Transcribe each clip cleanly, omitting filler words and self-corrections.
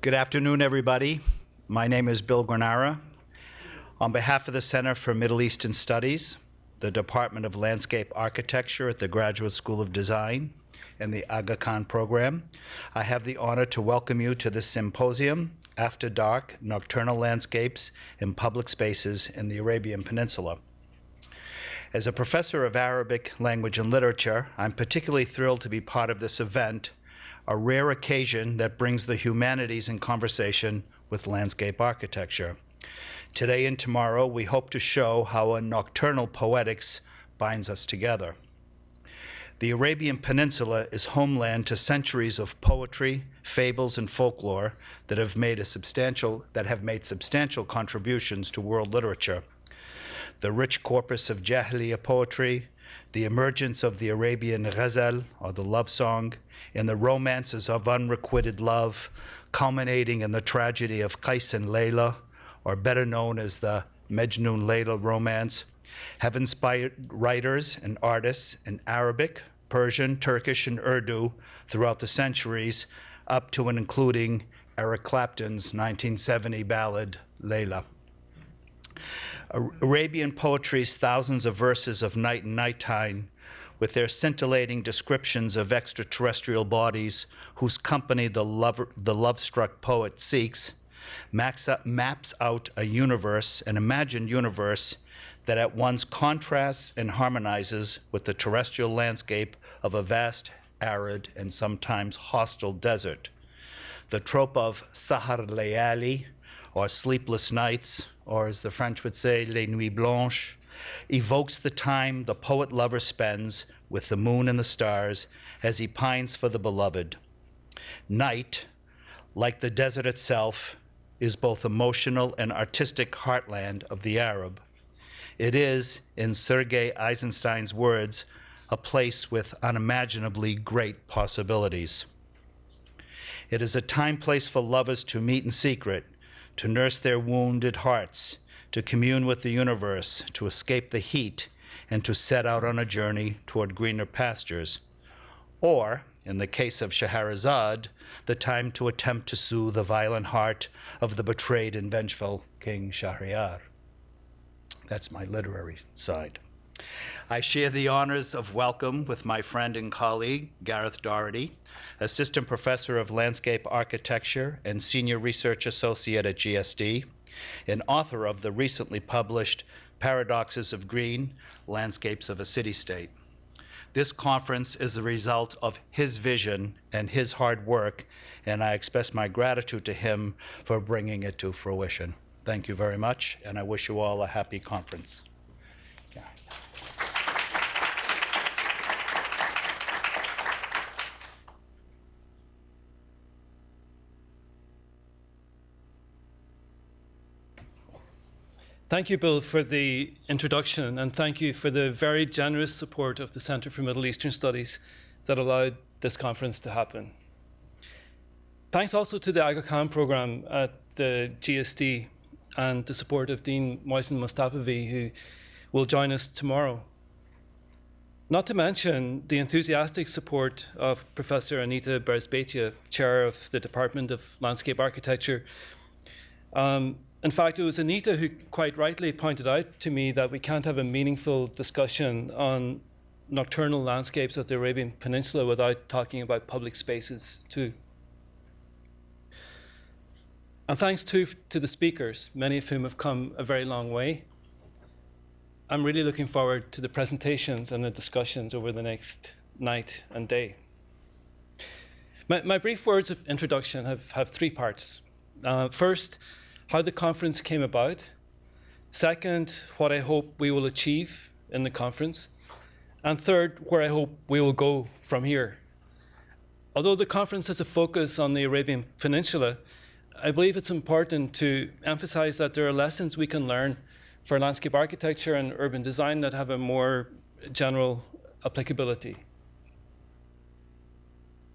Good afternoon, everybody. My name is Bill Granara. On behalf of the Center for Middle Eastern Studies, the Department of Landscape Architecture at the Graduate School of Design, and the Aga Khan Program, I have the honor to welcome you to this symposium, After Dark, Nocturnal Landscapes in Public Spaces in the Arabian Peninsula. As a professor of Arabic language and literature, I'm particularly thrilled to be part of this event, a rare occasion that brings the humanities in conversation with landscape architecture. Today and tomorrow, we hope to show how a nocturnal poetics binds us together. The Arabian Peninsula is homeland to centuries of poetry, fables, and folklore that have made substantial contributions to world literature. The rich corpus of Jahiliya poetry, the emergence of the Arabian ghazal, or the love song, and the romances of unrequited love, culminating in the tragedy of Qais and Layla, or better known as the Majnun-Layla romance, have inspired writers and artists in Arabic, Persian, Turkish, and Urdu throughout the centuries, up to and including Eric Clapton's 1970 ballad, Layla. Arabian poetry's thousands of verses of night and nighttime, with their scintillating descriptions of extraterrestrial bodies whose company the love-struck poet seeks, maps out a universe, an imagined universe, that at once contrasts and harmonizes with the terrestrial landscape of a vast, arid, and sometimes hostile desert. The trope of Sahar Layali, or sleepless nights, or as the French would say, les nuits blanches, evokes the time the poet-lover spends with the moon and the stars as he pines for the beloved. Night, like the desert itself, is both emotional and artistic heartland of the Arab. It is, in Sergei Eisenstein's words, a place with unimaginably great possibilities. It is a time-place for lovers to meet in secret, to nurse their wounded hearts, to commune with the universe, to escape the heat, and to set out on a journey toward greener pastures. Or, in the case of Scheherazade, the time to attempt to soothe the violent heart of the betrayed and vengeful King Shahryar. That's my literary side. I share the honors of welcome with my friend and colleague, Gareth Doherty, Assistant Professor of Landscape Architecture and Senior Research Associate at GSD, and author of the recently published Paradoxes of Green, Landscapes of a City-State. This conference is the result of his vision and his hard work, and I express my gratitude to him for bringing it to fruition. Thank you very much, and I wish you all a happy conference. Thank you, Bill, for the introduction, and thank you for the very generous support of the Center for Middle Eastern Studies that allowed this conference to happen. Thanks also to the Aga Khan Program at the GSD and the support of Dean Mohsen Mustafavi, who will join us tomorrow. Not to mention the enthusiastic support of Professor Anita Berzbeitia, Chair of the Department of Landscape Architecture. In fact, it was Anita who quite rightly pointed out to me that we can't have a meaningful discussion on nocturnal landscapes of the Arabian Peninsula without talking about public spaces too. And thanks to the speakers, many of whom have come a very long way. I'm really looking forward to the presentations and the discussions over the next night and day. My brief words of introduction have three parts. First, how the conference came about. Second, what I hope we will achieve in the conference. And third, where I hope we will go from here. Although the conference has a focus on the Arabian Peninsula, I believe it's important to emphasize that there are lessons we can learn for landscape architecture and urban design that have a more general applicability.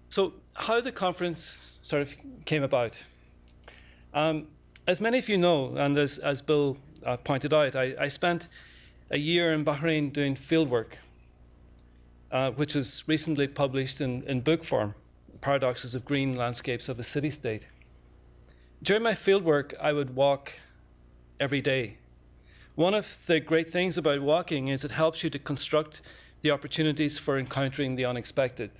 So how the conference sort of came about. As many of you know, and as Bill pointed out, I spent a year in Bahrain doing fieldwork, which was recently published in book form, Paradoxes of Green, Landscapes of a City-State. During my fieldwork, I would walk every day. One of the great things about walking is it helps you to construct the opportunities for encountering the unexpected.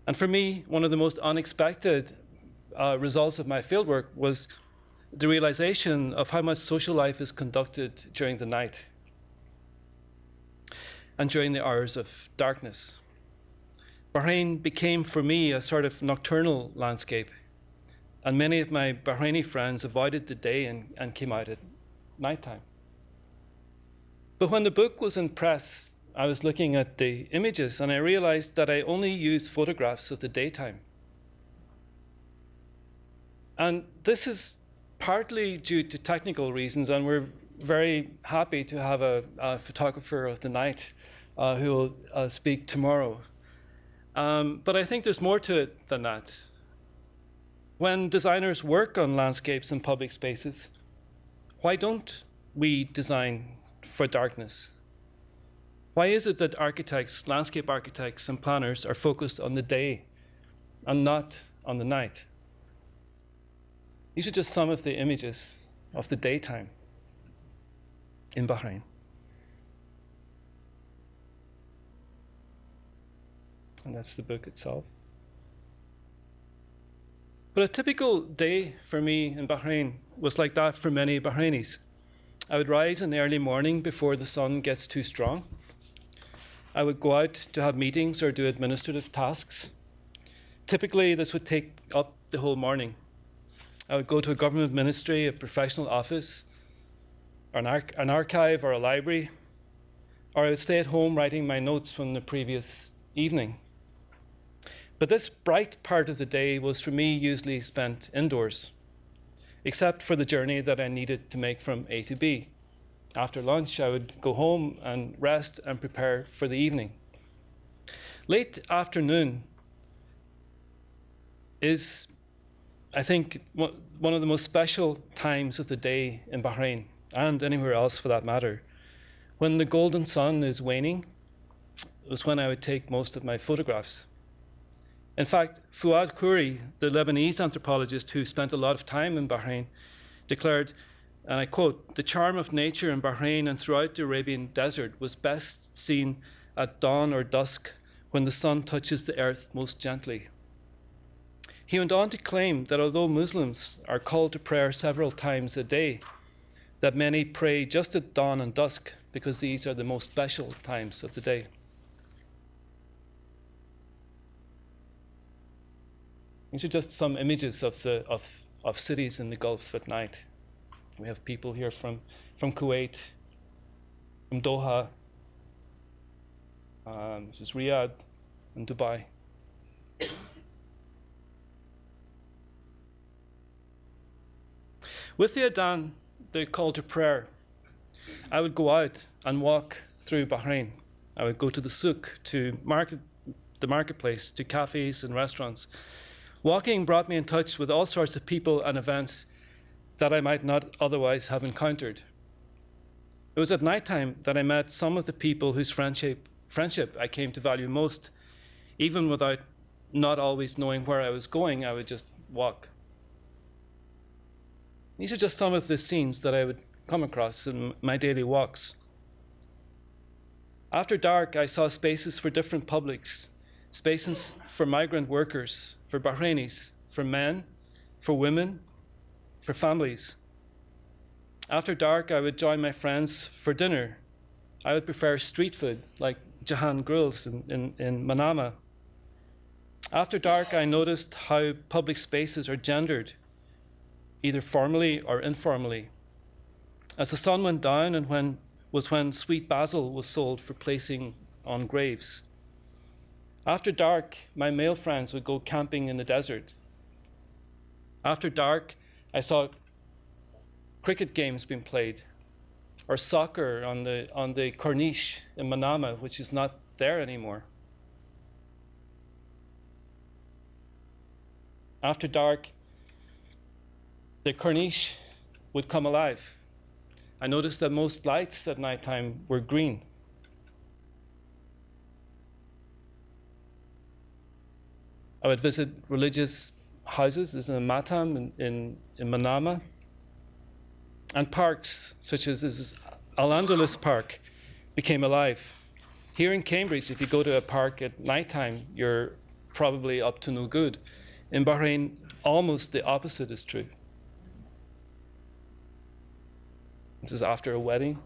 And for me, one of the most unexpected results of my fieldwork was the realization of how much social life is conducted during the night and during the hours of darkness. Bahrain became for me a sort of nocturnal landscape, and many of my Bahraini friends avoided the day and came out at nighttime. But when the book was in press, I was looking at the images and I realized that I only used photographs of the daytime. And this is partly due to technical reasons, and we're very happy to have a photographer of the night who will speak tomorrow. But I think there's more to it than that. When designers work on landscapes and public spaces, why don't we design for darkness? Why is it that architects, landscape architects and planners are focused on the day and not on the night? These are just some of the images of the daytime in Bahrain. And that's the book itself. But a typical day for me in Bahrain was like that for many Bahrainis. I would rise in the early morning before the sun gets too strong. I would go out to have meetings or do administrative tasks. Typically, this would take up the whole morning. I would go to a government ministry, a professional office, or an archive or a library, or I would stay at home writing my notes from the previous evening. But this bright part of the day was for me usually spent indoors, except for the journey that I needed to make from A to B. After lunch, I would go home and rest and prepare for the evening. Late afternoon is, I think, one of the most special times of the day in Bahrain, and anywhere else for that matter. When the golden sun is waning, was when I would take most of my photographs. In fact, Fuad Khouri, the Lebanese anthropologist who spent a lot of time in Bahrain, declared, and I quote, "The charm of nature in Bahrain and throughout the Arabian desert was best seen at dawn or dusk when the sun touches the earth most gently." He went on to claim that although Muslims are called to prayer several times a day, that many pray just at dawn and dusk because these are the most special times of the day. These are just some images of cities in the Gulf at night. We have people here from Kuwait, from Doha. This is Riyadh and Dubai. With the Adhan, the call to prayer, I would go out and walk through Bahrain. I would go to the souk, to the marketplace, to cafes and restaurants. Walking brought me in touch with all sorts of people and events that I might not otherwise have encountered. It was at nighttime that I met some of the people whose friendship I came to value most. Even without not always knowing where I was going, I would just walk. These are just some of the scenes that I would come across in my daily walks. After dark, I saw spaces for different publics, spaces for migrant workers, for Bahrainis, for men, for women, for families. After dark, I would join my friends for dinner. I would prefer street food, like Jahan Grills in Manama. After dark, I noticed how public spaces are gendered, either formally or informally. As the sun went down and when sweet basil was sold for placing on graves. After dark, my male friends would go camping in the desert. After dark, I saw cricket games being played, or soccer on the Corniche in Manama, which is not there anymore. After dark, the Corniche would come alive. I noticed that most lights at nighttime were green. I would visit religious houses. This is in Matam in Manama. And parks, such as this Al-Andalus Park, became alive. Here in Cambridge, if you go to a park at nighttime, you're probably up to no good. In Bahrain, almost the opposite is true. This is after a wedding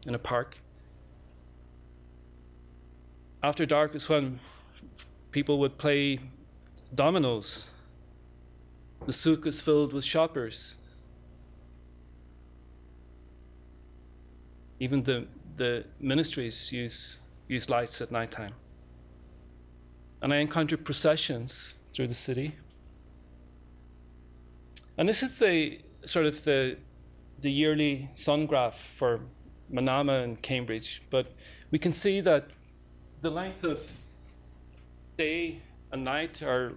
in a park. After dark is when people would play dominoes. The souk is filled with shoppers. Even the ministries use lights at nighttime. And I encountered processions through the city. And this is the sort of the yearly sun graph for Manama and Cambridge, but we can see that the length of day and night are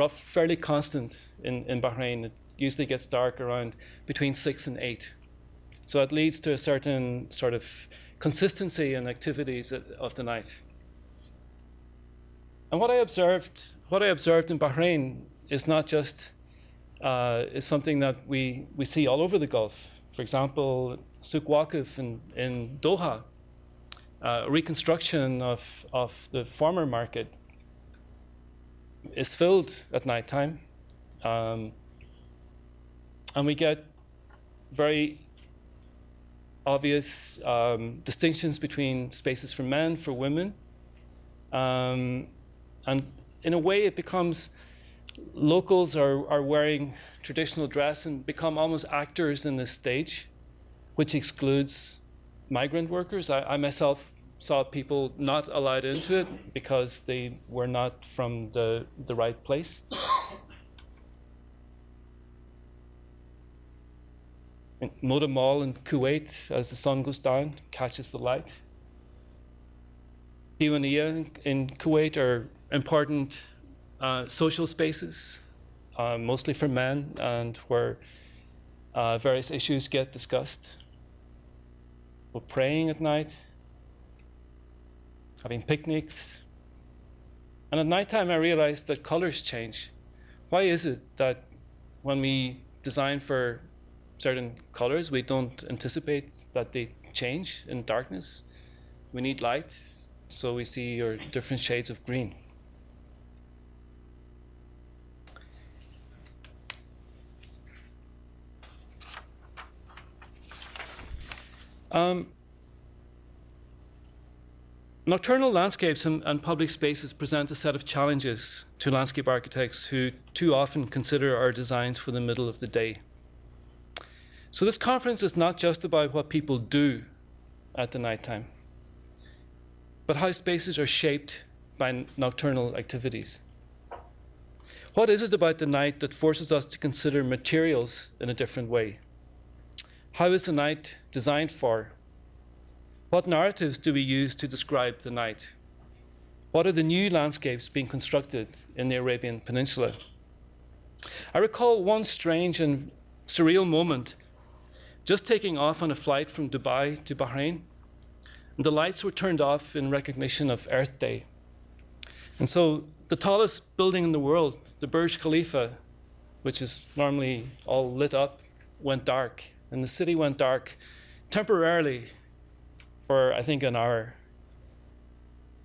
fairly constant in Bahrain. It usually gets dark around between 6 and 8. So it leads to a certain sort of consistency in activities of the night. And what I observed in Bahrain is not just is something that we see all over the Gulf. For example, Souk Waqif in Doha, reconstruction of the former market is filled at nighttime, and we get very obvious distinctions between spaces for men, for women, and in a way it becomes locals are wearing traditional dress and become almost actors in this stage, which excludes migrant workers. I myself saw people not allowed into it because they were not from the right place. Moda Mall in Kuwait, as the sun goes down, catches the light. Diwania in Kuwait are important social spaces, mostly for men, and where various issues get discussed. We're praying at night, having picnics. And at nighttime, I realized that colors change. Why is it that when we design for certain colors, we don't anticipate that they change in darkness? We need light, so we see your different shades of green. Nocturnal landscapes and public spaces present a set of challenges to landscape architects who too often consider our designs for the middle of the day. So this conference is not just about what people do at the nighttime, but how spaces are shaped by nocturnal activities. What is it about the night that forces us to consider materials in a different way? How is the night designed for? What narratives do we use to describe the night? What are the new landscapes being constructed in the Arabian Peninsula? I recall one strange and surreal moment, just taking off on a flight from Dubai to Bahrain, and the lights were turned off in recognition of Earth Day. And so the tallest building in the world, the Burj Khalifa, which is normally all lit up, went dark. And the city went dark temporarily for, I think, an hour.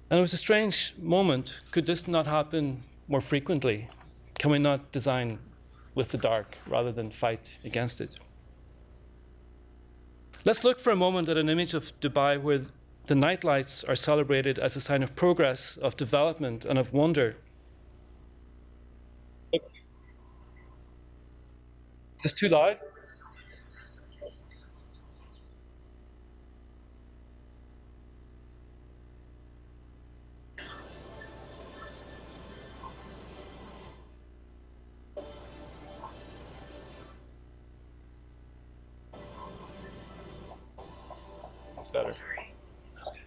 And it was a strange moment. Could this not happen more frequently? Can we not design with the dark rather than fight against it? Let's look for a moment at an image of Dubai where the night lights are celebrated as a sign of progress, of development, and of wonder. Is this too loud? That's better. That's good.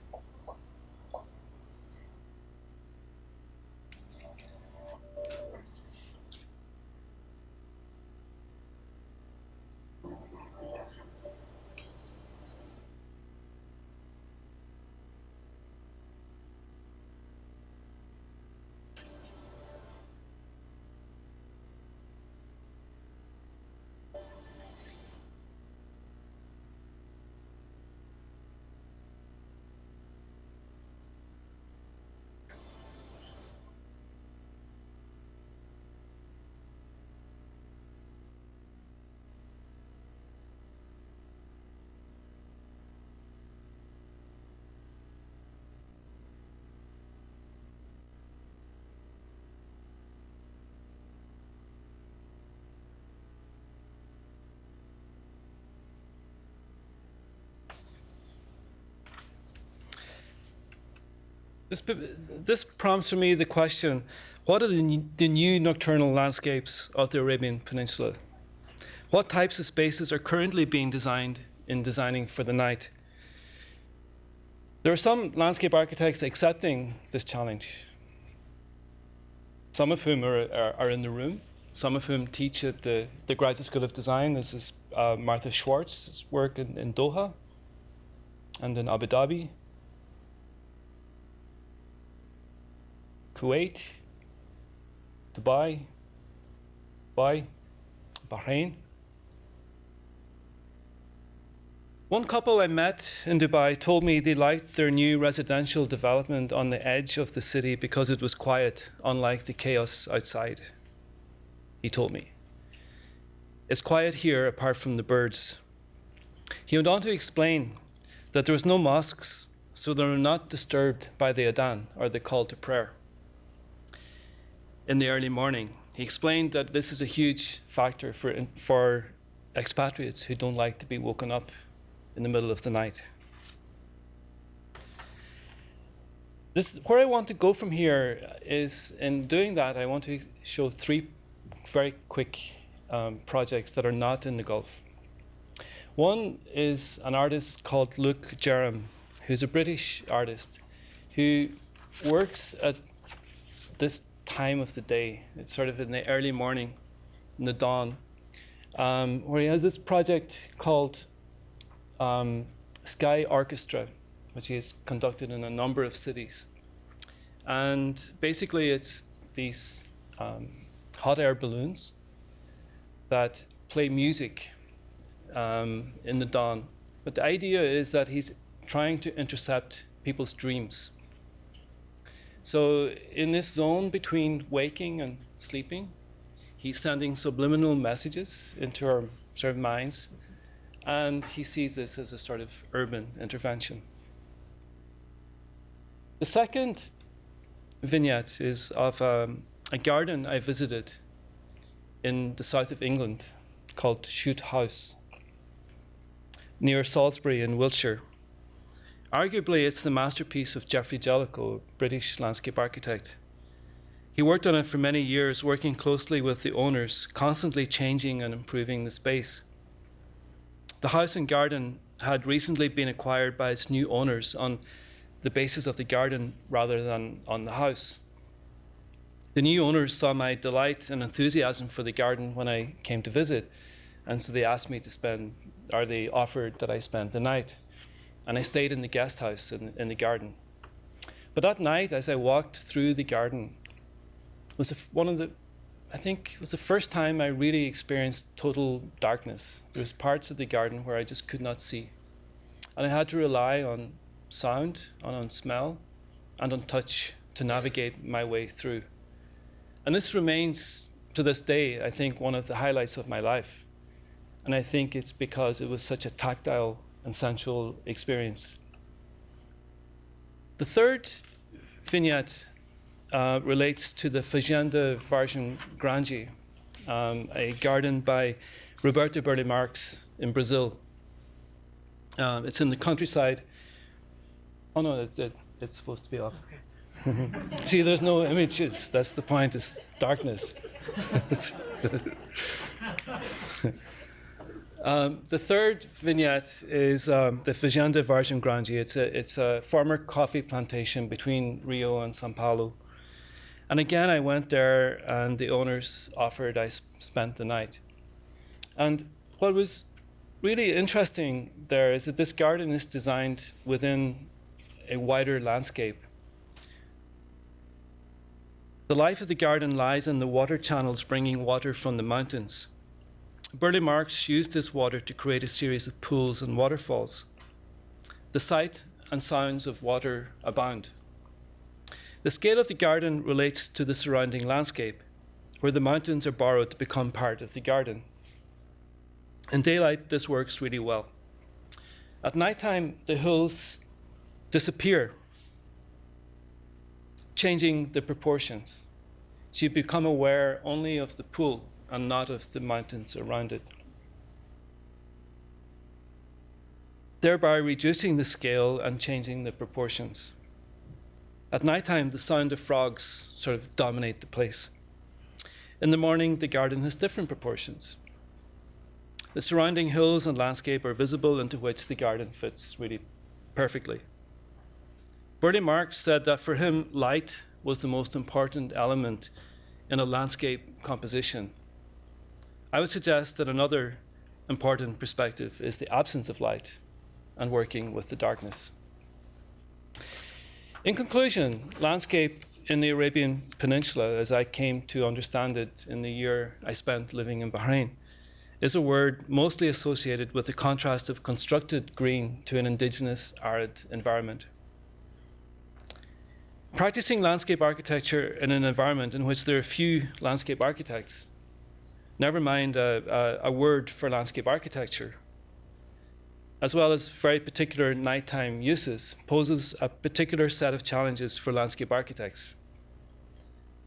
This prompts for me the question, what are the new nocturnal landscapes of the Arabian Peninsula? What types of spaces are currently being designed in designing for the night? There are some landscape architects accepting this challenge, some of whom are in the room, some of whom teach at the Graduate School of Design. This is Martha Schwartz's work in Doha and in Abu Dhabi, Kuwait, Dubai, Bahrain. One couple I met in Dubai told me they liked their new residential development on the edge of the city because it was quiet, unlike the chaos outside. He told me. It's quiet here apart from the birds. He went on to explain that there was no mosques, so they were not disturbed by the adhan, or the call to prayer, in the early morning. He explained that this is a huge factor for expatriates who don't like to be woken up in the middle of the night. Where I want to go from here is, in doing that, I want to show three very quick projects that are not in the Gulf. One is an artist called Jerram, who's a British artist who works at this time of the day. It's sort of in the early morning, in the dawn, where he has this project called Sky Orchestra, which he has conducted in a number of cities. And basically it's these hot air balloons that play music in the dawn. But the idea is that he's trying to intercept people's dreams. So in this zone between waking and sleeping, he's sending subliminal messages into our sort of minds, and he sees this as a sort of urban intervention. The second vignette is of a garden I visited in the south of England called Chute House, near Salisbury in Wiltshire. Arguably, it's the masterpiece of Geoffrey Jellicoe, British landscape architect. He worked on it for many years, working closely with the owners, constantly changing and improving the space. The house and garden had recently been acquired by its new owners on the basis of the garden rather than on the house. The new owners saw my delight and enthusiasm for the garden when I came to visit, and so they asked me to they offered that I spend the night. And I stayed in the guest house in the garden. But that night, as I walked through the garden, was I think it was the first time I really experienced total darkness. There was parts of the garden where I just could not see. And I had to rely on sound, and on smell, and on touch to navigate my way through. And this remains, to this day, I think, one of the highlights of my life. And I think it's because it was such a tactile and sensual experience. The third vignette relates to the Fazenda Vargem Grande, a garden by Roberto Burle Marx in Brazil. It's in the countryside. Oh no, that's it. It's supposed to be off. Okay. See, there's no images. That's the point, it's darkness. The third vignette is the Fazenda Vargem Grande. It's a former coffee plantation between Rio and São Paulo. And again, I went there, and the owners offered I spent the night. And what was really interesting there is that this garden is designed within a wider landscape. The life of the garden lies in the water channels bringing water from the mountains. Burle Marx used this water to create a series of pools and waterfalls. The sight and sounds of water abound. The scale of the garden relates to the surrounding landscape, where the mountains are borrowed to become part of the garden. In daylight, this works really well. At nighttime, the hills disappear, changing the proportions. So you become aware only of the pool and not of the mountains around it, thereby reducing the scale and changing the proportions. At nighttime, the sound of frogs sort of dominate the place. In the morning, the garden has different proportions. The surrounding hills and landscape are visible, into which the garden fits really perfectly. Bertie Marx said that for him, light was the most important element in a landscape composition. I would suggest that another important perspective is the absence of light and working with the darkness. In conclusion, landscape in the Arabian Peninsula, as I came to understand it in the year I spent living in Bahrain, is a word mostly associated with the contrast of constructed green to an indigenous arid environment. Practicing landscape architecture in an environment in which there are few landscape architects, never mind a word for landscape architecture, as well as very particular nighttime uses, poses a particular set of challenges for landscape architects.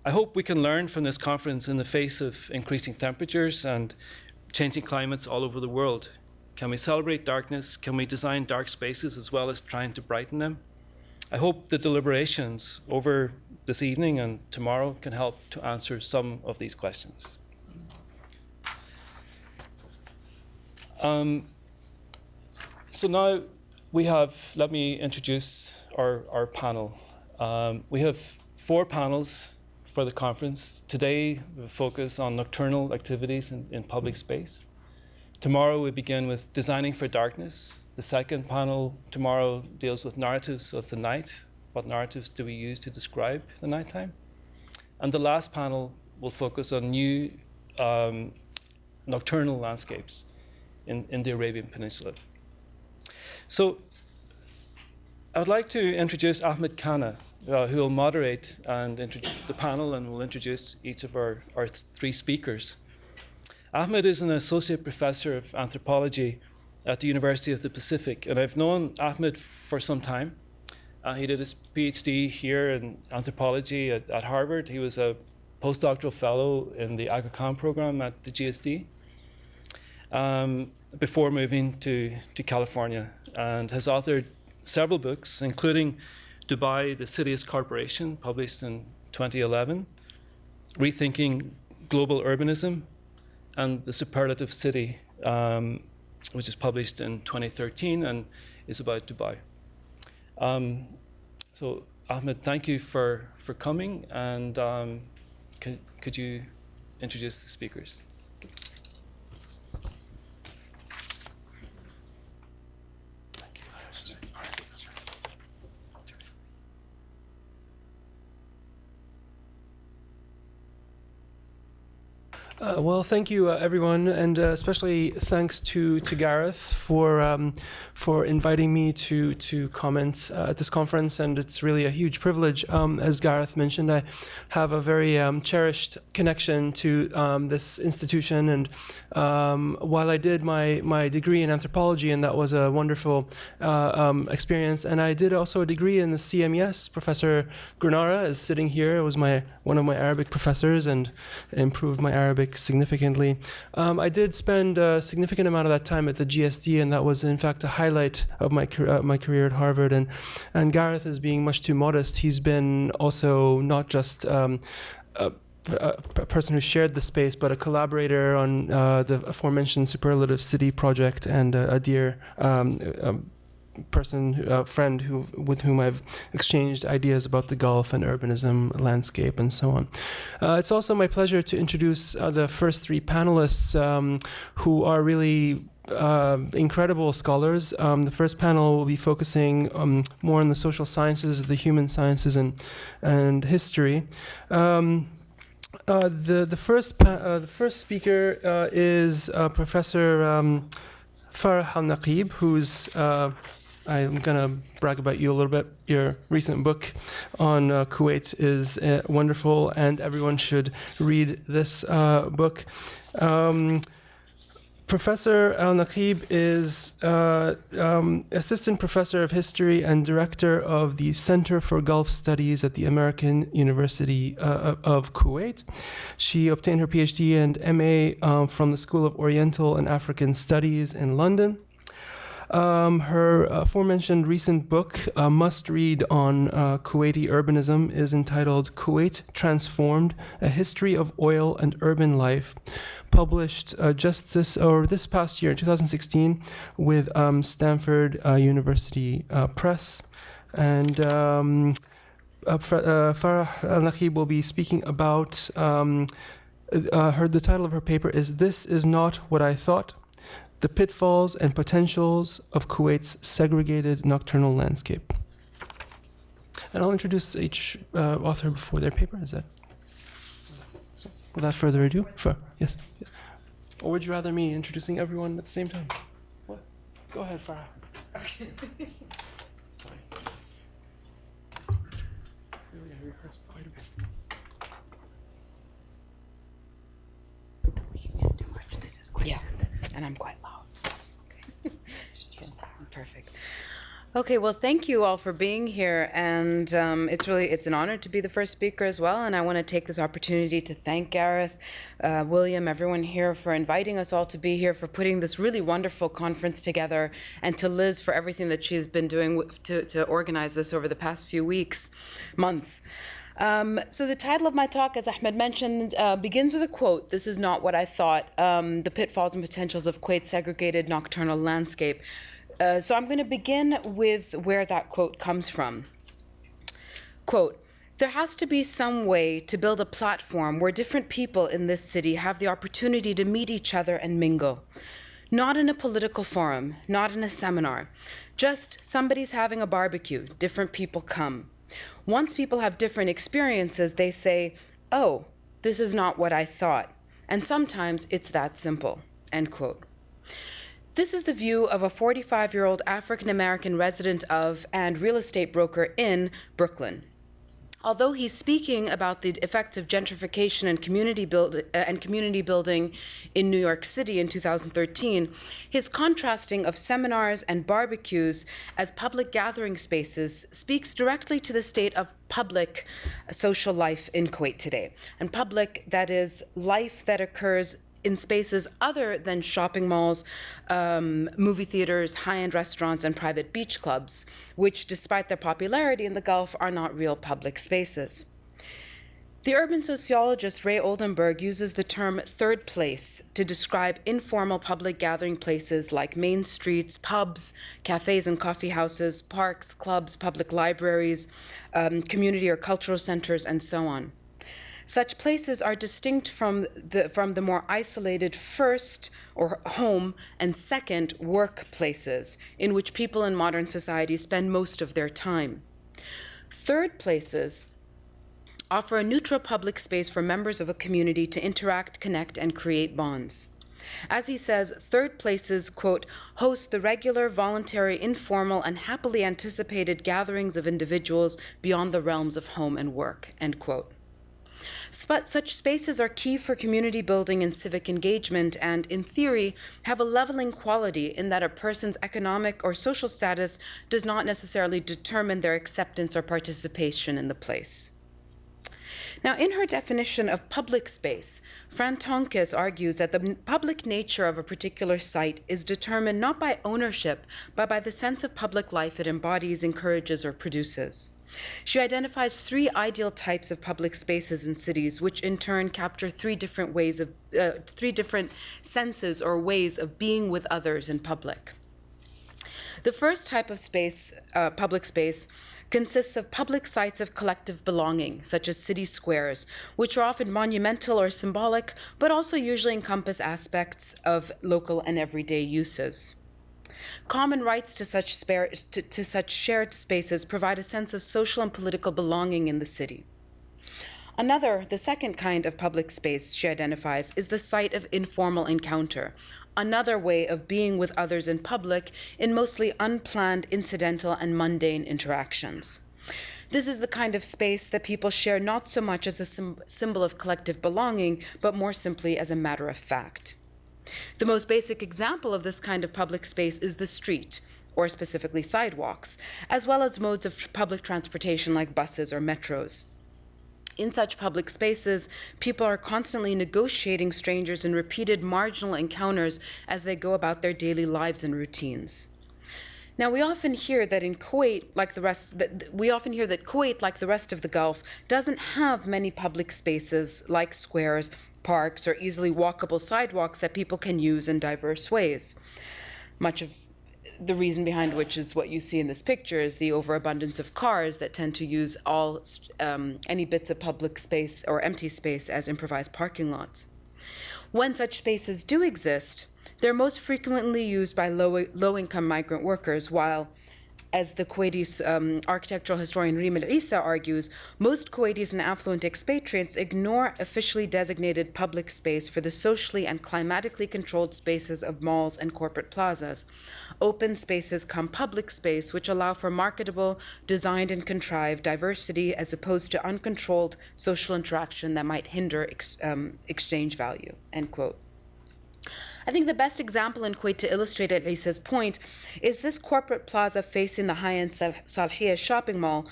I hope we can learn from this conference in the face of increasing temperatures and changing climates all over the world. Can we celebrate darkness? Can we design dark spaces as well as trying to brighten them? I hope the deliberations over this evening and tomorrow can help to answer some of these questions. So now let me introduce our panel. We have 4 panels for the conference. Today, we focus on nocturnal activities in public space. Tomorrow, we begin with designing for darkness. The second panel tomorrow deals with narratives of the night. What narratives do we use to describe the nighttime? And the last panel will focus on new nocturnal landscapes in the Arabian Peninsula. So I would like to introduce Aga Khan, who will moderate and introduce the panel and will introduce each of our 3 speakers. Ahmed is an associate professor of anthropology at the University of the Pacific, and I've known Ahmed for some time. He did his PhD here in anthropology at Harvard. He was a postdoctoral fellow in the Aga Khan Program at the GSD before moving to California, and has authored several books, including Dubai, the City as Corporation, published in 2011, Rethinking Global Urbanism, and The Superlative City, which is published in 2013 and is about Dubai. So Ahmed, thank you for coming, and could you introduce the speakers? Well, thank you, everyone, and especially thanks to Gareth for inviting me to comment at this conference, and it's really a huge privilege. As Gareth mentioned, I have a very cherished connection to this institution, and while I did my degree in anthropology, and that was a wonderful experience, and I did also a degree in the CMES. Professor Granara is sitting here. It was one of my Arabic professors, and improved my Arabic significantly. I did spend a significant amount of that time at the GSD, and that was in fact a highlight of my career at Harvard. And Gareth is being much too modest. He's been also not just a person who shared the space, but a collaborator on the aforementioned Superlative City project, and a dear friend with whom I've exchanged ideas about the Gulf and urbanism, landscape, and so on. It's also my pleasure to introduce the first 3 panelists who are really incredible scholars. The first panel will be focusing more on the social sciences, the human sciences, and history. The first speaker is Professor Farah Al-Naqib, who's I'm going to brag about you a little bit. Your recent book on Kuwait is wonderful, and everyone should read this book. Professor Al-Naqib is Assistant Professor of History and Director of the Center for Gulf Studies at the American University of Kuwait. She obtained her PhD and MA from the School of Oriental and African Studies in London. Her aforementioned recent book, a must-read on Kuwaiti urbanism, is entitled Kuwait Transformed, A History of Oil and Urban Life, published just this past year, 2016, with Stanford University Press. And Farah Al-Nakhib will be speaking about, the title of her paper is This Is Not What I Thought, The Pitfalls and Potentials of Kuwait's Segregated Nocturnal Landscape. And I'll introduce each author before their paper, is that? So, without further ado, yes. Or would you rather me introducing everyone at the same time? What? Go ahead, Farah. Okay. Sorry. I feel like I rehearsed quite a bit. You can't do much. This is quite and I'm quite loud. So. Okay. Perfect. Okay, well, thank you all for being here, and it's an honor to be the first speaker as well, and I want to take this opportunity to thank Gareth, William, everyone here for inviting us all to be here, for putting this really wonderful conference together, and to Liz for everything that she's been doing to organize this over the past few months. So the title of my talk, as Ahmed mentioned, begins with a quote. This is not what I thought, the pitfalls and potentials of Kuwait's segregated nocturnal landscape. So I'm going to begin with where that quote comes from. Quote, "There has to be some way to build a platform where different people in this city have the opportunity to meet each other and mingle. Not in a political forum, not in a seminar. Just somebody's having a barbecue, different people come. Once people have different experiences, they say, oh, this is not what I thought. And sometimes it's that simple," end quote. This is the view of a 45-year-old African-American resident of and real estate broker in Brooklyn. Although he's speaking about the effects of gentrification and community building in New York City in 2013, his contrasting of seminars and barbecues as public gathering spaces speaks directly to the state of public social life in Kuwait today. And public, that is, life that occurs in spaces other than shopping malls, movie theaters, high-end restaurants, and private beach clubs, which, despite their popularity in the Gulf, are not real public spaces. The urban sociologist Ray Oldenburg uses the term third place to describe informal public gathering places like main streets, pubs, cafes and coffee houses, parks, clubs, public libraries, community or cultural centers, and so on. Such places are distinct from the more isolated first, or home, and second, workplaces, in which people in modern society spend most of their time. Third places offer a neutral public space for members of a community to interact, connect, and create bonds. As he says, third places, quote, host the regular, voluntary, informal, and happily anticipated gatherings of individuals beyond the realms of home and work, end quote. Such spaces are key for community building and civic engagement and, in theory, have a leveling quality in that a person's economic or social status does not necessarily determine their acceptance or participation in the place. Now, in her definition of public space, Fran Tonkes argues that the public nature of a particular site is determined not by ownership, but by the sense of public life it embodies, encourages, or produces. She identifies three ideal types of public spaces in cities, which in turn capture three different senses or ways of being with others in public. The first type of space, public space, consists of public sites of collective belonging, such as city squares, which are often monumental or symbolic, but also usually encompass aspects of local and everyday uses. Common rights to such shared spaces provide a sense of social and political belonging in the city. The second kind of public space she identifies is the site of informal encounter, another way of being with others in public in mostly unplanned, incidental, and mundane interactions. This is the kind of space that people share not so much as a symbol of collective belonging, but more simply as a matter of fact. The most basic example of this kind of public space is the street, or specifically sidewalks, as well as modes of public transportation like buses or metros. In such public spaces, people are constantly negotiating strangers in repeated marginal encounters as they go about their daily lives and routines. Now, we often hear that in Kuwait, like the rest, Kuwait, like the rest of the Gulf, doesn't have many public spaces like squares, parks, or easily walkable sidewalks that people can use in diverse ways. Much of the reason behind which is what you see in this picture is the overabundance of cars that tend to use any bits of public space or empty space as improvised parking lots. When such spaces do exist, they're most frequently used by low-income migrant workers, while, as the Kuwaiti architectural historian Reem al-Isa argues, most Kuwaitis and affluent expatriates ignore officially designated public space for the socially and climatically controlled spaces of malls and corporate plazas. Open spaces come public space, which allow for marketable, designed and contrived diversity as opposed to uncontrolled social interaction that might hinder exchange value, end quote. I think the best example in Kuwait to illustrate Isa's point is this corporate plaza facing the high-end Salhiya shopping mall,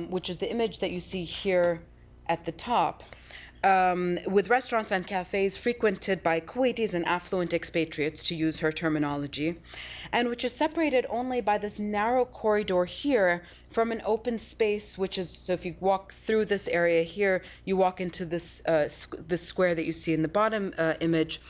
which is the image that you see here at the top, with restaurants and cafes frequented by Kuwaitis and affluent expatriates, to use her terminology, and which is separated only by this narrow corridor here from an open space, which is, so if you walk through this area here, you walk into this square that you see in the bottom image,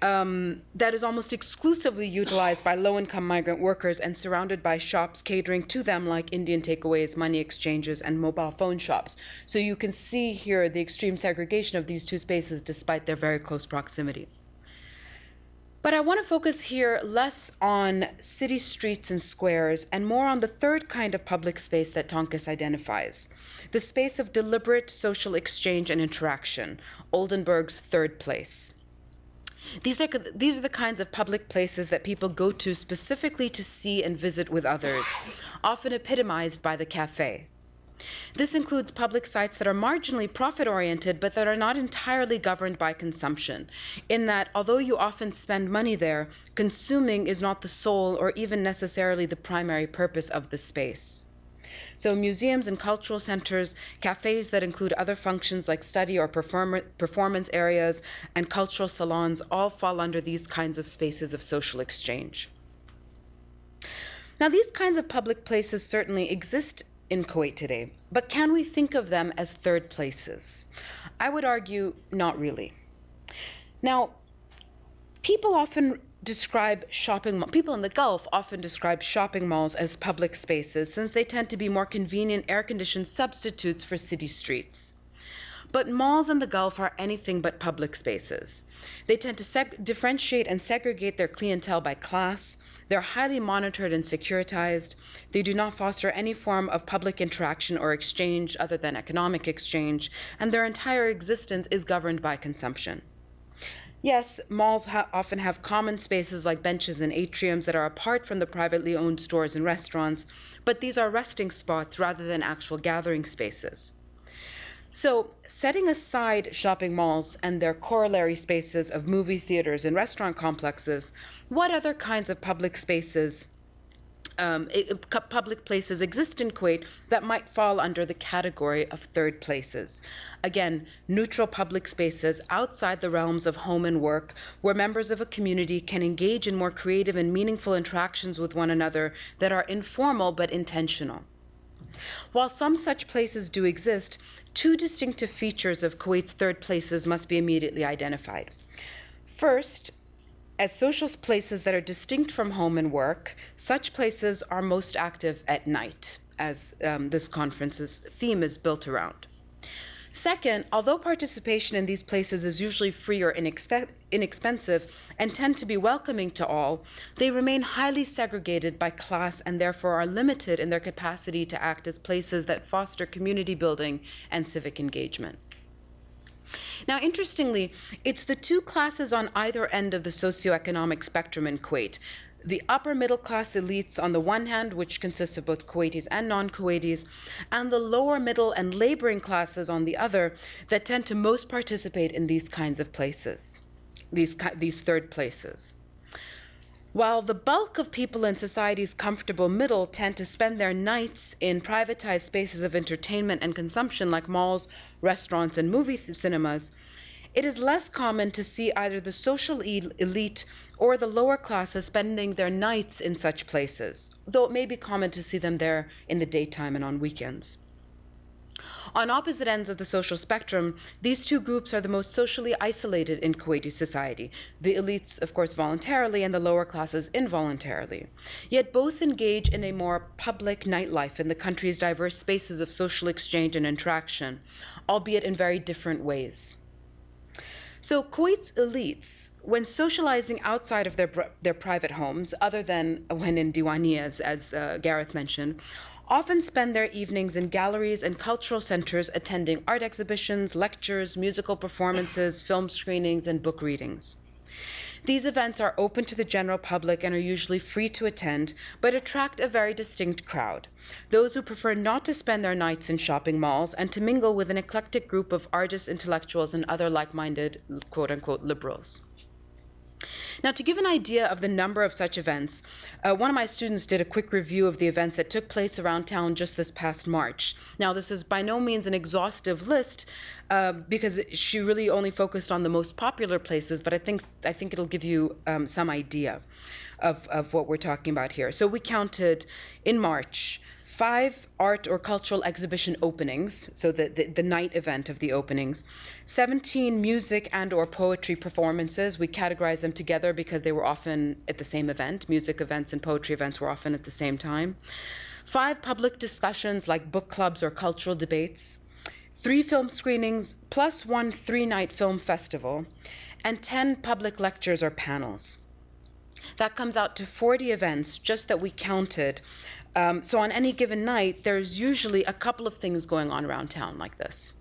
that is almost exclusively utilized by low-income migrant workers and surrounded by shops catering to them, like Indian takeaways, money exchanges, and mobile phone shops. So you can see here the extreme segregation of these two spaces despite their very close proximity. But I want to focus here less on city streets and squares and more on the third kind of public space that Tonkis identifies, the space of deliberate social exchange and interaction, Oldenburg's third place. These are the kinds of public places that people go to specifically to see and visit with others, often epitomized by the cafe. This includes public sites that are marginally profit-oriented, but that are not entirely governed by consumption, in that although you often spend money there, consuming is not the sole or even necessarily the primary purpose of the space. So museums and cultural centers, cafes that include other functions like study or performance areas, and cultural salons all fall under these kinds of spaces of social exchange. Now, these kinds of public places certainly exist in Kuwait today, but can we think of them as third places? I would argue not really. Now, people in the Gulf often describe shopping malls as public spaces since they tend to be more convenient air-conditioned substitutes for city streets. But malls in the Gulf are anything but public spaces. They tend to differentiate and segregate their clientele by class. They're highly monitored and securitized. They do not foster any form of public interaction or exchange other than economic exchange, and their entire existence is governed by consumption. Yes, malls often have common spaces like benches and atriums that are apart from the privately owned stores and restaurants, but these are resting spots rather than actual gathering spaces. So, setting aside shopping malls and their corollary spaces of movie theaters and restaurant complexes, what other kinds of public places exist in Kuwait that might fall under the category of third places? Again, neutral public spaces outside the realms of home and work, where members of a community can engage in more creative and meaningful interactions with one another that are informal but intentional. While some such places do exist, two distinctive features of Kuwait's third places must be immediately identified. First, as social places that are distinct from home and work, such places are most active at night, as this conference's theme is built around. Second, although participation in these places is usually free or inexpensive and tend to be welcoming to all, they remain highly segregated by class and therefore are limited in their capacity to act as places that foster community building and civic engagement. Now, interestingly, it's the two classes on either end of the socioeconomic spectrum in Kuwait, the upper middle class elites on the one hand, which consists of both Kuwaitis and non-Kuwaitis, and the lower middle and laboring classes on the other, that tend to most participate in these kinds of places, these third places. While the bulk of people in society's comfortable middle tend to spend their nights in privatized spaces of entertainment and consumption like malls, restaurants, and movie cinemas, it is less common to see either the social elite or the lower classes spending their nights in such places, though it may be common to see them there in the daytime and on weekends. On opposite ends of the social spectrum, these two groups are the most socially isolated in Kuwaiti society. The elites, of course, voluntarily, and the lower classes involuntarily. Yet both engage in a more public nightlife in the country's diverse spaces of social exchange and interaction, albeit in very different ways. So Kuwait's elites, when socializing outside of their private homes, other than when in diwaniyas, as Gareth mentioned, often spend their evenings in galleries and cultural centers attending art exhibitions, lectures, musical performances, film screenings, and book readings. These events are open to the general public and are usually free to attend, but attract a very distinct crowd, those who prefer not to spend their nights in shopping malls and to mingle with an eclectic group of artists, intellectuals, and other like-minded, quote-unquote, liberals. Now, to give an idea of the number of such events, one of my students did a quick review of the events that took place around town just this past March. Now, this is by no means an exhaustive list because she really only focused on the most popular places, but I think it'll give you some idea of what we're talking about here. So we counted in March 5 art or cultural exhibition openings, so the night event of the openings, 17 music and or poetry performances. We categorized them together because they were often at the same event. Music events and poetry events were often at the same time. 5 public discussions like book clubs or cultural debates, 3 film screenings, plus 1 3-night film festival, and 10 public lectures or panels. That comes out to 40 events just that we counted. So on any given night, there's usually a couple of things going on around town like this.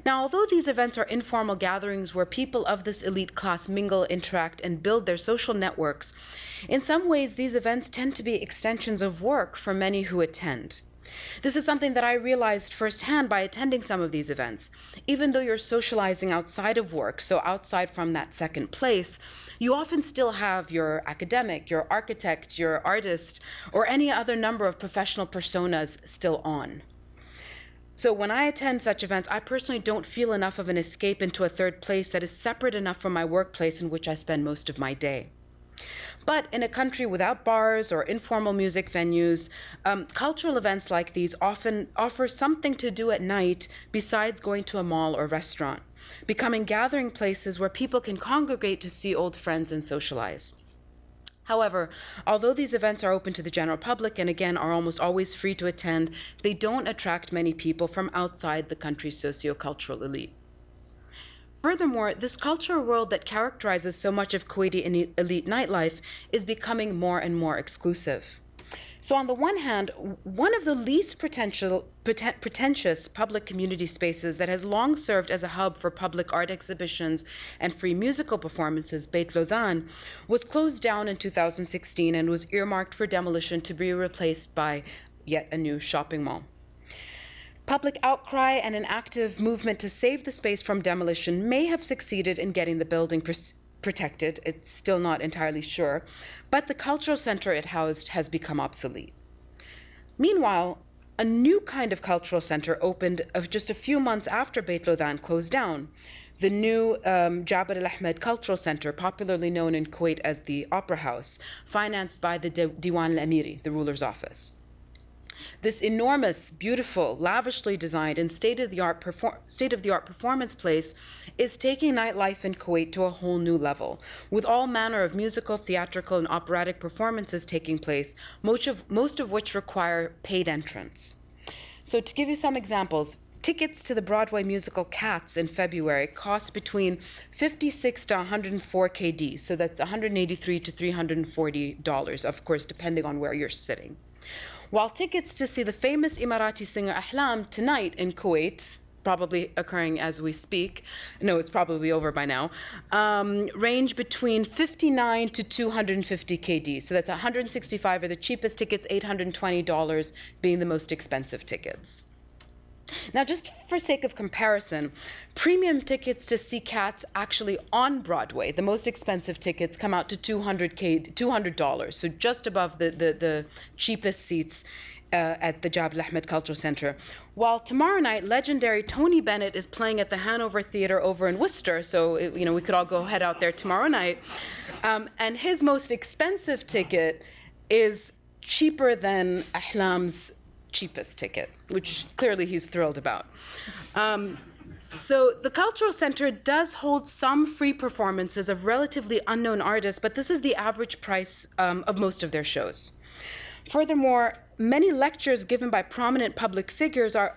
Now, although these events are informal gatherings where people of this elite class mingle, interact, and build their social networks, in some ways these events tend to be extensions of work for many who attend. This is something that I realized firsthand by attending some of these events. Even though you're socializing outside of work, so outside from that second place, you often still have your academic, your architect, your artist, or any other number of professional personas still on. So when I attend such events, I personally don't feel enough of an escape into a third place that is separate enough from my workplace in which I spend most of my day. But in a country without bars or informal music venues, cultural events like these often offer something to do at night besides going to a mall or restaurant, becoming gathering places where people can congregate to see old friends and socialize. However, although these events are open to the general public and again are almost always free to attend, they don't attract many people from outside the country's socio-cultural elite. Furthermore, this cultural world that characterizes so much of Kuwaiti elite nightlife is becoming more and more exclusive. So on the one hand, one of the least pretentious public community spaces that has long served as a hub for public art exhibitions and free musical performances, Beit Lodan, was closed down in 2016 and was earmarked for demolition to be replaced by yet a new shopping mall. Public outcry and an active movement to save the space from demolition may have succeeded in getting the building protected. It's still not entirely sure, but the cultural center it housed has become obsolete. Meanwhile, a new kind of cultural center opened just a few months after Beit Lodan closed down. The new Jabal al-Ahmed Cultural Center, popularly known in Kuwait as the Opera House, financed by the Diwan al-Amiri, the ruler's office. This enormous, beautiful, lavishly designed, and state-of-the-art performance place is taking nightlife in Kuwait to a whole new level, with all manner of musical, theatrical, and operatic performances taking place, most of which require paid entrance. So to give you some examples, tickets to the Broadway musical Cats in February cost between 56 to 104 KD, so that's $183 to $340, of course, depending on where you're sitting. While tickets to see the famous Emirati singer Ahlam tonight in Kuwait, probably occurring as we speak, no, it's probably over by now, range between 59 to 250 KD. So that's 165 are the cheapest tickets, $820 being the most expensive tickets. Now, just for sake of comparison, premium tickets to see Cats actually on Broadway, the most expensive tickets, come out to $200, so just above the cheapest seats at the Jabal Ahmed Cultural Center. While tomorrow night, legendary Tony Bennett is playing at the Hanover Theatre over in Worcester, so we could all go head out there tomorrow night. And his most expensive ticket is cheaper than Ahlam's cheapest ticket, which clearly he's thrilled about. So the Cultural Center does hold some free performances of relatively unknown artists, but this is the average price of most of their shows. Furthermore, many lectures given by prominent public figures are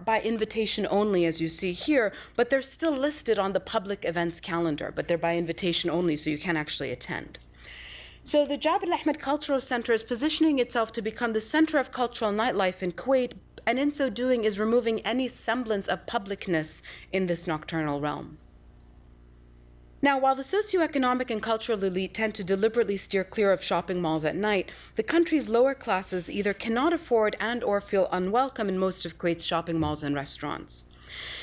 by invitation only, as you see here, but they're still listed on the public events calendar, but they're by invitation only, so you can actually attend. So the Jabal Ahmed Cultural Center is positioning itself to become the center of cultural nightlife in Kuwait, and in so doing is removing any semblance of publicness in this nocturnal realm. Now, while the socioeconomic and cultural elite tend to deliberately steer clear of shopping malls at night, the country's lower classes either cannot afford and/or feel unwelcome in most of Kuwait's shopping malls and restaurants.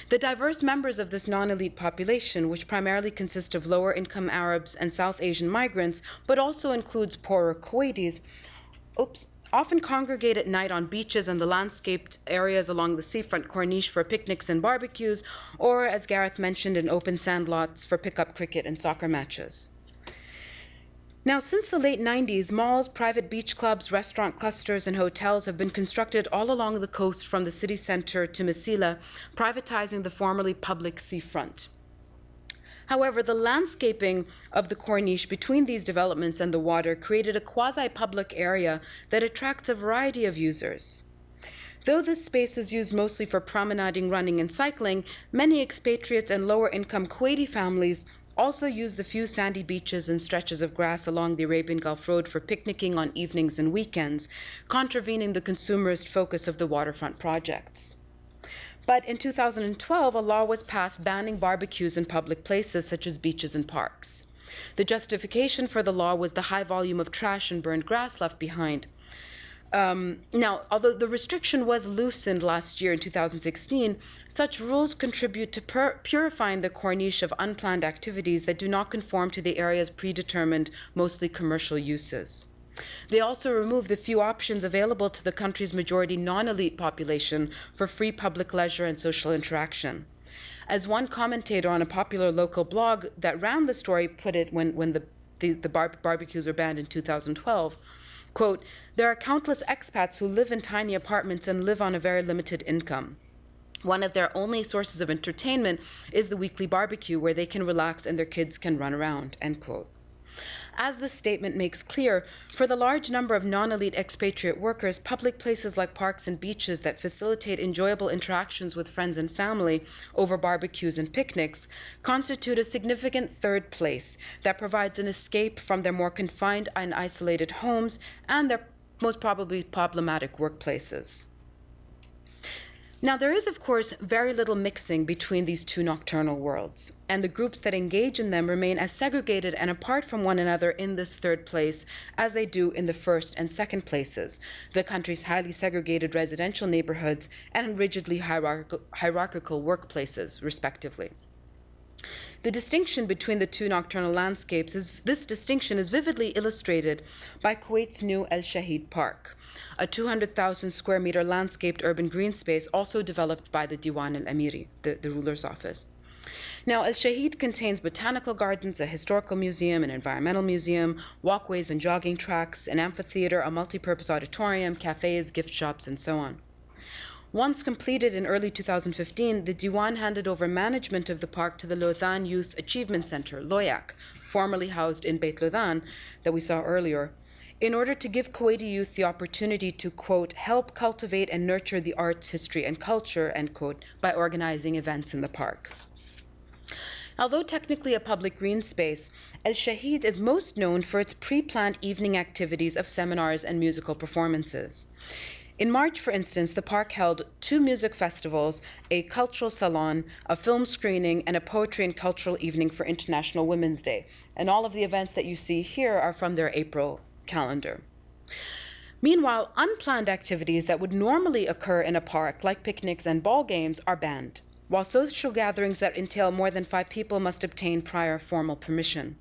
The diverse members of this non-elite population, which primarily consist of lower-income Arabs and South Asian migrants, but also includes poorer Kuwaitis, often congregate at night on beaches and the landscaped areas along the seafront corniche for picnics and barbecues, or, as Gareth mentioned, in open sand lots for pickup cricket and soccer matches. Now, since the late 90s, malls, private beach clubs, restaurant clusters, and hotels have been constructed all along the coast from the city center to Masila, privatizing the formerly public seafront. However, the landscaping of the corniche between these developments and the water created a quasi-public area that attracts a variety of users. Though this space is used mostly for promenading, running, and cycling, many expatriates and lower-income Kuwaiti families also use the few sandy beaches and stretches of grass along the Arabian Gulf Road for picnicking on evenings and weekends, contravening the consumerist focus of the waterfront projects. But in 2012, a law was passed banning barbecues in public places such as beaches and parks. The justification for the law was the high volume of trash and burned grass left behind. Now, although the restriction was loosened last year in 2016, such rules contribute to purifying the corniche of unplanned activities that do not conform to the area's predetermined, mostly commercial uses. They also remove the few options available to the country's majority non-elite population for free public leisure and social interaction. As one commentator on a popular local blog that ran the story put it when the barbecues were banned in 2012, quote, "There are countless expats who live in tiny apartments and live on a very limited income. One of their only sources of entertainment is the weekly barbecue where they can relax and their kids can run around," end quote. As the statement makes clear, for the large number of non-elite expatriate workers, public places like parks and beaches that facilitate enjoyable interactions with friends and family over barbecues and picnics constitute a significant third place that provides an escape from their more confined and isolated homes and their most probably problematic workplaces. Now, there is, of course, very little mixing between these two nocturnal worlds, and the groups that engage in them remain as segregated and apart from one another in this third place as they do in the first and second places, the country's highly segregated residential neighborhoods and rigidly hierarchical workplaces, respectively. The distinction between the two nocturnal landscapes this distinction is vividly illustrated by Kuwait's new El Shahid Park, a 200,000 square meter landscaped urban green space also developed by the Diwan al-Amiri, the ruler's office. Now, El Shahid contains botanical gardens, a historical museum, an environmental museum, walkways and jogging tracks, an amphitheater, a multi-purpose auditorium, cafes, gift shops, and so on. Once completed in early 2015, the Diwan handed over management of the park to the Lothan Youth Achievement Center, LOYAC, formerly housed in Beit Lothan, that we saw earlier, in order to give Kuwaiti youth the opportunity to, quote, help cultivate and nurture the arts, history, and culture, end quote, by organizing events in the park. Although technically a public green space, El Shahid is most known for its pre-planned evening activities of seminars and musical performances. In March, for instance, the park held 2 music festivals, a cultural salon, a film screening, and a poetry and cultural evening for International Women's Day. And all of the events that you see here are from their April calendar. Meanwhile, unplanned activities that would normally occur in a park, like picnics and ball games, are banned, while social gatherings that entail more than 5 people must obtain prior formal permission.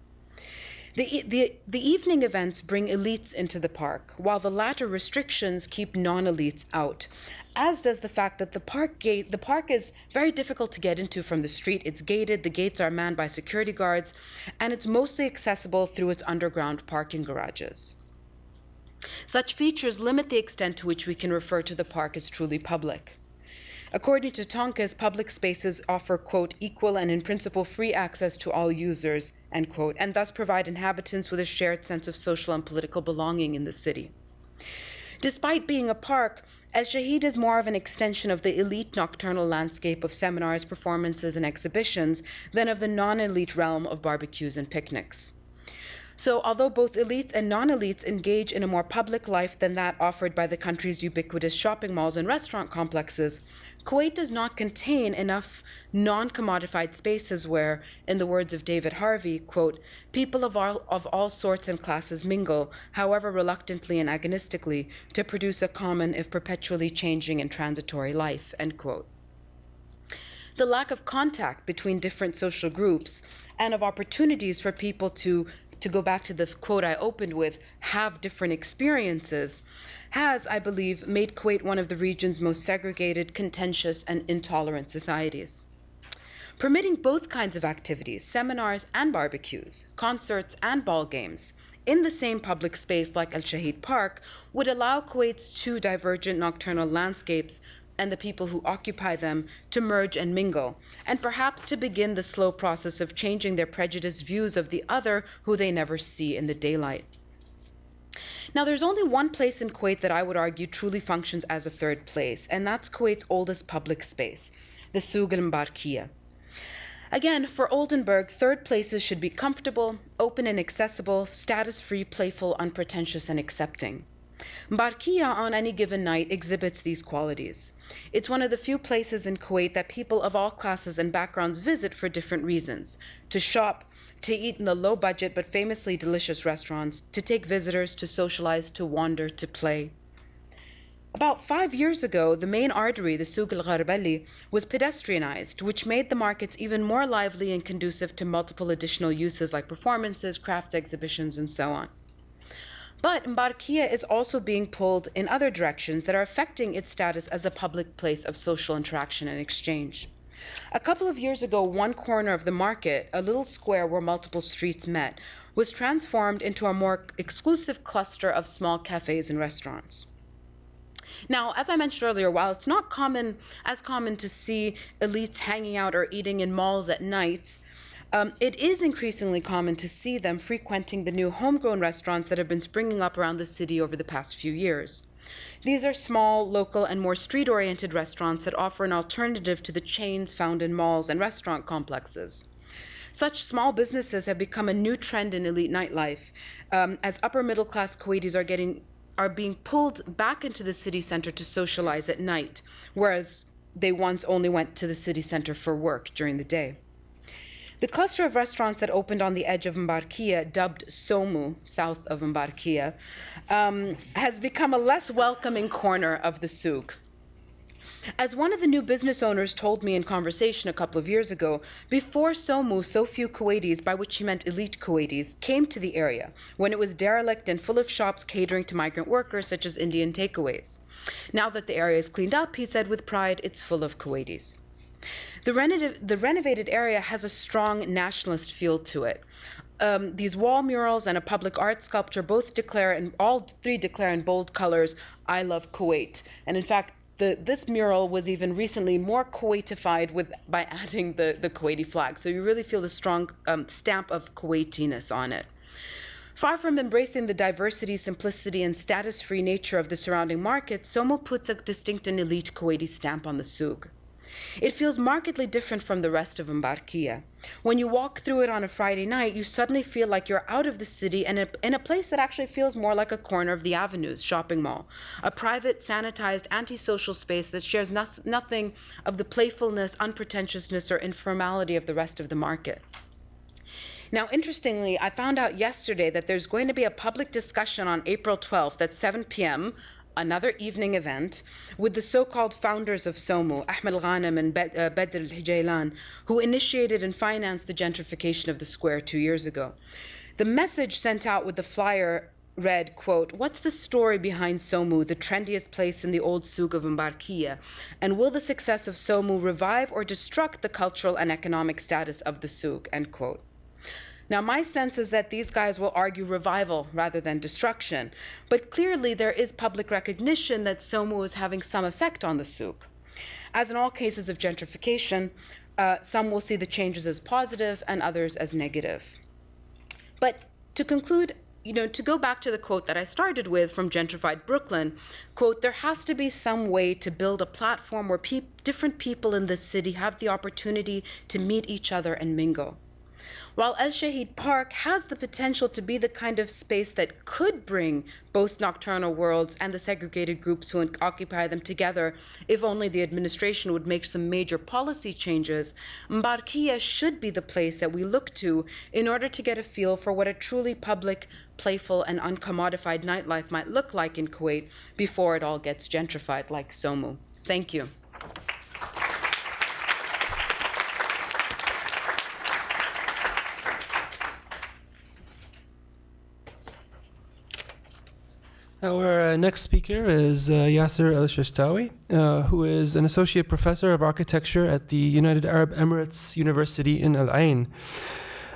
The evening events bring elites into the park, while the latter restrictions keep non-elites out, as does the fact that the park is very difficult to get into from the street. It's gated, the gates are manned by security guards, and it's mostly accessible through its underground parking garages. Such features limit the extent to which we can refer to the park as truly public. According to Tonka's, public spaces offer, quote, equal and in principle free access to all users, end quote, and thus provide inhabitants with a shared sense of social and political belonging in the city. Despite being a park, El Shahid is more of an extension of the elite nocturnal landscape of seminars, performances, and exhibitions than of the non-elite realm of barbecues and picnics. So although both elites and non-elites engage in a more public life than that offered by the country's ubiquitous shopping malls and restaurant complexes, Kuwait does not contain enough non-commodified spaces where, in the words of David Harvey, quote, people of all sorts and classes mingle, however reluctantly and agonistically, to produce a common, if perpetually changing and transitory life, end quote. The lack of contact between different social groups and of opportunities for people to go back to the quote I opened with, have different experiences, has, I believe, made Kuwait one of the region's most segregated, contentious, and intolerant societies. Permitting both kinds of activities, seminars and barbecues, concerts and ball games, in the same public space like Al Shahid Park would allow Kuwait's two divergent nocturnal landscapes and the people who occupy them to merge and mingle, and perhaps to begin the slow process of changing their prejudiced views of the other who they never see in the daylight. Now, there's only one place in Kuwait that I would argue truly functions as a third place, and that's Kuwait's oldest public space, the Souk al-Mbarkiya. Again, for Oldenburg, third places should be comfortable, open and accessible, status-free, playful, unpretentious, and accepting. Mbarkiya on any given night exhibits these qualities. It's one of the few places in Kuwait that people of all classes and backgrounds visit for different reasons: to shop, to eat in the low budget but famously delicious restaurants, to take visitors, to socialize, to wander, to play. About 5 years ago, the main artery, the Souk al-Gharbali, was pedestrianized, which made the markets even more lively and conducive to multiple additional uses like performances, crafts exhibitions, and so on. But Mbarkiya is also being pulled in other directions that are affecting its status as a public place of social interaction and exchange. A couple of years ago, one corner of the market, a little square where multiple streets met, was transformed into a more exclusive cluster of small cafes and restaurants. Now, as I mentioned earlier, while it's not as common to see elites hanging out or eating in malls at night, it is increasingly common to see them frequenting the new homegrown restaurants that have been springing up around the city over the past few years. These are small, local, and more street-oriented restaurants that offer an alternative to the chains found in malls and restaurant complexes. Such small businesses have become a new trend in elite nightlife, as upper-middle-class Kuwaitis are being pulled back into the city center to socialize at night, whereas they once only went to the city center for work during the day. The cluster of restaurants that opened on the edge of Mbarkiya, dubbed Souma, south of Mbarkiya, has become a less welcoming corner of the souk. As one of the new business owners told me in conversation a couple of years ago, before Souma, so few Kuwaitis, by which he meant elite Kuwaitis, came to the area, when it was derelict and full of shops catering to migrant workers such as Indian takeaways. Now that the area is cleaned up, he said with pride, it's full of Kuwaitis. The renovated area has a strong nationalist feel to it. These wall murals and a public art sculpture all three declare in bold colors, I love Kuwait. And in fact, this mural was even recently more Kuwaitified by adding the Kuwaiti flag. So you really feel the strong stamp of Kuwaitiness on it. Far from embracing the diversity, simplicity, and status-free nature of the surrounding market, Souma puts a distinct and elite Kuwaiti stamp on the souk. It feels markedly different from the rest of Mbarkiya. When you walk through it on a Friday night, you suddenly feel like you're out of the city and in a place that actually feels more like a corner of the Avenues shopping mall, a private, sanitized, antisocial space that shares nothing of the playfulness, unpretentiousness, or informality of the rest of the market. Now, interestingly, I found out yesterday that there's going to be a public discussion on April 12th at 7 p.m., another evening event, with the so-called founders of Souma, Ahmed Al-Ghanem and Badr Al-Hijaylan, who initiated and financed the gentrification of the square 2 years ago. The message sent out with the flyer read, quote, "What's the story behind Souma, the trendiest place in the old souk of Mbarkiya? And will the success of Souma revive or destruct the cultural and economic status of the souk?" End quote. Now, my sense is that these guys will argue revival rather than destruction, but clearly there is public recognition that Souma is having some effect on the souk. As in all cases of gentrification, some will see the changes as positive and others as negative. But to conclude, to go back to the quote that I started with from Gentrified Brooklyn, quote, "There has to be some way to build a platform where different people in this city have the opportunity to meet each other and mingle." While El Shahid Park has the potential to be the kind of space that could bring both nocturnal worlds and the segregated groups who occupy them together, if only the administration would make some major policy changes, Mbarkiya should be the place that we look to in order to get a feel for what a truly public, playful, and uncommodified nightlife might look like in Kuwait before it all gets gentrified like Souma. Thank you. Our next speaker is Yasser El-Shashtawi, who is an associate professor of architecture at the United Arab Emirates University in Al Ain,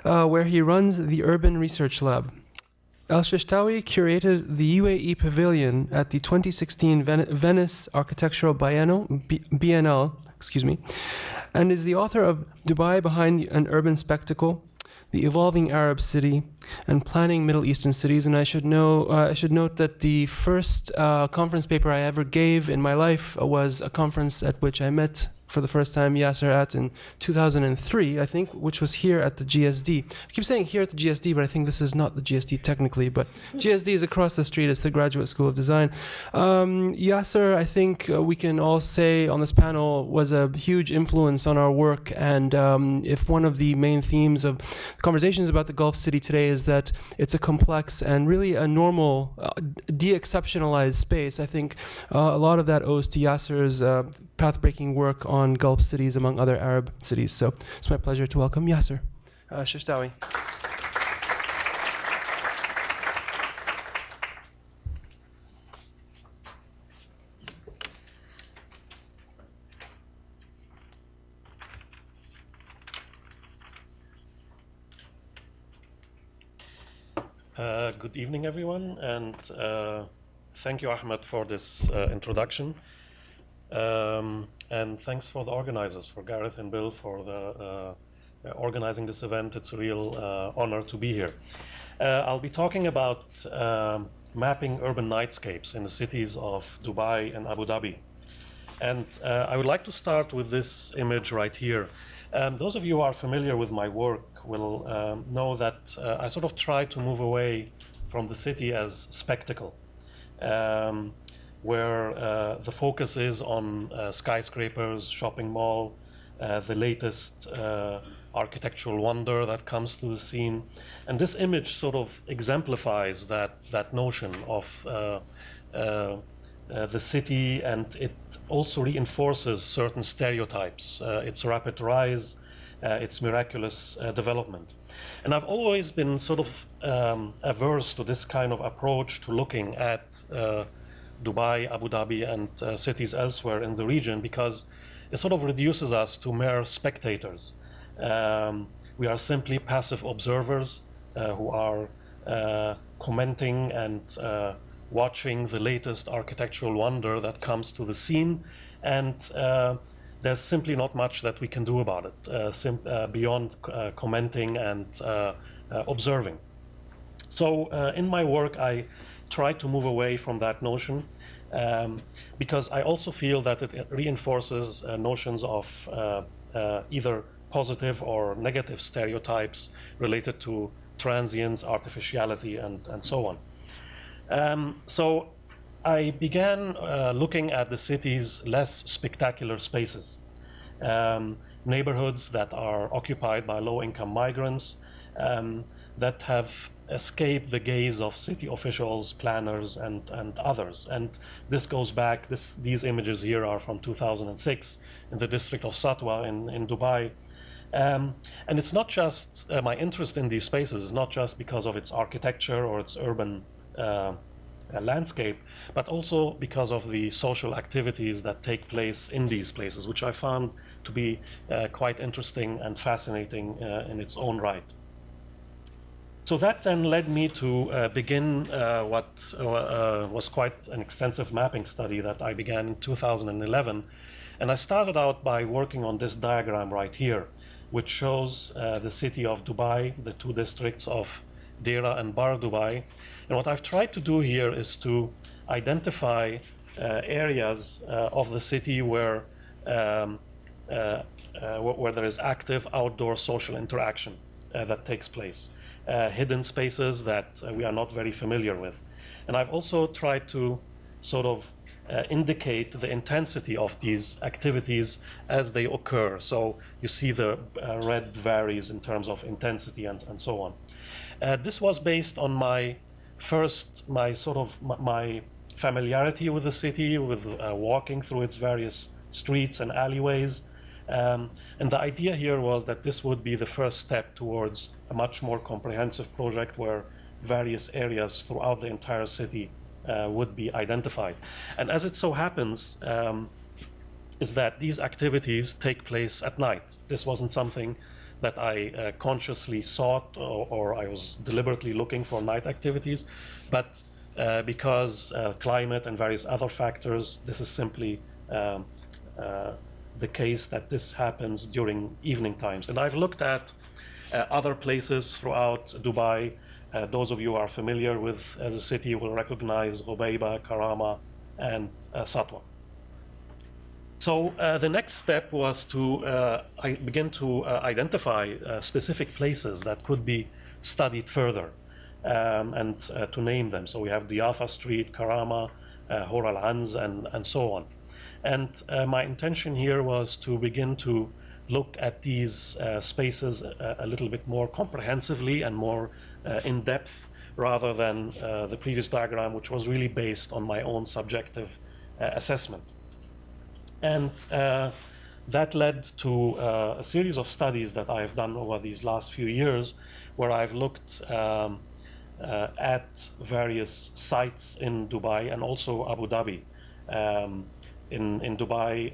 where he runs the Urban Research Lab. El-Shashtawi curated the UAE Pavilion at the 2016 Venice Architectural Biennale, and is the author of Dubai Behind an Urban Spectacle, The Evolving Arab City, and Planning Middle Eastern Cities. And I should note that the first conference paper I ever gave in my life was a conference at which I met for the first time Yasser at in 2003, I think, which was here at the GSD. I keep saying here at the GSD, but I think this is not the GSD technically, but GSD is across the street. It's the Graduate School of Design. Yasser, I think we can all say on this panel, was a huge influence on our work. And if one of the main themes of conversations about the Gulf City today is that it's a complex and really a normal, de-exceptionalized space, I think a lot of that owes to Yasser's path-breaking work on Gulf cities, among other Arab cities. So it's my pleasure to welcome Yasser Shashtawi. Good evening, everyone, and thank you, Ahmed, for this introduction. And thanks for the organizers, for Gareth and Bill, for the organizing this event. It's a real honor to be here. I'll be talking about mapping urban nightscapes in the cities of Dubai and Abu Dhabi. And I would like to start with this image right here. Those of you who are familiar with my work will know that I sort of try to move away from the city as spectacle, where the focus is on skyscrapers, shopping mall, the latest architectural wonder that comes to the scene. And this image sort of exemplifies that notion of the city, and it also reinforces certain stereotypes, its rapid rise, its miraculous development. And I've always been sort of averse to this kind of approach to looking at Dubai, Abu Dhabi, and cities elsewhere in the region, because it sort of reduces us to mere spectators. We are simply passive observers who are commenting and watching the latest architectural wonder that comes to the scene, and there's simply not much that we can do about it beyond commenting and observing. So in my work, I try to move away from that notion because I also feel that it reinforces notions of either positive or negative stereotypes related to transience, artificiality, and so on. So I began looking at the city's less spectacular spaces, neighborhoods that are occupied by low-income migrants that have escaped the gaze of city officials, planners, and others. And this goes back, these images here are from 2006 in the district of Satwa in Dubai. And it's not just my interest in these spaces is not just because of its architecture or its urban landscape, but also because of the social activities that take place in these places, which I found to be quite interesting and fascinating in its own right. So that then led me to begin what was quite an extensive mapping study that I began in 2011. And I started out by working on this diagram right here, which shows the city of Dubai, the two districts of Deira and Bar Dubai. And what I've tried to do here is to identify areas of the city where there is active outdoor social interaction that takes place. Hidden spaces that we are not very familiar with. And I've also tried to sort of indicate the intensity of these activities as they occur. So you see the red varies in terms of intensity and so on. This was based on my familiarity with the city, with walking through its various streets and alleyways. And the idea here was that this would be the first step towards a much more comprehensive project where various areas throughout the entire city would be identified. And as it so happens, is that these activities take place at night. This wasn't something that I consciously sought or I was deliberately looking for night activities, but because climate and various other factors, this is simply the case that this happens during evening times. And I've looked at other places throughout Dubai. Those of you who are familiar with the city will recognize Ghubayba, Karama, and Satwa. So the next step was to begin to identify specific places that could be studied further and to name them. So we have Diafa Street, Karama, Hor Al Anz, and so on. And my intention here was to begin to look at these spaces a little bit more comprehensively and more in depth rather than the previous diagram, which was really based on my own subjective assessment. And that led to a series of studies that I've done over these last few years, where I've looked at various sites in Dubai and also Abu Dhabi. In Dubai,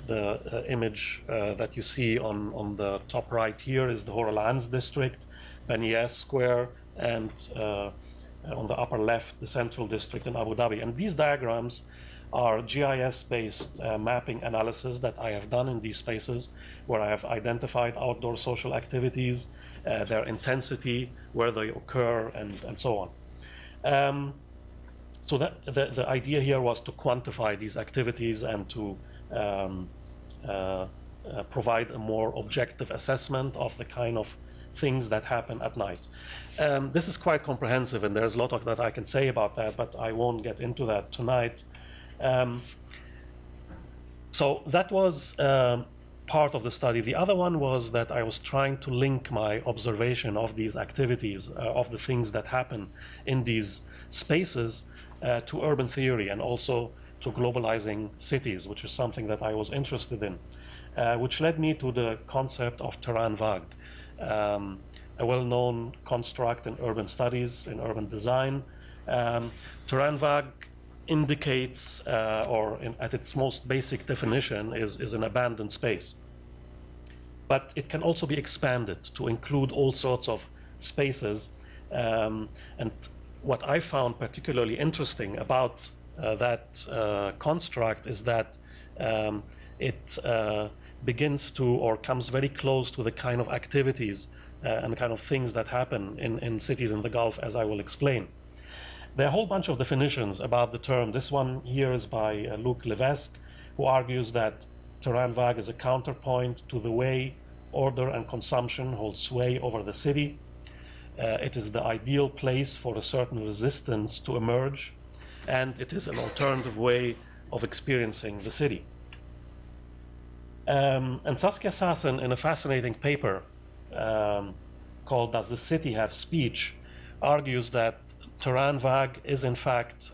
the image that you see on the top right here is the Hor Al Anz district, Baniyas Square, and on the upper left, the Central District in Abu Dhabi. And these diagrams are GIS-based mapping analysis that I have done in these spaces, where I have identified outdoor social activities, their intensity, where they occur, and so on. So that the idea here was to quantify these activities and to provide a more objective assessment of the kind of things that happen at night. This is quite comprehensive, and there's a lot that I can say about that, but I won't get into that tonight. So that was part of the study. The other one was that I was trying to link my observation of these activities, of the things that happen in these spaces, to urban theory and also to globalizing cities, which is something that I was interested in, which led me to the concept of terrain vague, a well-known construct in urban studies, in urban design. Terrain vague indicates, at its most basic definition, is an abandoned space. But it can also be expanded to include all sorts of spaces. And what I found particularly interesting about that construct is that it begins to, or comes very close to, the kind of activities and the kind of things that happen in cities in the Gulf, as I will explain. There are a whole bunch of definitions about the term. This one here is by Luc Levesque, who argues that terrain vague is a counterpoint to the way order and consumption hold sway over the city. It is the ideal place for a certain resistance to emerge, and it is an alternative way of experiencing the city. And Saskia Sassen, in a fascinating paper called Does the City Have Speech?, argues that terrain vague is in fact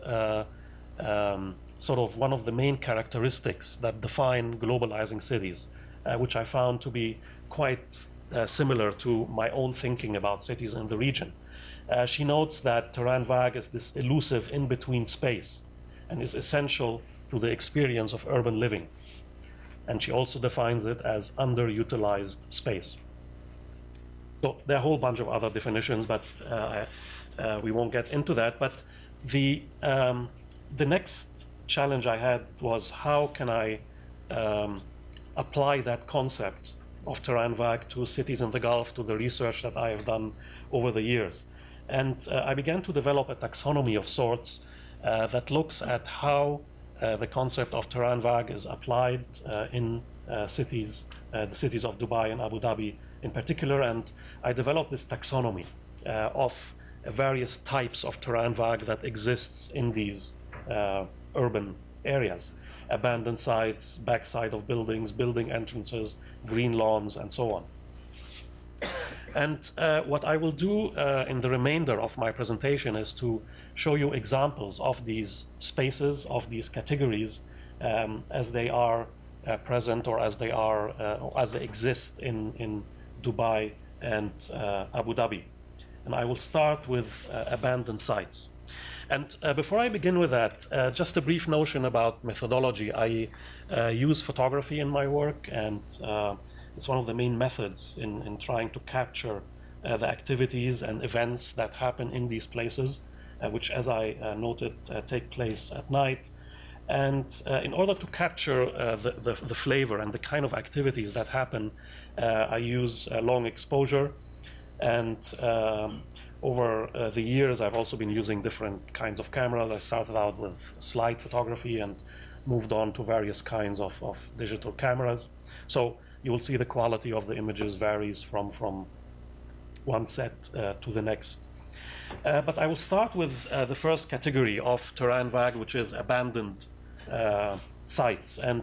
sort of one of the main characteristics that define globalizing cities. which I found to be quite similar to my own thinking about cities in the region. She notes that terrain vague is this elusive in-between space and is essential to the experience of urban living. And she also defines it as underutilized space. So there are a whole bunch of other definitions, but we won't get into that. But the next challenge I had was, how can I apply that concept of terrain vague to cities in the Gulf, to the research that I have done over the years. And I began to develop a taxonomy of sorts that looks at how the concept of terrain vague is applied in cities, the cities of Dubai and Abu Dhabi in particular. And I developed this taxonomy of various types of terrain vague that exists in these urban areas: abandoned sites, backside of buildings, building entrances, green lawns, and so on. And what I will do in the remainder of my presentation is to show you examples of these spaces, of these categories, as they are present, or as they exist in Dubai and Abu Dhabi. And I will start with abandoned sites. And before I begin with that, just a brief notion about methodology. I use photography in my work, and it's one of the main methods in trying to capture the activities and events that happen in these places, which, as I noted, take place at night. And in order to capture the flavor and the kind of activities that happen, I use long exposure. And over the years, I've also been using different kinds of cameras. I started out with slide photography and moved on to various kinds of digital cameras. So you will see the quality of the images varies from one set to the next. But I will start with the first category of terrain vague, which is abandoned sites. And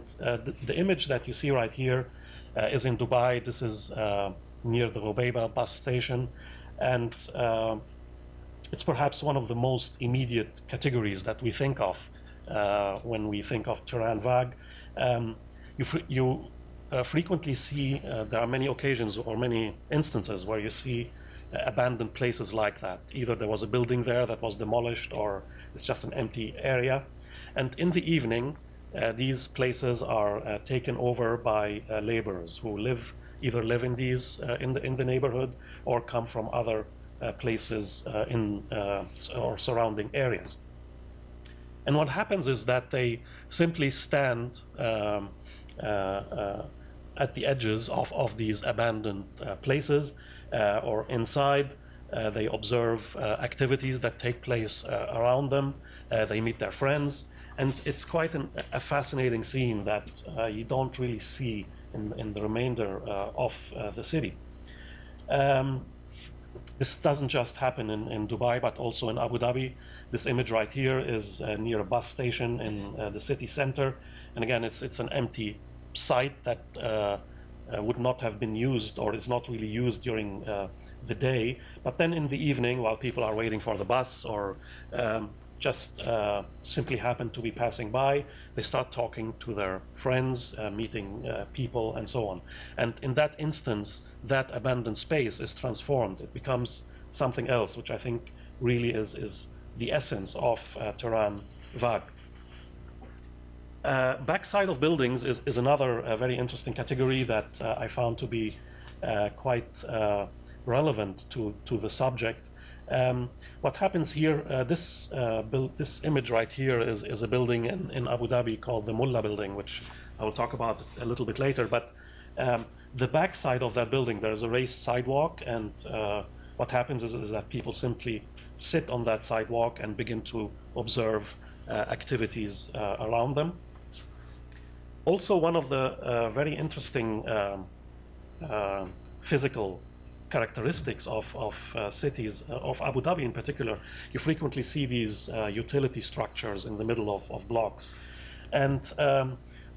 the image that you see right here is in Dubai. This is near the Rubayba bus station. And it's perhaps one of the most immediate categories that we think of when we think of terrain vague. You frequently see, there are many occasions or many instances where you see abandoned places like that. Either there was a building there that was demolished, or it's just an empty area. And in the evening, these places are taken over by laborers who either live in these in the neighborhood, or come from other places or surrounding areas. And what happens is that they simply stand at the edges of these abandoned places, or inside. They observe activities that take place around them. They meet their friends. And it's quite a fascinating scene that you don't really see in the remainder of the city. This doesn't just happen in Dubai, but also in Abu Dhabi. This image right here is near a bus station in the city center. And again, it's an empty site that would not have been used, or is not really used during the day. But then in the evening, while people are waiting for the bus, or just simply happen to be passing by, they start talking to their friends, meeting people, and so on. And in that instance, that abandoned space is transformed. It becomes something else, which I think really is the essence of terrain vague. Backside of buildings is another very interesting category that I found to be quite relevant to the subject. What happens here, this image right here is a building in Abu Dhabi called the Mullah building, which I will talk about a little bit later. But the backside of that building, there is a raised sidewalk, and what happens is that people simply sit on that sidewalk and begin to observe activities around them. Also, one of the very interesting physical characteristics of cities, of Abu Dhabi in particular, you frequently see these utility structures in the middle of blocks. And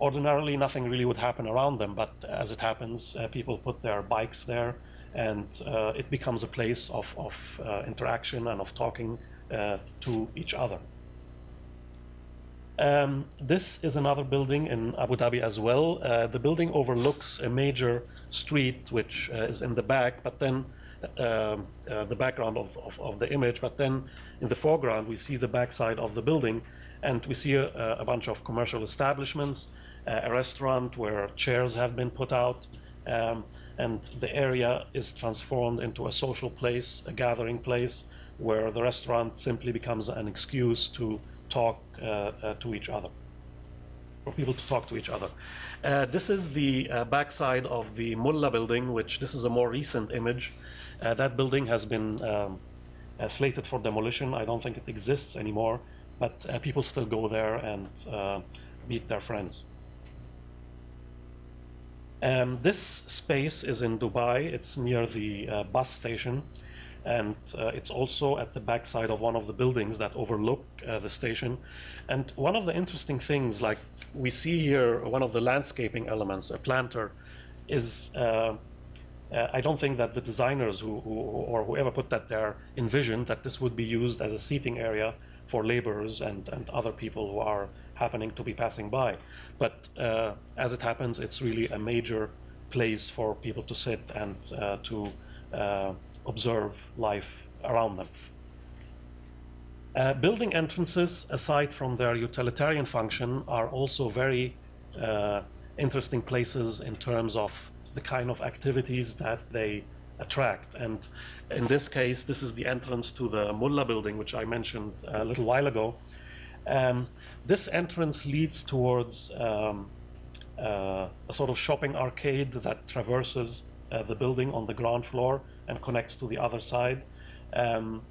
ordinarily, nothing really would happen around them, but as it happens, people put their bikes there, and it becomes a place of interaction and of talking to each other. This is another building in Abu Dhabi as well. The building overlooks a major street which is in the back, but then the background of the image, but then in the foreground we see the backside of the building, and we see a bunch of commercial establishments, a restaurant where chairs have been put out, and the area is transformed into a social place, a gathering place, where the restaurant simply becomes an excuse to talk to each other, for people to talk to each other. This is the backside of the Mullah building, which this is a more recent image. That building has been slated for demolition. I don't think it exists anymore, but people still go there and meet their friends. This space is in Dubai. It's near the bus station, and it's also at the backside of one of the buildings that overlook the station. And one of the interesting things, like we see here, one of the landscaping elements, a planter, is I don't think that the designers or whoever put that there envisioned that this would be used as a seating area for laborers and other people who are happening to be passing by. But as it happens, it's really a major place for people to sit and to observe life around them. Building entrances, aside from their utilitarian function, are also very interesting places in terms of the kind of activities that they attract. And in this case, this is the entrance to the Mullah building, which I mentioned a little while ago. This entrance leads towards a sort of shopping arcade that traverses the building on the ground floor and connects to the other side. The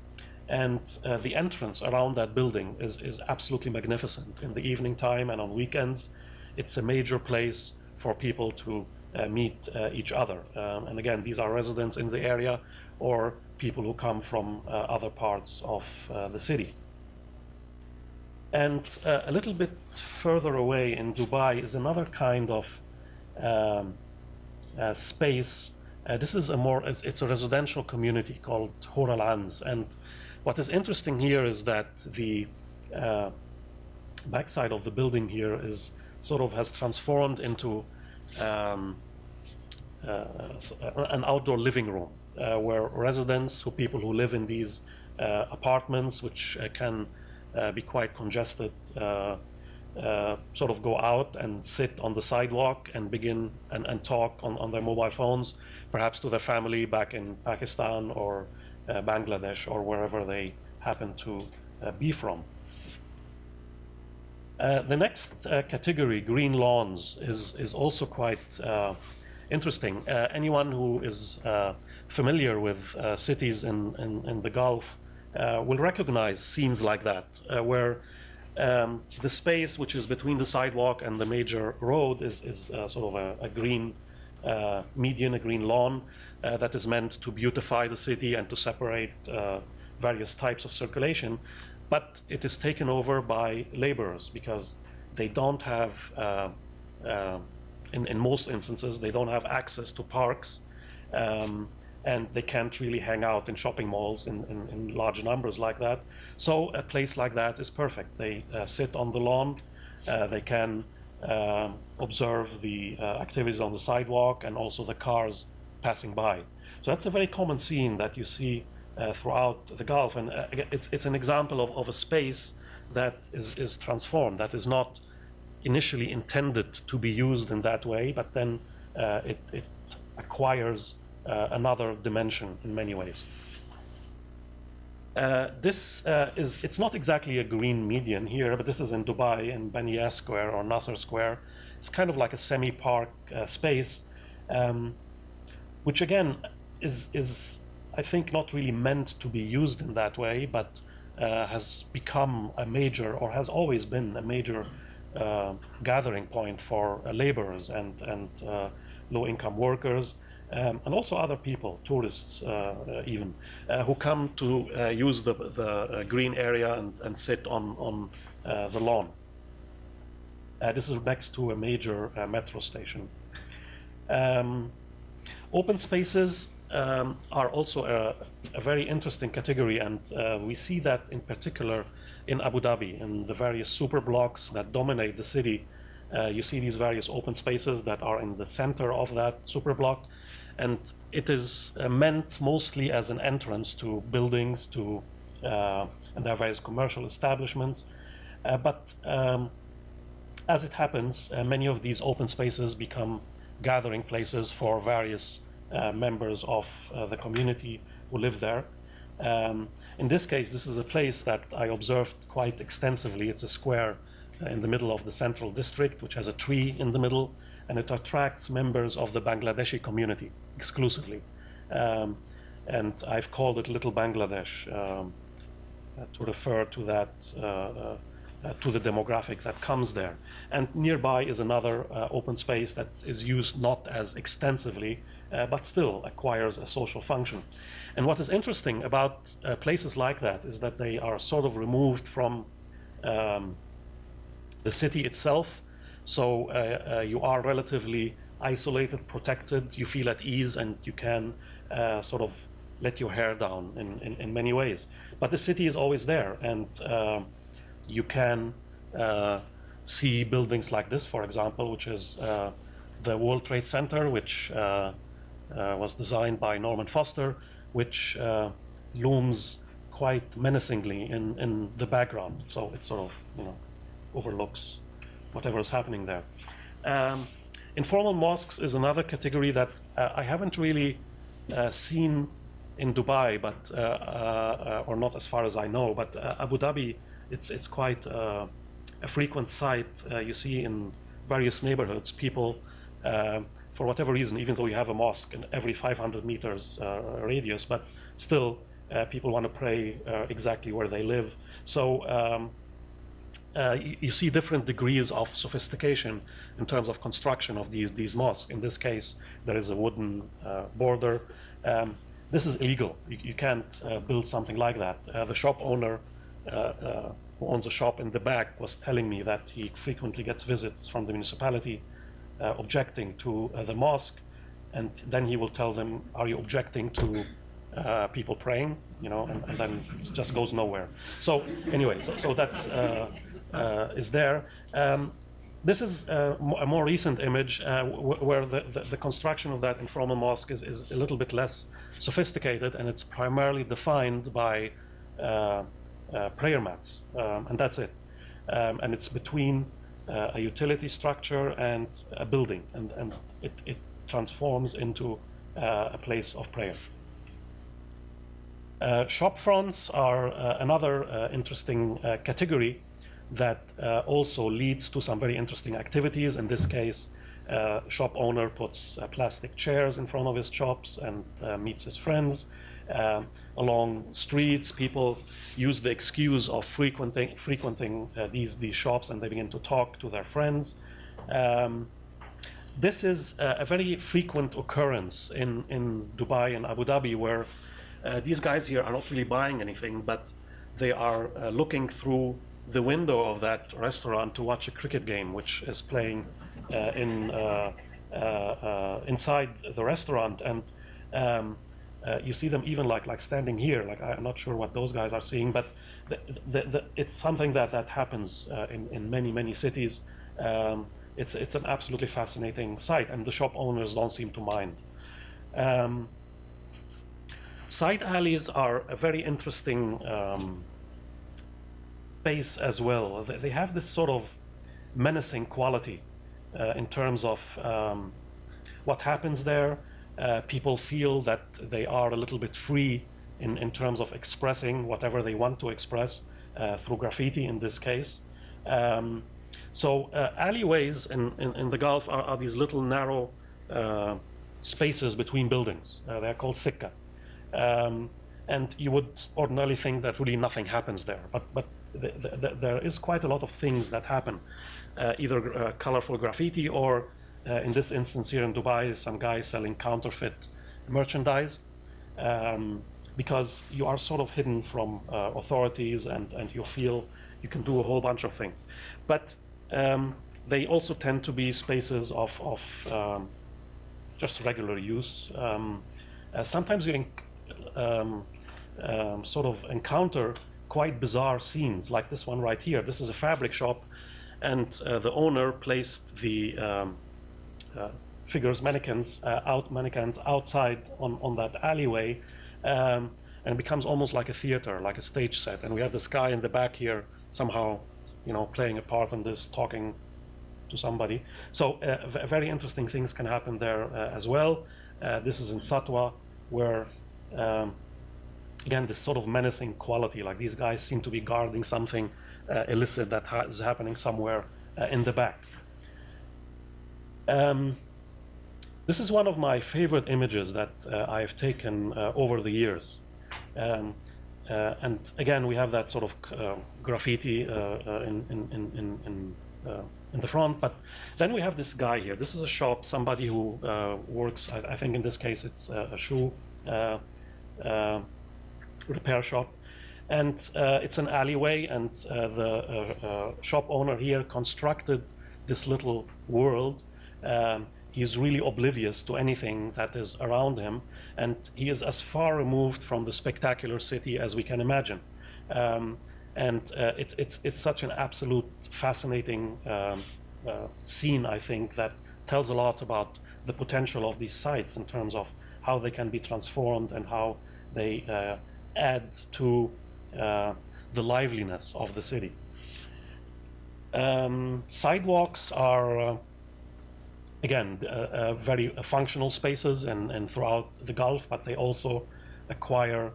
entrance around that building is absolutely magnificent. In the evening time and on weekends, it's a major place for people to meet each other. And again, these are residents in the area or people who come from other parts of the city. And a little bit further away in Dubai is another kind of space. This is it's a residential community called Hur Al-Anz. And what is interesting here is that the backside of the building here is sort of has transformed into an outdoor living room where residents, people who live in these apartments, which can be quite congested, sort of go out and sit on the sidewalk and begin and talk on their mobile phones, perhaps to their family back in Pakistan or Bangladesh or wherever they happen to be from. The next category, green lawns, is also quite interesting. Anyone who is familiar with cities in the Gulf will recognize scenes like that, where the space which is between the sidewalk and the major road is sort of a green median, a green lawn that is meant to beautify the city and to separate various types of circulation. But it is taken over by laborers because they don't have, in most instances, they don't have access to parks, and they can't really hang out in shopping malls in large numbers like that. So a place like that is perfect. They sit on the lawn, they can observe the activities on the sidewalk and also the cars passing by. So that's a very common scene that you see throughout the Gulf, and it's an example of a space that is transformed, that is not initially intended to be used in that way, but then it acquires another dimension in many ways. It's not exactly a green median here, but this is in Dubai, in Baniya Square or Nasser Square. It's kind of like a semi-park space, which again is I think not really meant to be used in that way, but has become a major, or has always been a major gathering point for laborers and low-income workers, and also other people, tourists even, who come to use the green area and sit on the lawn. This is next to a major metro station. Open spaces are also a very interesting category, and we see that in particular in Abu Dhabi, in the various super blocks that dominate the city. You see these various open spaces that are in the center of that super block, and it is meant mostly as an entrance to buildings, and there are various commercial establishments. But as it happens, many of these open spaces become gathering places for various members of the community who live there. In this case, this is a place that I observed quite extensively. It's a square in the middle of the central district, which has a tree in the middle, and it attracts members of the Bangladeshi community exclusively. And I've called it Little Bangladesh to refer to that, to the demographic that comes there. And nearby is another open space that is used not as extensively, but still acquires a social function. And what is interesting about places like that is that they are sort of removed from the city itself. So you are relatively isolated, protected, you feel at ease, and you can sort of let your hair down in many ways. But the city is always there, and you can see buildings like this, for example, which is the World Trade Center, which was designed by Norman Foster, which looms quite menacingly in the background. So it sort of, overlooks whatever is happening there. Informal mosques is another category that I haven't really seen in Dubai, but or not as far as I know. But Abu Dhabi, it's quite a frequent sight. You see in various neighborhoods, people, for whatever reason, even though you have a mosque in every 500 meters radius, but still people want to pray exactly where they live. So you see different degrees of sophistication in terms of construction of these mosques. In this case, there is a wooden border. This is illegal. You can't build something like that. The shop owner who owns a shop in the back was telling me that he frequently gets visits from the municipality objecting to the mosque, and then he will tell them, "Are you objecting to people praying?" And then it just goes nowhere. So anyway, so that's is there. This is a more recent image where the construction of that informal mosque is a little bit less sophisticated, and it's primarily defined by prayer mats, and that's it. And it's between a utility structure and a building, and it transforms into a place of prayer. Shop fronts are another interesting category that also leads to some very interesting activities. In this case, shop owner puts plastic chairs in front of his shops and meets his friends. Along streets, people use the excuse of frequenting these shops, and they begin to talk to their friends. This is a very frequent occurrence in Dubai and Abu Dhabi, where these guys here are not really buying anything, but they are looking through the window of that restaurant to watch a cricket game, which is playing inside the restaurant. And you see them even like standing here. Like, I'm not sure what those guys are seeing, but it's something that happens in many cities. It's an absolutely fascinating sight, and the shop owners don't seem to mind. Side alleys are a very interesting space as well. They have this sort of menacing quality in terms of what happens there. People feel that they are a little bit free in terms of expressing whatever they want to express through graffiti in this case. So alleyways in the Gulf are these little narrow spaces between buildings. They're called sikka. And you would ordinarily think that really nothing happens there, but there is quite a lot of things that happen, either colorful graffiti or in this instance here in Dubai, some guy selling counterfeit merchandise, because you are sort of hidden from authorities, and you feel you can do a whole bunch of things. But they also tend to be spaces of just regular use. Sometimes you sort of encounter quite bizarre scenes, like this one right here. This is a fabric shop, and the owner placed the mannequins outside on that alleyway, and it becomes almost like a theater, like a stage set. And we have this guy in the back here somehow, playing a part in this, talking to somebody. So very interesting things can happen there as well. This is in Satwa, where again, this sort of menacing quality, like these guys seem to be guarding something illicit that is happening somewhere in the back. This is one of my favorite images that I have taken over the years. And again, we have that sort of graffiti in the front, but then we have this guy here. This is a shop, somebody who works, I think in this case it's a shoe repair shop. And it's an alleyway, and the shop owner here constructed this little world. He's really oblivious to anything that is around him, and he is as far removed from the spectacular city as we can imagine. It's such an absolute fascinating scene, I think, that tells a lot about the potential of these sites in terms of how they can be transformed and how they add to the liveliness of the city. Sidewalks are again, very functional spaces and throughout the Gulf, but they also acquire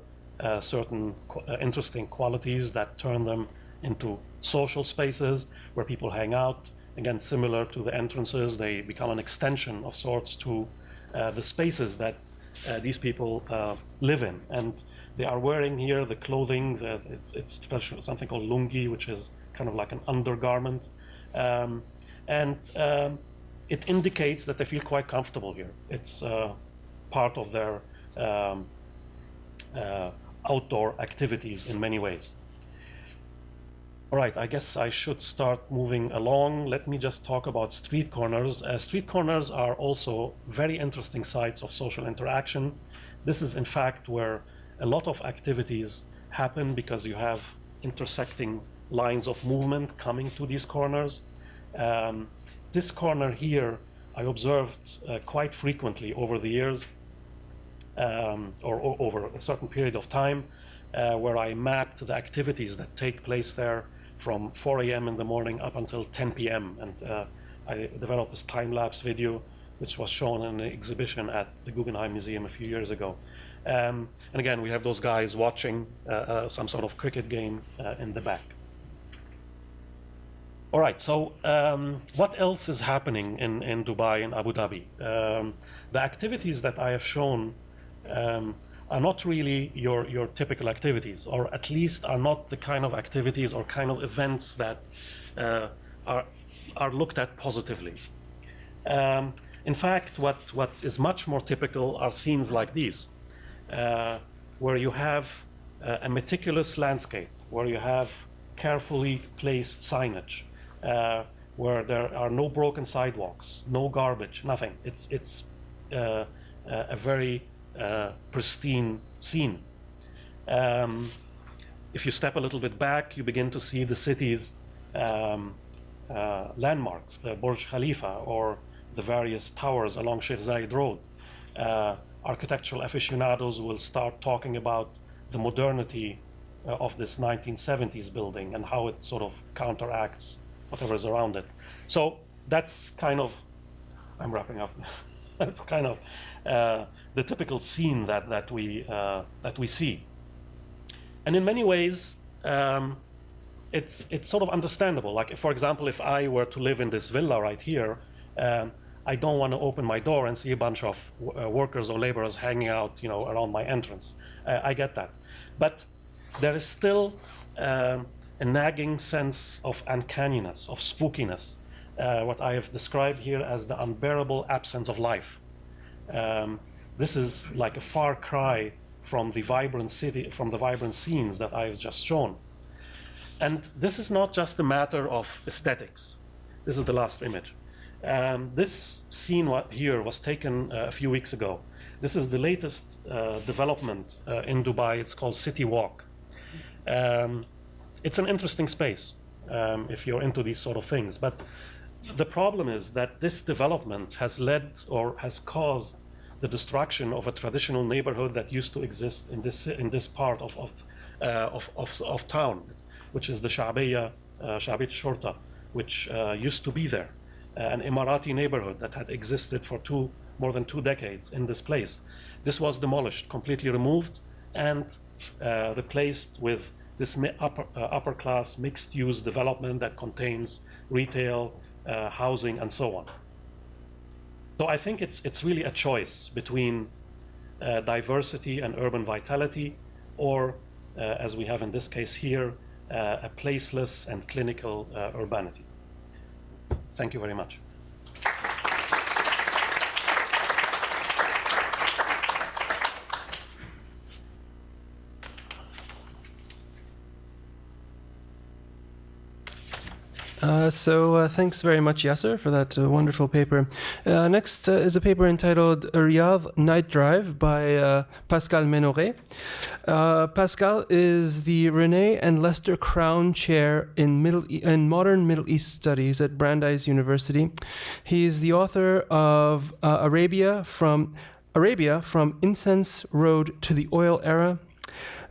certain interesting qualities that turn them into social spaces where people hang out. Again, similar to the entrances, they become an extension of sorts to the spaces that these people live in. And they are wearing here the clothing, it's special, something called lungi, which is kind of like an undergarment. It indicates that they feel quite comfortable here. It's part of their outdoor activities in many ways. All right, I guess I should start moving along. Let me just talk about street corners. Street corners are also very interesting sites of social interaction. This is in fact where a lot of activities happen because you have intersecting lines of movement coming to these corners. This corner here, I observed quite frequently over the years, or over a certain period of time, where I mapped the activities that take place there from 4 a.m. in the morning up until 10 p.m. And I developed this time-lapse video, which was shown in an exhibition at the Guggenheim Museum a few years ago. And again, we have those guys watching some sort of cricket game in the back. All right, so what else is happening in Dubai and Abu Dhabi? The activities that I have shown are not really your typical activities, or at least are not the kind of activities or kind of events that are looked at positively. In fact, what is much more typical are scenes like these, where you have a meticulous landscape, where you have carefully placed signage, where there are no broken sidewalks, no garbage, nothing. It's a very pristine scene. If you step a little bit back, you begin to see the city's landmarks, the Burj Khalifa or the various towers along Sheikh Zayed Road. Architectural aficionados will start talking about the modernity of this 1970s building and how it sort of counteracts whatever is around it. So that's kind of, I'm wrapping up. That's kind of the typical scene that we see. And in many ways, it's sort of understandable. Like, for example, if I were to live in this villa right here, I don't want to open my door and see a bunch of workers or laborers hanging out, around my entrance. I get that. But there is still a nagging sense of uncanniness, of spookiness, what I have described here as the unbearable absence of life. This is like a far cry from the vibrant city, from the vibrant scenes that I've just shown. And this is not just a matter of aesthetics. This is the last image. This scene here was taken a few weeks ago. This is the latest development in Dubai. It's called City Walk. It's an interesting space if you're into these sort of things. But the problem is that this development has led or has caused the destruction of a traditional neighborhood that used to exist in this part of town, which is the Sha'biyya Shorta, which used to be there, an Emirati neighborhood that had existed for more than 2 decades in this place. This was demolished, completely removed, and replaced with this upper class mixed-use development that contains retail, housing, and so on. So I think it's really a choice between diversity and urban vitality, or as we have in this case here, a placeless and clinical urbanity. Thank you very much. Thanks very much, Yasser, for that wonderful paper. Next is a paper entitled Riyadh Night Drive by Pascal Menoret. Pascal is the René and Lester Crown Chair in Modern Middle East Studies at Brandeis University. He is the author of Arabia from Incense Road to the Oil Era,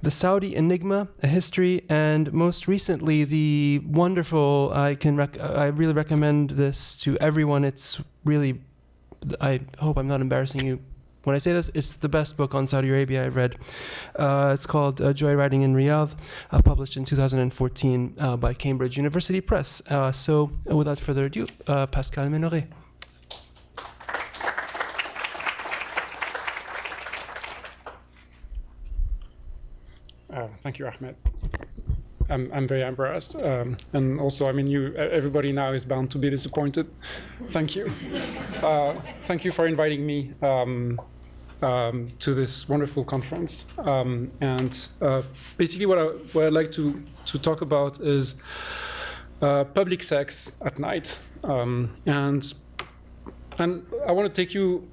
The Saudi Enigma, A History, and most recently the wonderful, I really recommend this to everyone. It's really, I hope I'm not embarrassing you when I say this, it's the best book on Saudi Arabia I've read. It's called Joyriding in Riyadh, published in 2014 by Cambridge University Press. So without further ado, Pascal Menoret. Thank you, Ahmed. I'm very embarrassed, and also, I mean, everybody now is bound to be disappointed. Thank you. Thank you for inviting me to this wonderful conference. Basically, what I'd like to talk about is public sex at night, and I want to take you,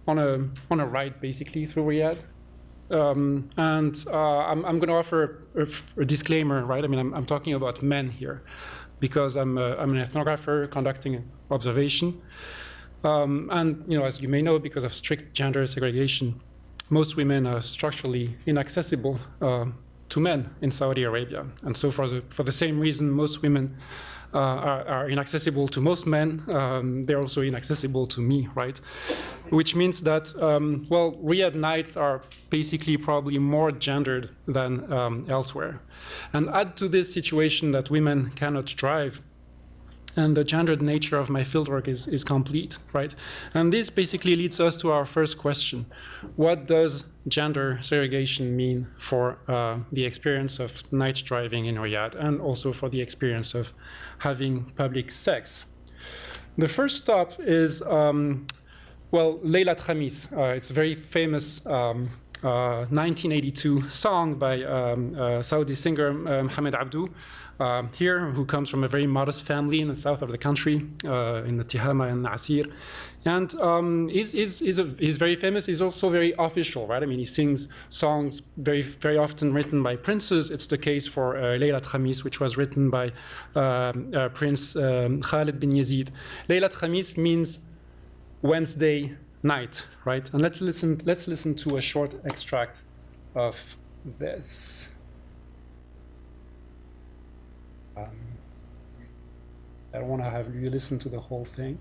on a ride basically through Riyadh. I'm going to offer a disclaimer, right? I mean, I'm talking about men here, because I'm an ethnographer conducting an observation. As you may know, because of strict gender segregation, most women are structurally inaccessible to men in Saudi Arabia. And so for the same reason, most women are inaccessible to most men, they're also inaccessible to me, right? Which means that, Riyadh nights are basically probably more gendered than elsewhere. And add to this situation that women cannot drive, and the gendered nature of my fieldwork is complete, right? And this basically leads us to our first question. What does gender segregation mean for the experience of night driving in Riyadh, and also for the experience of having public sex? The first stop is, Laylat Khamis. It's a very famous 1982 song by Saudi singer Mohamed Abdou, who comes from a very modest family in the south of the country, in the Tihama and Asir. And he's very famous. He's also very official, right? I mean, he sings songs very, very often written by princes. It's the case for Laylat Khamis, which was written by Prince Khalid bin Yazid. Laylat Khamis means Wednesday night, right? And let's listen to a short extract of this. I don't want to have you listen to the whole thing.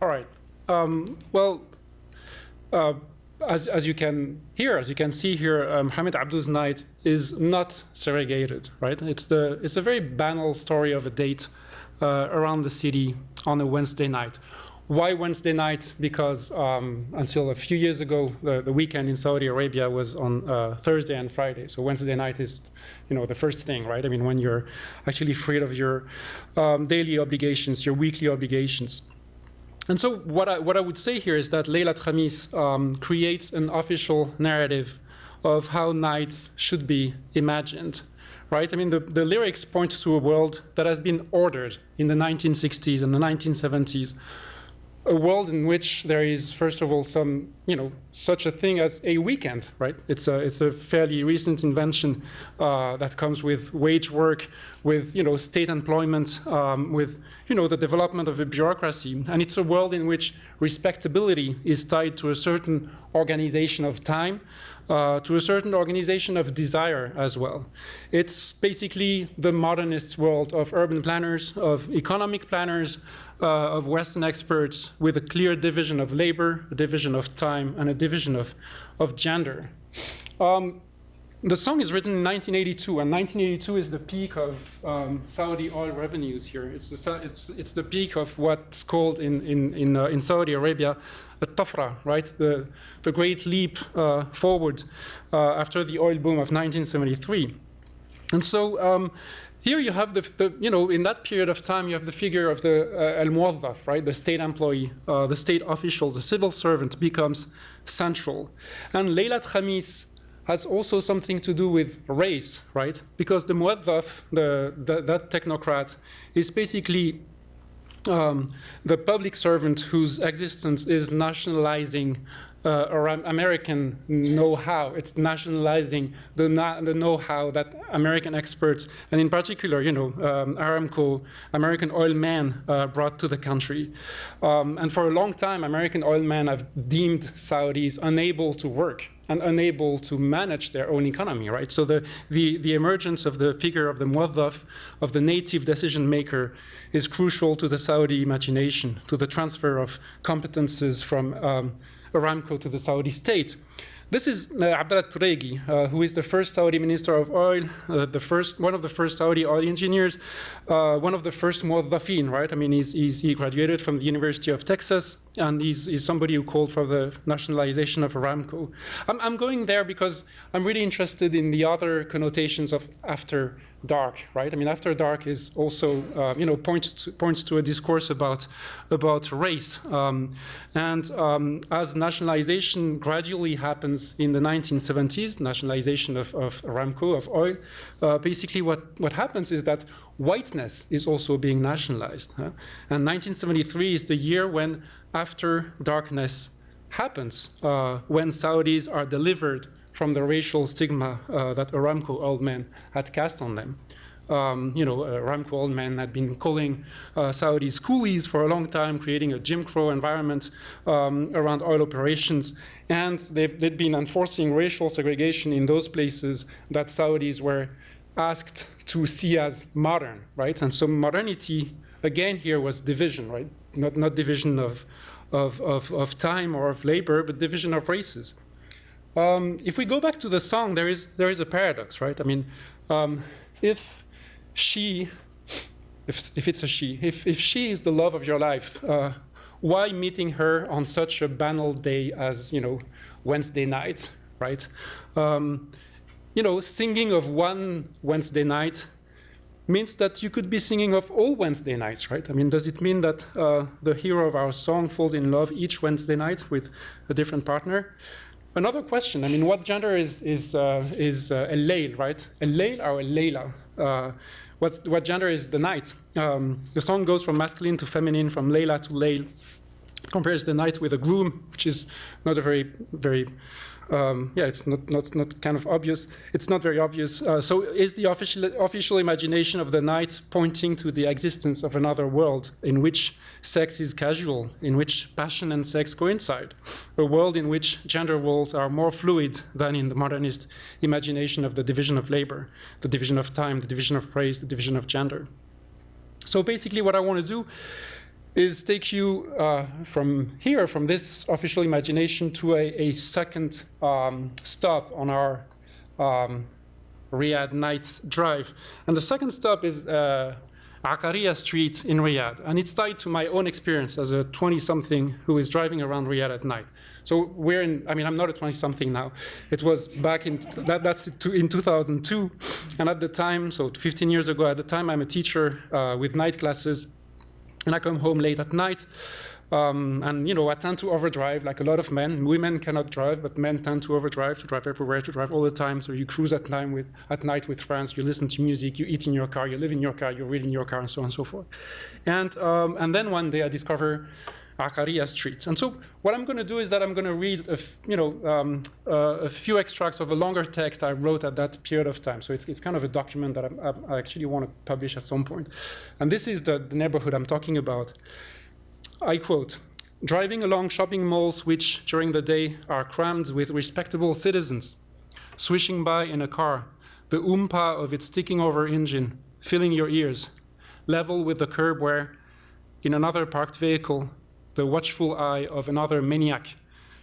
All right. Well, as you can hear, as you can see here, Hamid Abdou's night is not segregated, right? It's a very banal story of a date around the city on a Wednesday night. Why Wednesday night? Because until a few years ago, the weekend in Saudi Arabia was on Thursday and Friday. So Wednesday night is, the first thing, right? I mean, when you're actually free of your daily obligations, your weekly obligations. And so what I would say here is that Laylat Khamis creates an official narrative of how nights should be imagined, right? I mean, the lyrics point to a world that has been ordered in the 1960s and the 1970s, a world in which there is, first of all, some, such a thing as a weekend, right? It's a fairly recent invention that comes with wage work, with, state employment, with, the development of a bureaucracy. And it's a world in which respectability is tied to a certain organization of time, to a certain organization of desire as well. It's basically the modernist world of urban planners, of economic planners, of Western experts with a clear division of labor, a division of time, and a division of gender. The song is written in 1982, and 1982 is the peak of Saudi oil revenues here. It's the peak of what's called in Saudi Arabia a tafra, right? The great leap forward after the oil boom of 1973. And so here you have in that period of time, you have the figure of the al-muwazzaf, right? The state employee, the state official, the civil servant becomes central. And Laylat Khamis has also something to do with race, right? Because the muwazzaf, that technocrat, is basically the public servant whose existence is nationalizing American know-how. It's nationalizing the know-how that American experts, and in particular, Aramco, American oil men, brought to the country. And for a long time, American oil men have deemed Saudis unable to work and unable to manage their own economy, right? So the emergence of the figure of the muwazzaf, of the native decision maker, is crucial to the Saudi imagination, to the transfer of competences from Aramco to the Saudi state. This is Abdallah Turegi, who is the first Saudi Minister of Oil, one of the first Saudi oil engineers, one of the first muwazzafin, right? I mean, he graduated from the University of Texas, and he's somebody who called for the nationalization of Aramco. I'm going there because I'm really interested in the other connotations of after dark, right? I mean, after dark is also, points to a discourse about race. As nationalization gradually happens in the 1970s, nationalization of Aramco, of oil, basically what happens is that whiteness is also being nationalized. And 1973 is the year when after darkness happens, when Saudis are delivered from the racial stigma that Aramco oil men had cast on them. Aramco oil men had been calling Saudis coolies for a long time, creating a Jim Crow environment around oil operations. And they'd been enforcing racial segregation in those places that Saudis were asked to see as modern, right? And so modernity, again, here was division, right? Not division of time or of labor, but division of races. If we go back to the song, there is a paradox, right? I mean, if she is the love of your life, why meeting her on such a banal day as Wednesday night, right? Singing of one Wednesday night means that you could be singing of all Wednesday nights, right? I mean, does it mean that the hero of our song falls in love each Wednesday night with a different partner? Another question, I mean, what gender is a Layl, right? A Layl or a Layla? What gender is the night? The song goes from masculine to feminine, from Layla to Layl. Compares the night with a groom, which is not a very it's not kind of obvious. It's not very obvious. So is the official imagination of the night pointing to the existence of another world in which sex is casual, in which passion and sex coincide, a world in which gender roles are more fluid than in the modernist imagination of the division of labor, the division of time, the division of race, the division of gender. So basically what I want to do is take you from here, from this official imagination, to a second stop on our Riyadh night drive. And the second stop is Aqariya Street in Riyadh. And it's tied to my own experience as a 20-something who is driving around Riyadh at night. So we're in, I mean, I'm not a 20-something now. It was back in, in 2002. And at the time, so 15 years ago, at the time, I'm a teacher with night classes. And I come home late at night. And, you know, I tend to overdrive like a lot of men. Women cannot drive, but men tend to overdrive, to drive everywhere, to drive all the time. So you cruise at night with friends, you listen to music, you eat in your car, you live in your car, you read in your car, and so on and so forth. And then one day I discover Aqariya Street. And so what I'm going to do is that I'm going to read, a few extracts of a longer text I wrote at that period of time. So it's kind of a document that I actually want to publish at some point. And this is the neighborhood I'm talking about. I quote, "Driving along shopping malls which, during the day, are crammed with respectable citizens, swishing by in a car, the oompa of its ticking over engine, filling your ears, level with the curb where, in another parked vehicle, the watchful eye of another maniac,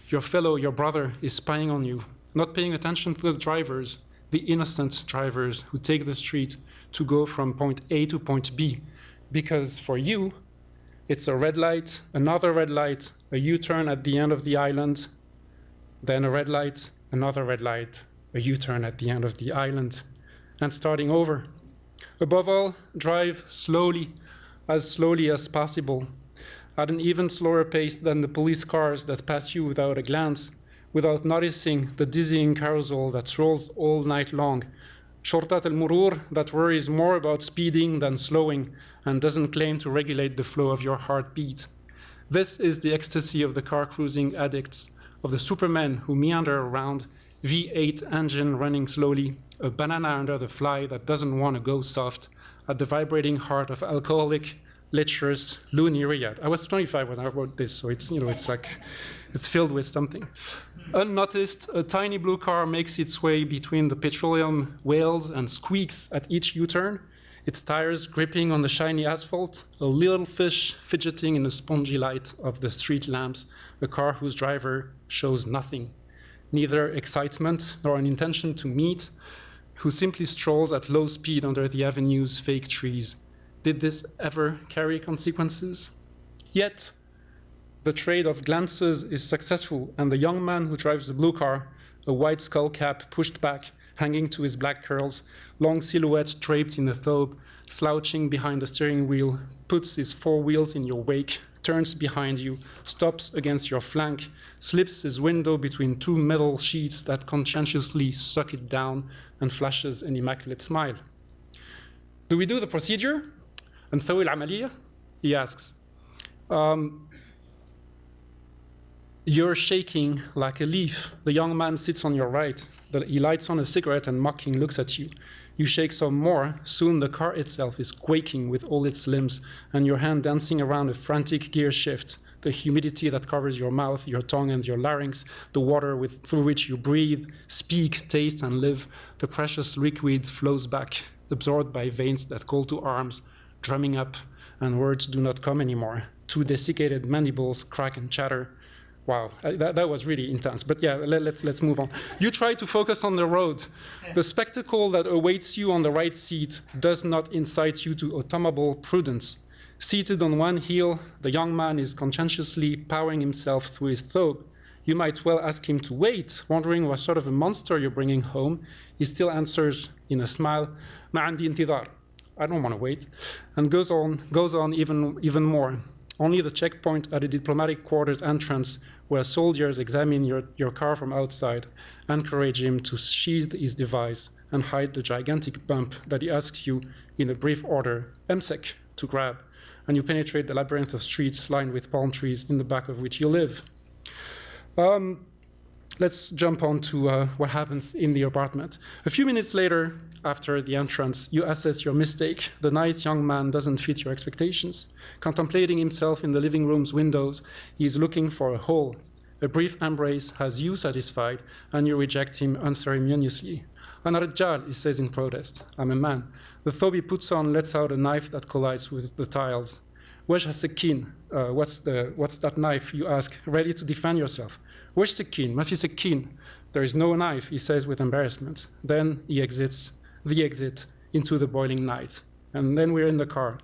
your fellow, your brother, is spying on you, not paying attention to the drivers, the innocent drivers who take the street to go from point A to point B, because for you, it's a red light, another red light, a U-turn at the end of the island, then a red light, another red light, a U-turn at the end of the island, and starting over. Above all, drive slowly as possible, at an even slower pace than the police cars that pass you without a glance, without noticing the dizzying carousel that rolls all night long. Shortat al-Murur that worries more about speeding than slowing and doesn't claim to regulate the flow of your heartbeat. This is the ecstasy of the car cruising addicts, of the supermen who meander around, V8 engine running slowly, a banana under the fly that doesn't want to go soft, at the vibrating heart of alcoholic, lecherous, loony Riyadh. I was 25 when I wrote this, so it's, you know, it's like, it's filled with something. Unnoticed, a tiny blue car makes its way between the petroleum whales and squeaks at each U-turn, its tires gripping on the shiny asphalt, a little fish fidgeting in the spongy light of the street lamps, a car whose driver shows nothing, neither excitement nor an intention to meet, who simply strolls at low speed under the avenue's fake trees. Did this ever carry consequences? Yet, the trade of glances is successful, and the young man who drives the blue car, a white skull cap pushed back, hanging to his black curls, long silhouette draped in a thobe, slouching behind the steering wheel, puts his four wheels in your wake, turns behind you, stops against your flank, slips his window between two metal sheets that conscientiously suck it down, and flashes an immaculate smile. Do we do the procedure? نسوي العملية? He asks. You're shaking like a leaf. The young man sits on your right. He lights on a cigarette and mocking looks at you. You shake some more. Soon the car itself is quaking with all its limbs, and your hand dancing around a frantic gear shift. The humidity that covers your mouth, your tongue, and your larynx, the water through which you breathe, speak, taste, and live. The precious liquid flows back, absorbed by veins that call to arms, drumming up, and words do not come anymore. Two desiccated mandibles crack and chatter. Wow, that was really intense. But yeah, let's move on. You try to focus on the road. The spectacle that awaits you on the right seat does not incite you to automobile prudence. Seated on one heel, the young man is conscientiously powering himself through his thobe. You might well ask him to wait, wondering what sort of a monster you're bringing home. He still answers in a smile, "ما عندي انتظار." I don't want to wait, and goes on even more. Only the checkpoint at the diplomatic quarters entrance, where soldiers examine your car from outside, encourage him to sheath his device and hide the gigantic bump that he asks you in a brief order, "Emsek," to grab, and you penetrate the labyrinth of streets lined with palm trees in the back of which you live. Let's jump on to what happens in the apartment. A few minutes later, after the entrance, you assess your mistake. The nice young man doesn't fit your expectations. Contemplating himself in the living room's windows, he is looking for a hole. A brief embrace has you satisfied, and you reject him unceremoniously. "Ana rajal," he says in protest. "I'm a man." The thobe he puts on lets out a knife that collides with the tiles. Where's السكين? What's that knife? You ask, ready to defend yourself. Where's السكين? ما في سكين. There is no knife, he says with embarrassment. Then he exits the exit into the boiling night. And then we're in the car.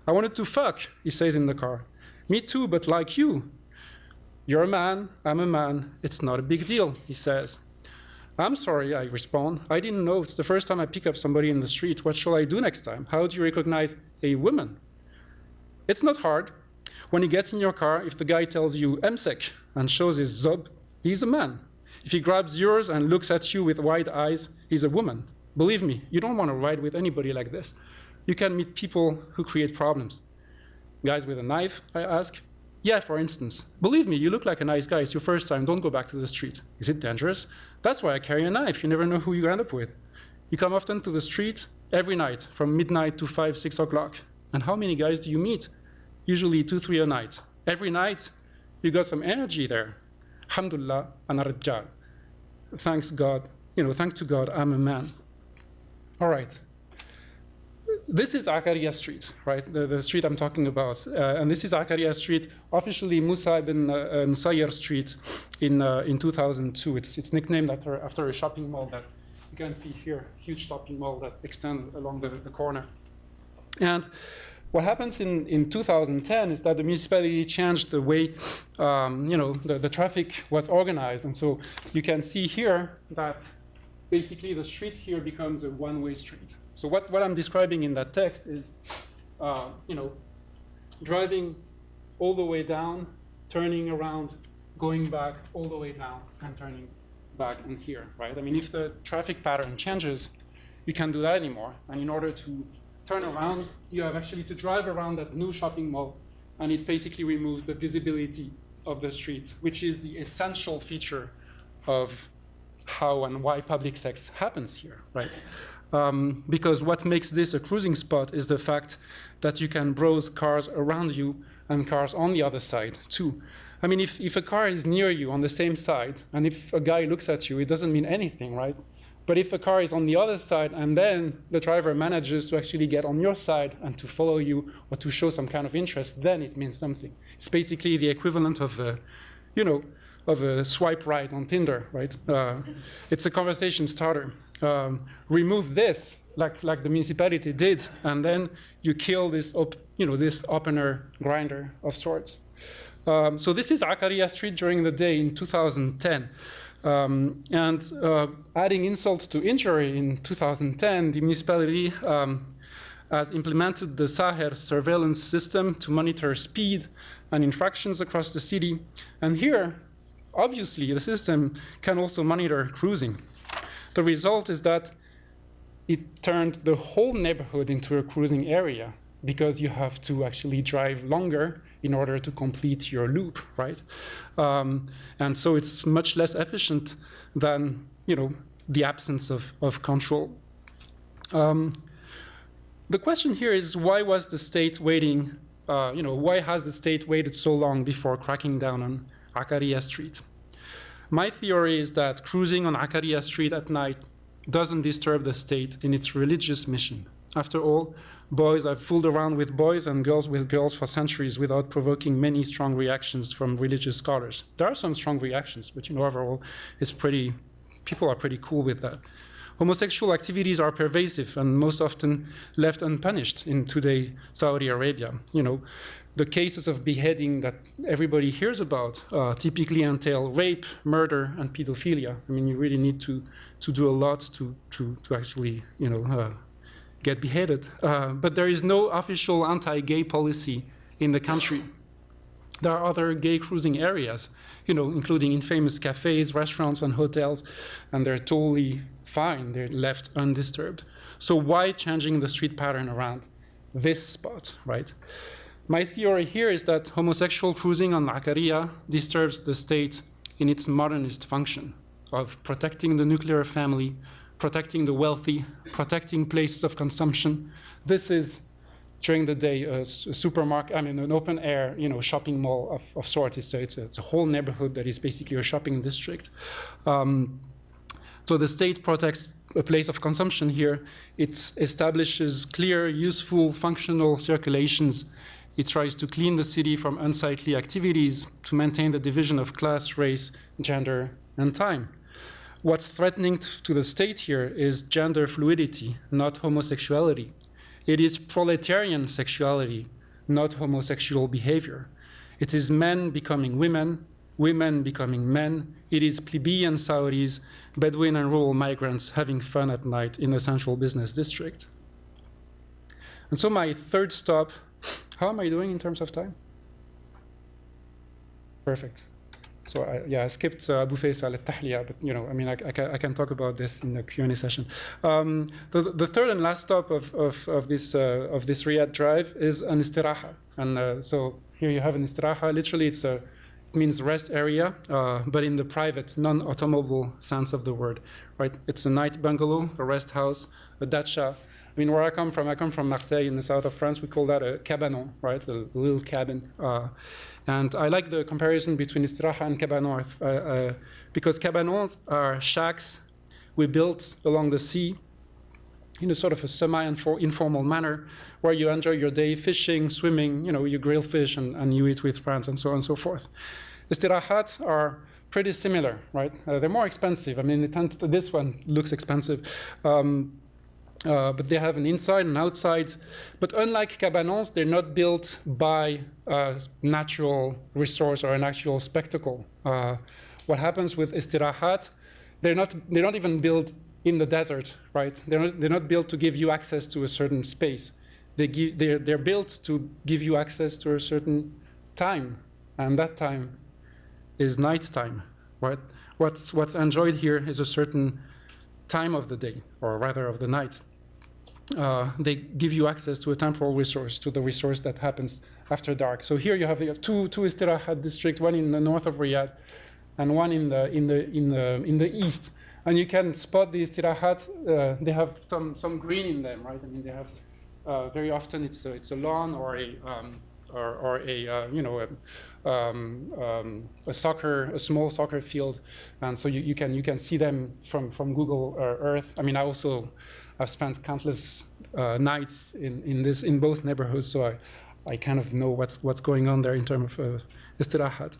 I wanted to fuck, he says in the car. Me too, but like you. You're a man, I'm a man, it's not a big deal, he says. I'm sorry, I respond. I didn't know. It's the first time I pick up somebody in the street. What shall I do next time? How do you recognize a woman? It's not hard. When you get in your car, if the guy tells you emsek and shows his zob, he's a man. If he grabs yours and looks at you with wide eyes, he's a woman. Believe me, you don't want to ride with anybody like this. You can meet people who create problems. Guys with a knife, I ask. Yeah, for instance. Believe me, you look like a nice guy. It's your first time. Don't go back to the street. Is it dangerous? That's why I carry a knife. You never know who you end up with. You come often to the street every night from midnight to 5, 6 o'clock. And how many guys do you meet? Usually 2, 3 a night. Every night, you got some energy there. Alhamdulillah, ana rajal. Thanks God, thanks to God, I'm a man. All right. This is Akaria Street, right? The street I'm talking about. And this is Akaria Street, officially Musa ibn Sayyar Street in 2002. It's nicknamed after a shopping mall that you can see here, huge shopping mall that extends along the corner. And what happens in 2010 is that the municipality changed the way, the traffic was organized. And so you can see here that basically the street here becomes a one-way street. So what I'm describing in that text is, driving all the way down, turning around, going back all the way down, and turning back in here, right? I mean, if the traffic pattern changes, you can't do that anymore. And in order to turn around, you have actually to drive around that new shopping mall, and it basically removes the visibility of the street, which is the essential feature of how and why public sex happens here, right? Because what makes this a cruising spot is the fact that you can browse cars around you and cars on the other side too. I mean, if a car is near you on the same side, and if a guy looks at you, it doesn't mean anything, right? But if a car is on the other side and then the driver manages to actually get on your side and to follow you or to show some kind of interest, then it means something. It's basically the equivalent of a swipe right on Tinder, right? It's a conversation starter. Remove this, like the municipality did, and then you kill this, this opener grinder of sorts. So this is Akaria Street during the day in 2010. Adding insult to injury, in 2010, the municipality has implemented the Saher surveillance system to monitor speed and infractions across the city. And here, obviously, the system can also monitor cruising. The result is that it turned the whole neighborhood into a cruising area because you have to actually drive longer in order to complete your loop, right? And so it's much less efficient than, the absence of control. The question here is, why was the state waiting, why has the state waited so long before cracking down on Akaria Street? My theory is that cruising on Akaria Street at night doesn't disturb the state in its religious mission. After all, boys have fooled around with boys and girls with girls for centuries without provoking many strong reactions from religious scholars. There are some strong reactions, but overall, people are pretty cool with that. Homosexual activities are pervasive and most often left unpunished in today Saudi Arabia. The cases of beheading that everybody hears about typically entail rape, murder, and pedophilia. I mean, you really need to do a lot to actually, get beheaded. But there is no official anti-gay policy in the country. There are other gay cruising areas, including infamous cafes, restaurants, and hotels, and they're totally fine. They're left undisturbed. So why changing the street pattern around this spot, right? My theory here is that homosexual cruising on Akaria disturbs the state in its modernist function of protecting the nuclear family, protecting the wealthy, protecting places of consumption. This is, during the day, a supermarket, an open air, shopping mall of sorts. It's a whole neighborhood that is basically a shopping district. So the state protects a place of consumption here. It establishes clear, useful, functional circulations It tries to clean the city from unsightly activities to maintain the division of class, race, gender, and time. What's threatening to the state here is gender fluidity, not homosexuality. It is proletarian sexuality, not homosexual behavior. It is men becoming women, women becoming men. It is plebeian Saudis, Bedouin and rural migrants having fun at night in a central business district. And so my third stop, how am I doing in terms of time? Perfect. So I skipped Abu Faisal al-Tahliya, but I mean, I can talk about this in the Q&A session. The third and last stop of this Riyadh drive is an istiraha, and so here you have an istiraha. Literally, it means rest area, but in the private, non-automobile sense of the word, right? It's a night bungalow, a rest house, a dacha. I mean, where I come from Marseille in the south of France. We call that a cabanon, right? A little cabin. And I like the comparison between istiraha and cabanon because cabanons are shacks we built along the sea in a sort of a semi-informal manner where you enjoy your day fishing, swimming, you grill fish and you eat with friends and so on and so forth. Istirahat are pretty similar, right? They're more expensive. I mean, this one looks expensive. But they have an inside and outside. But unlike cabanons, they're not built by a natural resource or an actual spectacle. What happens with istirahat, they're not even built in the desert, right? They're not built to give you access to a certain space. They're built to give you access to a certain time, and that time is nighttime, right? What's enjoyed here is a certain time of the day, or rather of the night. They give you access to a temporal resource, to the resource that happens after dark. So here you have two istirahat districts, one in the north of Riyadh, and one in the east. And you can spot the istirahat. They have some green in them, right? I mean, they have very often it's a lawn or a small soccer field, and so you can see them from Google Earth. I mean, I've spent countless nights in both neighborhoods, so I kind of know what's going on there in terms of istirahat.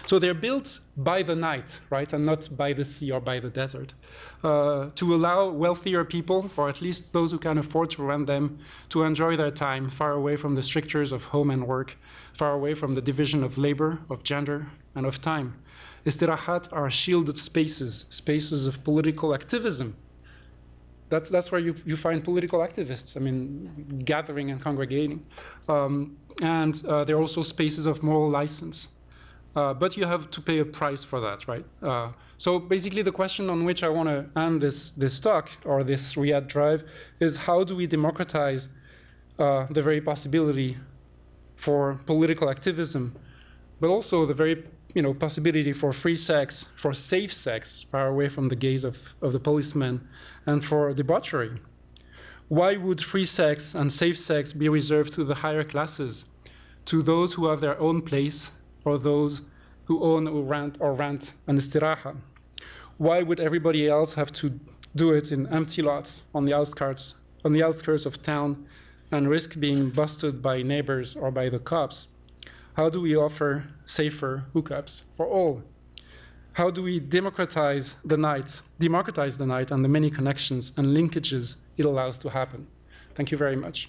So they're built by the night, right, and not by the sea or by the desert, to allow wealthier people, or at least those who can afford to rent them, to enjoy their time far away from the strictures of home and work, far away from the division of labor, of gender, and of time. Istirahat are shielded spaces of political activism. That's where you find political activists, I mean, gathering and congregating. And they're also spaces of moral license. But you have to pay a price for that, right? So basically the question on which I want to end this talk, or this Riyadh drive, is how do we democratize the very possibility for political activism, but also the very possibility for free sex, for safe sex, far away from the gaze of the policeman, and for debauchery. Why would free sex and safe sex be reserved to the higher classes, to those who have their own place, or those who own or rent an istiraha? Why would everybody else have to do it in empty lots on the outskirts of town and risk being busted by neighbors or by the cops? How do we offer safer hookups for all? How do we democratize the night and the many connections and linkages it allows to happen? Thank you very much.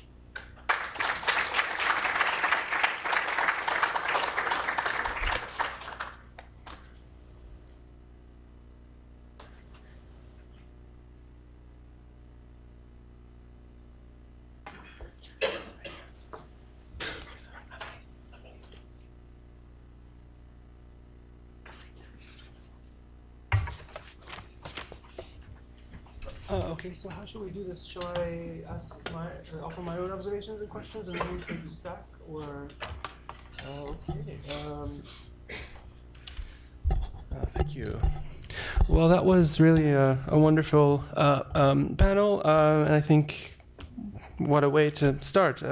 Okay, so how should we do this? Shall I offer my own observations and questions, and then we take the stack, or? Okay. Thank you. Well, that was really a wonderful panel, and I think what a way to start.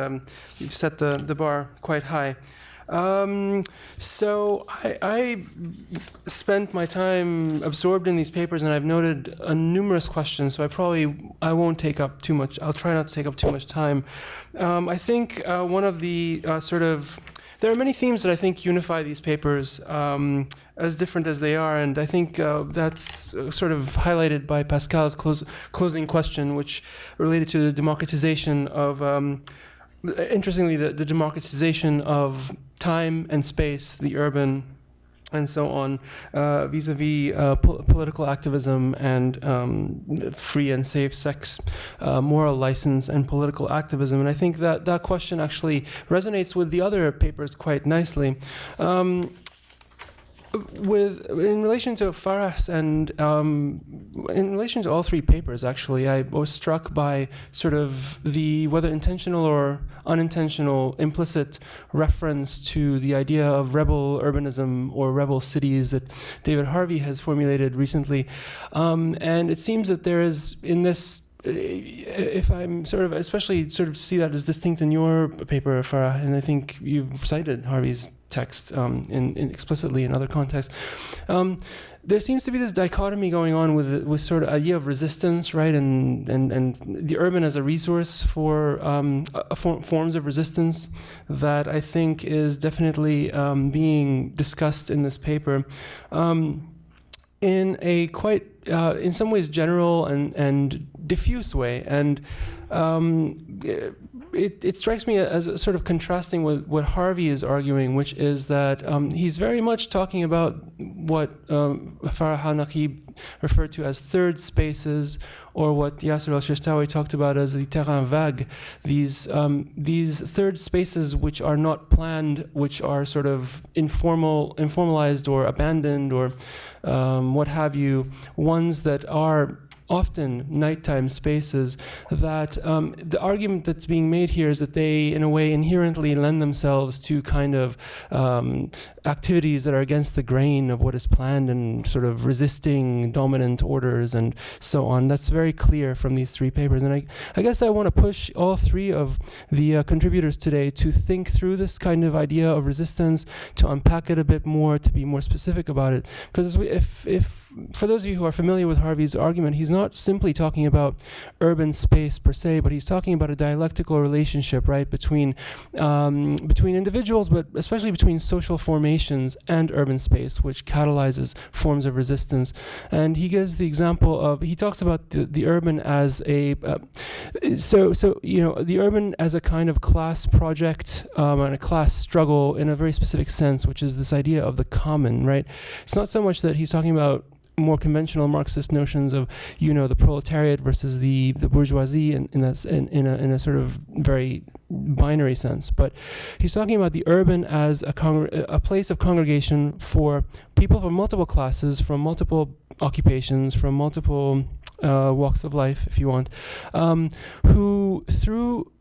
You've set the bar quite high. So I spent my time absorbed in these papers, and I've noted numerous questions. So I won't take up too much. I'll try not to take up too much time. I think one of the there are many themes that I think unify these papers, as different as they are, and I think that's sort of highlighted by Pascal's closing question, which related to the democratization of. Interestingly, the democratization of time and space, the urban, and so on, vis-a-vis political activism and free and safe sex, moral license, and political activism. And I think that question actually resonates with the other papers quite nicely. In relation to Farah's and in relation to all three papers, actually, I was struck by sort of the, whether intentional or unintentional, implicit reference to the idea of rebel urbanism or rebel cities that David Harvey has formulated recently. And it seems that there is in this, if I'm especially see that as distinct in your paper, Farah, and I think you've cited Harvey's text in explicitly in other contexts. There seems to be this dichotomy going on with sort of idea of resistance, right, and the urban as a resource for forms of resistance that I think is definitely being discussed in this paper. In a quite, in some ways, general and diffuse way, and it strikes me as sort of contrasting with what Harvey is arguing, which is that he's very much talking about what Farah Naqib referred to as third spaces, or what Yasser al-Shishtawi talked about as the terrain vague, these third spaces which are not planned, which are sort of informalized or abandoned or what have you, ones that are often nighttime spaces, that the argument that's being made here is that they, in a way, inherently lend themselves to kind of activities that are against the grain of what is planned and sort of resisting dominant orders and so on. That's very clear from these three papers. And I guess I want to push all three of the contributors today to think through this kind of idea of resistance, to unpack it a bit more, to be more specific about it. Because if for those of you who are familiar with Harvey's argument, he's not simply talking about urban space per se, but he's talking about a dialectical relationship, right, between individuals, but especially between social formations and urban space, which catalyzes forms of resistance. And he gives the example of, he talks about the urban as a the urban as a kind of class project and a class struggle in a very specific sense, which is this idea of the common, right? It's not so much that he's talking about more conventional Marxist notions of, the proletariat versus the bourgeoisie in a sort of very binary sense, but he's talking about the urban as a place of congregation for people from multiple classes, from multiple occupations, from multiple walks of life, if you want, who through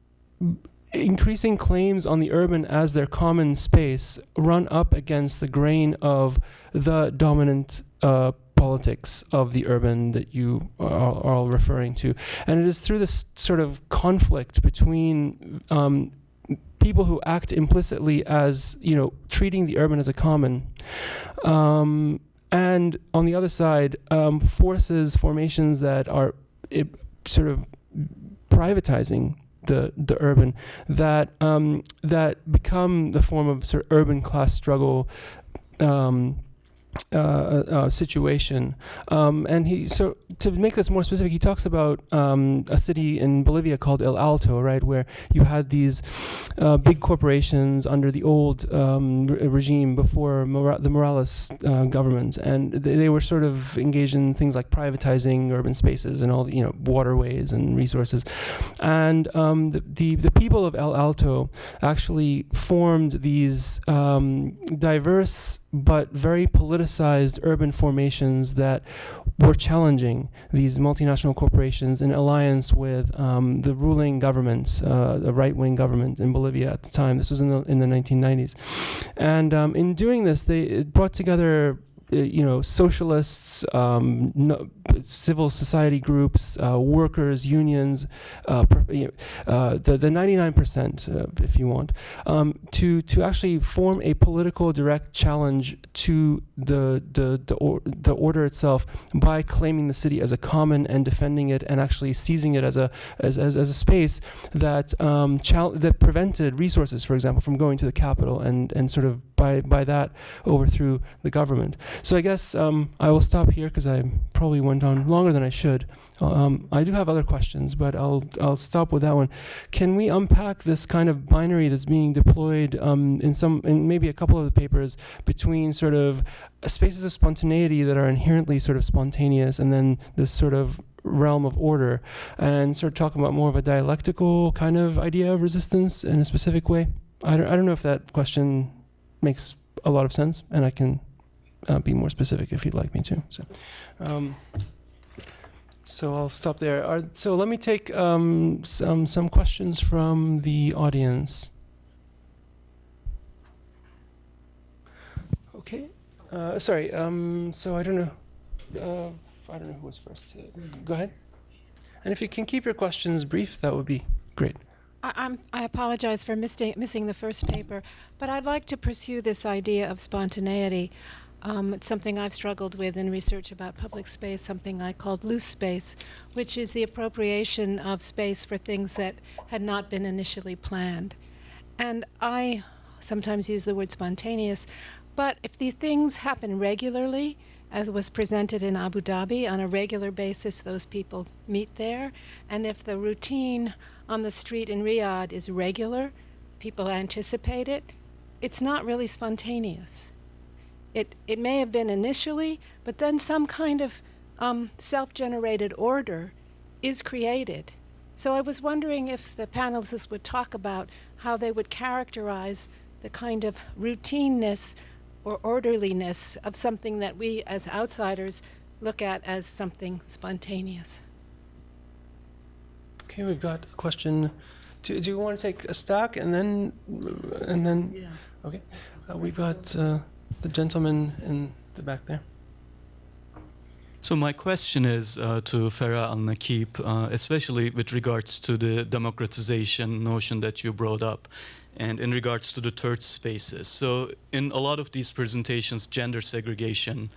increasing claims on the urban as their common space run up against the grain of the dominant politics of the urban that you are all referring to. And it is through this sort of conflict between people who act implicitly as, treating the urban as a common, and on the other side, formations that are sort of privatizing the urban, that become the form of sort of urban class struggle situation. And to make this more specific, he talks about a city in Bolivia called El Alto, right, where you had these big corporations under the old regime before the Morales government, and they were sort of engaged in things like privatizing urban spaces and all the waterways and resources. And the people of El Alto actually formed these diverse but very politicized urban formations that were challenging these multinational corporations in alliance with the ruling government, the right-wing government in Bolivia at the time. This was in the 1990s. And in doing this, it brought together socialists, civil society groups, workers, unions, the 99%, if you want, to actually form a political direct challenge to the order itself by claiming the city as a common and defending it and actually seizing it as a space that that prevented resources, for example, from going to the capital and sort of by that overthrew the government. So I guess I will stop here because I probably went on longer than I should. I do have other questions, but I'll stop with that one. Can we unpack this kind of binary that's being deployed in maybe a couple of the papers between sort of spaces of spontaneity that are inherently sort of spontaneous and then this sort of realm of order, and sort of talking about more of a dialectical kind of idea of resistance in a specific way? I don't know if that question makes a lot of sense, and I can be more specific if you'd like me to. So I'll stop there. So let me take some questions from the audience. Okay. Sorry. So I don't know. I don't know who was first. Go ahead. And if you can keep your questions brief, that would be great. I apologize for missing the first paper, but I'd like to pursue this idea of spontaneity. It's something I've struggled with in research about public space, something I called loose space, which is the appropriation of space for things that had not been initially planned. And I sometimes use the word spontaneous, but if these things happen regularly, as was presented in Abu Dhabi, on a regular basis those people meet there, and if the routine on the street in Riyadh is regular, people anticipate it, it's not really spontaneous. It may have been initially, but then some kind of self-generated order is created. So I was wondering if the panelists would talk about how they would characterize the kind of routineness or orderliness of something that we as outsiders look at as something spontaneous. Okay, we've got a question. Do you want to take a stack and then? Yeah. Okay. We've got the gentleman in the back there. So my question is to Farah Al-Nakib, especially with regards to the democratization notion that you brought up, and in regards to the third spaces. So in a lot of these presentations, gender segregation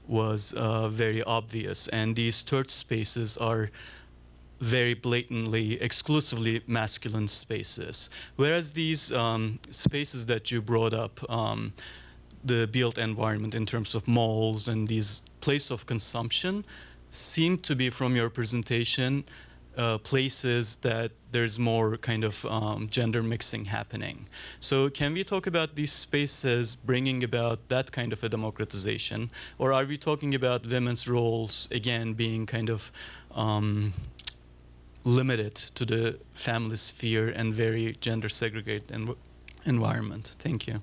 was very obvious, and these third spaces are very blatantly, exclusively masculine spaces. Whereas these spaces that you brought up, the built environment in terms of malls and these places of consumption seem to be, from your presentation, places that there's more kind of gender mixing happening. So can we talk about these spaces bringing about that kind of a democratization? Or are we talking about women's roles, again, being kind of limited to the family sphere and very gender segregated environment? Thank you.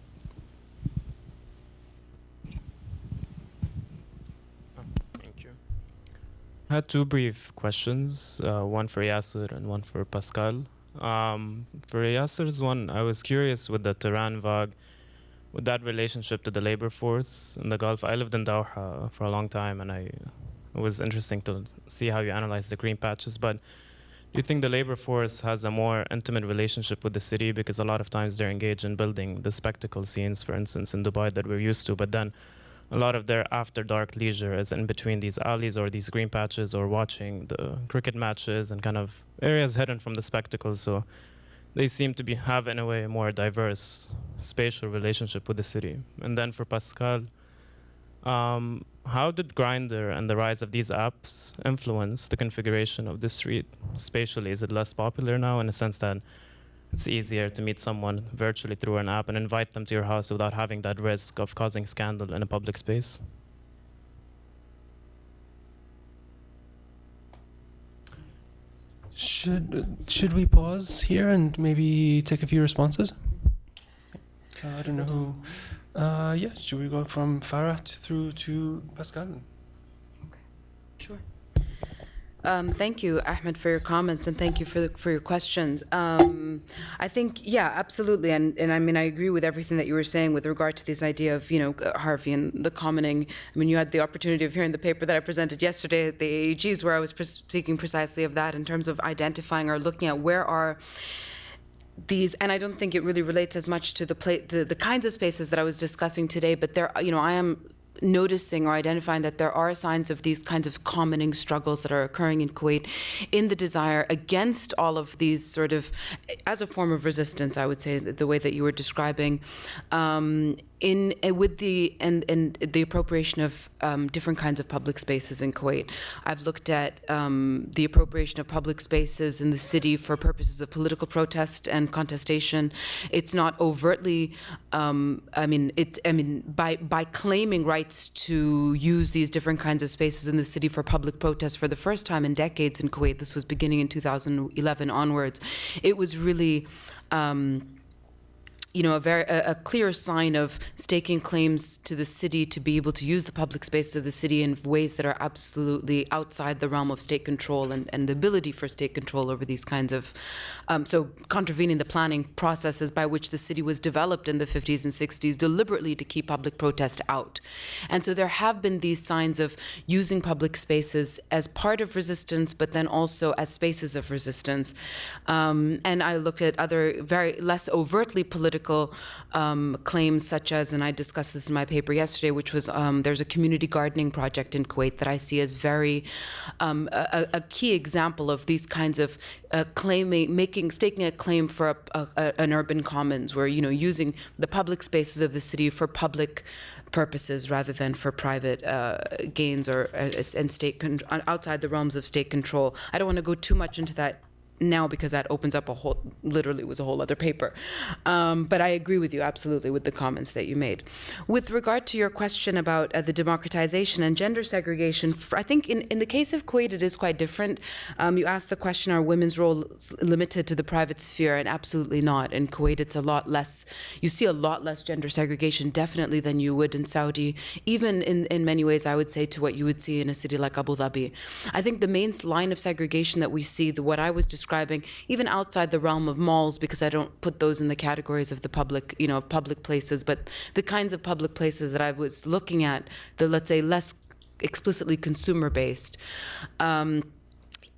I had two brief questions, one for Yasser and one for Pascal. For Yasser's one, I was curious with the Tehran Vague, with that relationship to the labor force in the Gulf. I lived in Doha for a long time, and it was interesting to see how you analyze the green patches. But do you think the labor force has a more intimate relationship with the city? Because a lot of times they're engaged in building the spectacle scenes, for instance, in Dubai that we're used to, but then a lot of their after-dark leisure is in between these alleys or these green patches or watching the cricket matches and kind of areas hidden from the spectacles. So they seem to have, in a way, a more diverse spatial relationship with the city. And then for Pascal, how did Grindr and the rise of these apps influence the configuration of the street spatially? Is it less popular now in a sense that it's easier to meet someone virtually through an app and invite them to your house without having that risk of causing scandal in a public space? Should we pause here and maybe take a few responses? I don't know who. Yeah, should we go from Farah through to Pascal? Okay, sure. Thank you, Ahmed, for your comments, and thank you for your questions. I think, yeah, absolutely, and I mean, I agree with everything that you were saying with regard to this idea of, Harvey and the commenting. I mean, you had the opportunity of hearing the paper that I presented yesterday at the AAGs, where I was speaking precisely of that in terms of identifying or looking at where are these, and I don't think it really relates as much to the kinds of spaces that I was discussing today, but there, I am noticing or identifying that there are signs of these kinds of commoning struggles that are occurring in Kuwait in the desire against all of these sort of, as a form of resistance, I would say, the way that you were describing, with the appropriation of different kinds of public spaces in Kuwait. I've looked at the appropriation of public spaces in the city for purposes of political protest and contestation. It's not overtly, by claiming rights to use these different kinds of spaces in the city for public protest for the first time in decades in Kuwait. This was beginning in 2011 onwards. It was really a clear sign of staking claims to the city to be able to use the public spaces of the city in ways that are absolutely outside the realm of state control and the ability for state control over these kinds of, so contravening the planning processes by which the city was developed in the 50s and 60s deliberately to keep public protest out. And so there have been these signs of using public spaces as part of resistance, but then also as spaces of resistance. And I look at other very less overtly political claims, such as, and I discussed this in my paper yesterday, which was there's a community gardening project in Kuwait that I see as very a key example of these kinds of staking a claim for an urban commons, where using the public spaces of the city for public purposes rather than for private gains or and outside the realms of state control. I don't want to go too much into that now because that opens up literally was a whole other paper. But I agree with you absolutely with the comments that you made. With regard to your question about the democratization and gender segregation, I think in the case of Kuwait, it is quite different. You asked the question, are women's roles limited to the private sphere? And absolutely not. In Kuwait, it's a lot less, you see a lot less gender segregation, definitely, than you would in Saudi, even in many ways, I would say, to what you would see in a city like Abu Dhabi. I think the main line of segregation that we see, what I was describing, even outside the realm of malls, because I don't put those in the categories of the public, public places, but the kinds of public places that I was looking at, let's say, less explicitly consumer-based,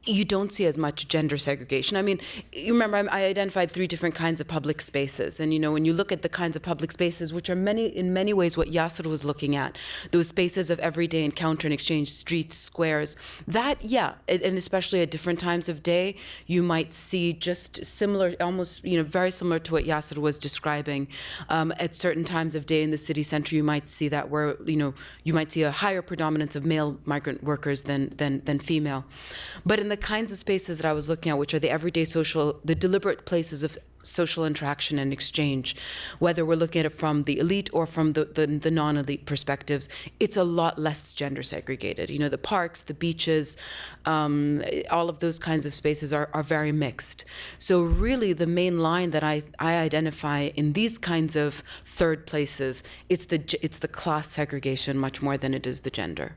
you don't see as much gender segregation. I mean, you remember I identified 3 different kinds of public spaces. And, when you look at the kinds of public spaces, which are in many ways what Yasser was looking at, those spaces of everyday encounter and exchange, streets, squares, that, yeah, and especially at different times of day, you might see just similar, almost, very similar to what Yasser was describing. At certain times of day in the city center, you might see that where, you might see a higher predominance of male migrant workers than female. But in the kinds of spaces that I was looking at, which are the everyday the deliberate places of social interaction and exchange, whether we're looking at it from the elite or from the non-elite perspectives, it's a lot less gender segregated. The parks, the beaches, all of those kinds of spaces are very mixed. So really the main line that I identify in these kinds of third places, it's the class segregation much more than it is the gender.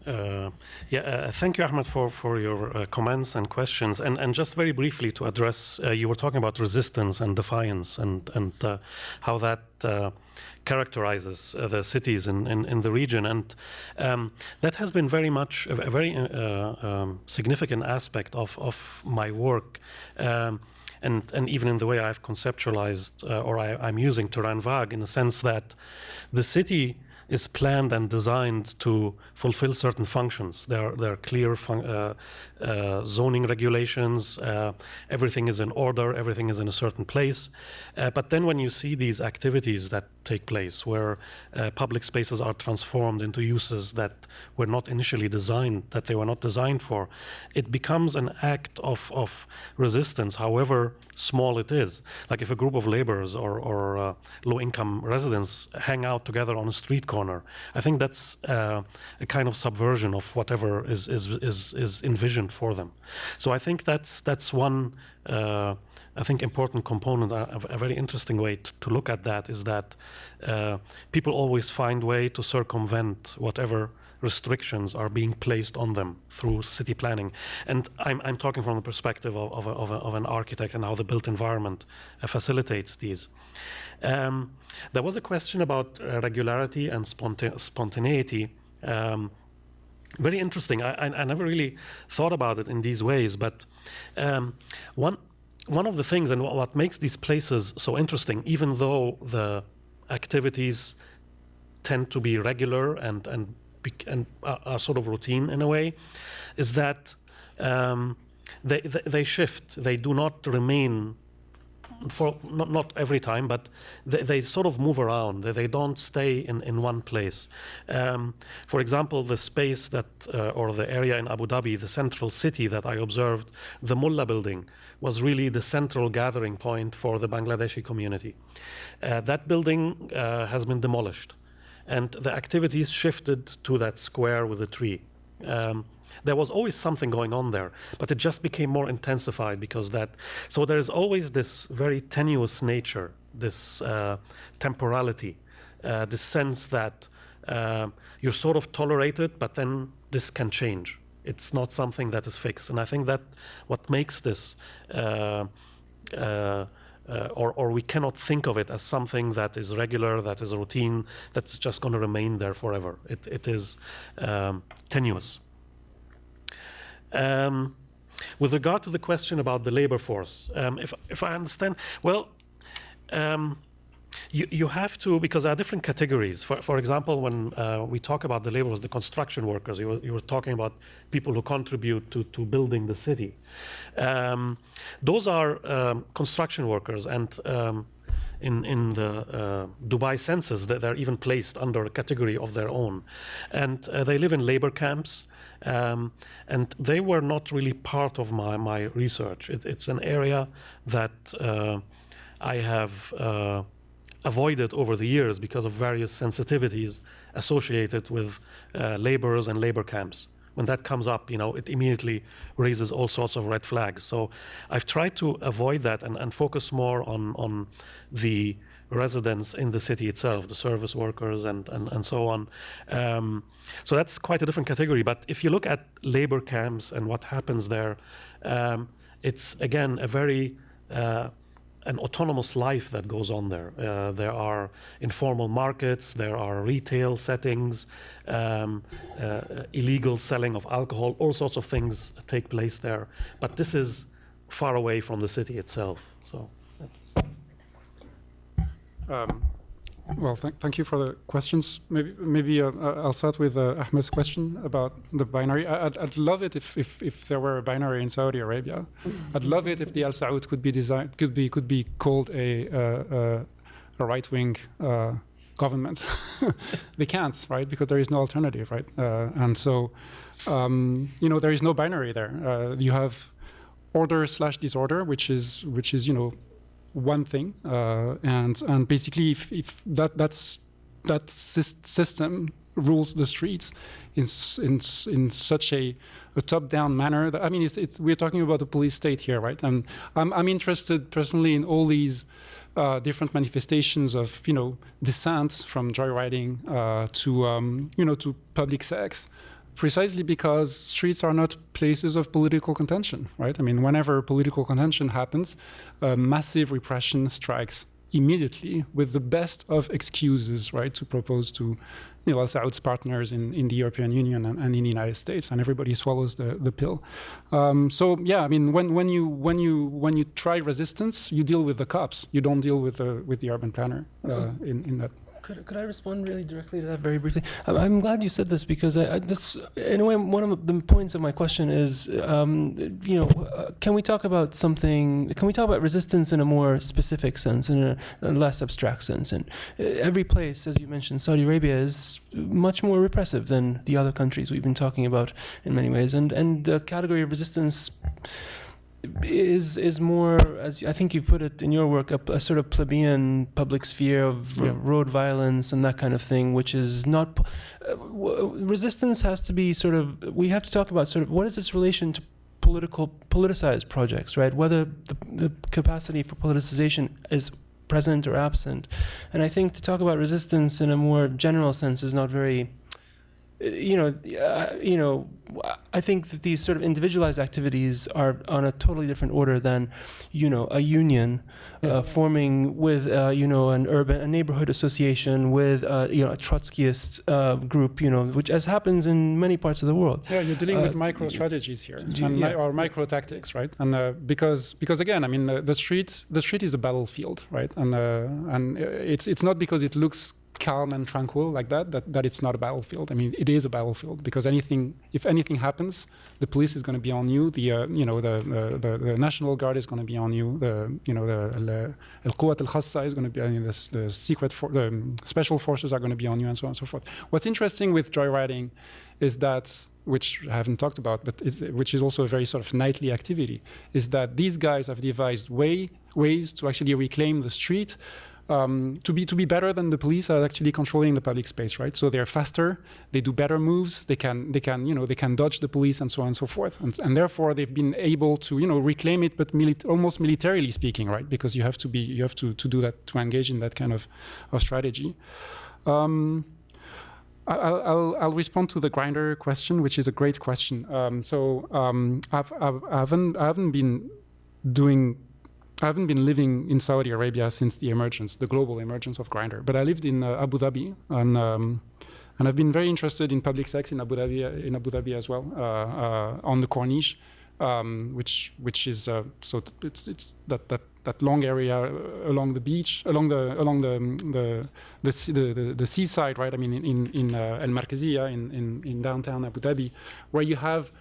Thank you, Ahmed, for your comments and questions. And just very briefly to address, you were talking about resistance and defiance and how that characterizes the cities in the region. And that has been very much a very significant aspect of my work. And even in the way I've conceptualized or I'm using Turan Vag, in the sense that the city is planned and designed to fulfill certain functions. There are clear zoning regulations, everything is in order, everything is in a certain place. But then when you see these activities that take place, where public spaces are transformed into uses that were not initially designed, that they were not designed for, it becomes an act of resistance, however small it is. Like if a group of laborers or low-income residents hang out together on a street corner, I think that's a kind of subversion of whatever is envisioned for them. So I think that's one I think important component. A very interesting way to look at that is that people always find way to circumvent whatever restrictions are being placed on them through city planning. And I'm talking from the perspective of an architect and how the built environment facilitates these. There was a question about regularity and spontaneity. Very interesting. I never really thought about it in these ways, but one of the things and what makes these places so interesting, even though the activities tend to be regular and are sort of routine in a way, is that they shift. They do not remain for not every time, but they sort of move around. They don't stay in one place. For example, the space that or the area in Abu Dhabi, the central city that I observed, the Mullah building was really the central gathering point for the Bangladeshi community. That building has been demolished, and the activities shifted to that square with a tree. There was always something going on there, but it just became more intensified because so there is always this very tenuous nature, this temporality, this sense that you're sort of tolerated, but then this can change. It's not something that is fixed. And I think that what makes this, or we cannot think of it as something that is regular, that is a routine, that's just going to remain there forever. It is tenuous. With regard to the question about the labor force, if I understand, well, you have to, because there are different categories. For example, when we talk about the laborers, the construction workers, you were talking about people who contribute to building the city. Those are construction workers, and in the Dubai census, they're even placed under a category of their own. And they live in labor camps. And they were not really part of my research. It's an area that I have avoided over the years because of various sensitivities associated with laborers and labor camps. When that comes up, it immediately raises all sorts of red flags. So I've tried to avoid that and focus more on the residents in the city itself, the service workers and so on. So that's quite a different category. But if you look at labor camps and what happens there, it's, again, a very an autonomous life that goes on there. There are informal markets, there are retail settings, illegal selling of alcohol, all sorts of things take place there. But this is far away from the city itself. So. Well, thank you for the questions. Maybe I'll start with Ahmed's question about the binary. I'd love it if there were a binary in Saudi Arabia. I'd love it if the Al Saud could be called a right-wing government. They can't, right? Because there is no alternative, right? And so, there is no binary there. You have order/disorder, which is one thing, and basically if that system rules the streets in such a top-down manner that, I mean, we're talking about a police state here, right? And I'm interested personally in all these different manifestations of dissent, from joyriding to public sex, precisely because streets are not places of political contention, right? I mean, whenever political contention happens, massive repression strikes immediately with the best of excuses, right, to propose to Al Saud's partners in the European Union and in the United States, and everybody swallows the pill. So yeah, I mean, when you try resistance, you deal with the cops. You don't deal with the urban planner in that. Could I respond really directly to that very briefly? I'm glad you said this, because this, in a way, one of the points of my question is, can we talk about resistance in a more specific sense, in a less abstract sense? And every place, as you mentioned, Saudi Arabia is much more repressive than the other countries we've been talking about in many ways, and the category of resistance is more, as I think you put it in your work, a sort of plebeian public sphere of road violence and that kind of thing, which is not resistance has to be sort of, we have to talk about sort of what is its relation to politicized projects, right? Whether the capacity for politicization is present or absent. And I think to talk about resistance in a more general sense is not very I think that these sort of individualized activities are on a totally different order than, a union forming with, a neighborhood association with, a Trotskyist group, which as happens in many parts of the world. Yeah, you're dealing with micro strategies here, or micro tactics, right? And because again, I mean, the street is a battlefield, right? And it's not because it looks calm and tranquil like that it's not a battlefield. I mean, it is a battlefield, because if anything happens, the police is going to be on you. The National Guard is going to be on you. The Al-Quwat al-Khassa is going to be on you. The special forces are going to be on you, and so on and so forth. What's interesting with joyriding is that, which I haven't talked about, but which is also a very sort of nightly activity, is that these guys have devised ways to actually reclaim the street. To be better than the police are actually controlling the public space, right? So they're faster, they do better moves, they can dodge the police, and so on and so forth, and therefore they've been able to reclaim it, but almost militarily speaking, right? Because you have to do that, to engage in that kind of strategy. I'll respond to the Grindr question, which is a great question. I haven't been living in Saudi Arabia since the global emergence of Grindr, but I lived in Abu Dhabi, and I've been very interested in public sex in Abu Dhabi as well, on the Corniche, which is it's that long area along the beach, along the seaside, right? I mean, in Al Markaziyya, in downtown Abu Dhabi, where you have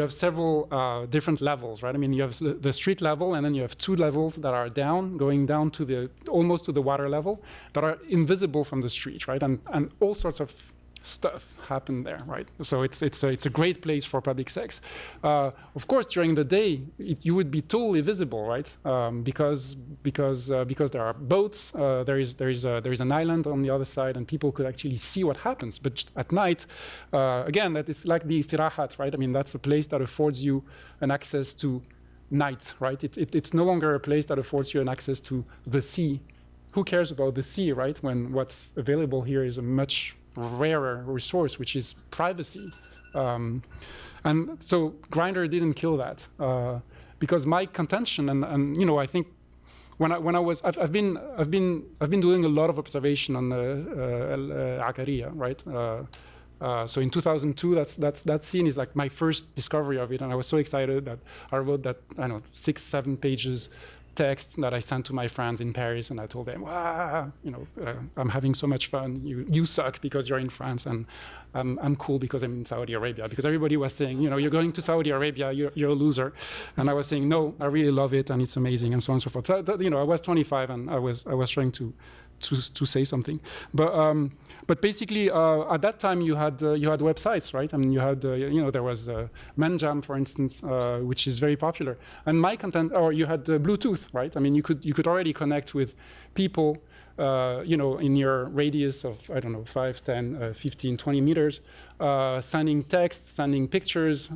several different levels, right? I mean, you have the street level, and then you have two levels that are going down to almost to the water level, that are invisible from the street, right? And all sorts of stuff happen there, right? So it's a great place for public sex. Of course, during the day, you would be totally visible, right? Because there are boats, there is an island on the other side, and people could actually see what happens. But at night, again, that is like the istirahat, right? I mean, that's a place that affords you an access to night, right? It's no longer a place that affords you an access to the sea. Who cares about the sea, right? When what's available here is a much rarer resource, which is privacy. And so Grindr didn't kill that, because my contention, and I think I've been doing a lot of observation on the Akaria, right? So in 2002, that scene is like my first discovery of it, and I was so excited that I wrote that 6-7 pages text that I sent to my friends in Paris, and I told them, I'm having so much fun. You suck because you're in France, and I'm cool because I'm in Saudi Arabia. Because everybody was saying, you're going to Saudi Arabia, you're a loser, and I was saying, no, I really love it, and it's amazing, and so on and so forth. So I was 25, and I was trying to say something, but basically at that time you had websites, right? I mean, you had there was Manjam, for instance, which is very popular, and my content, or you had Bluetooth, right? I mean, you could already connect with people in your radius of 5, 10, 15, 20 meters, sending texts, sending pictures,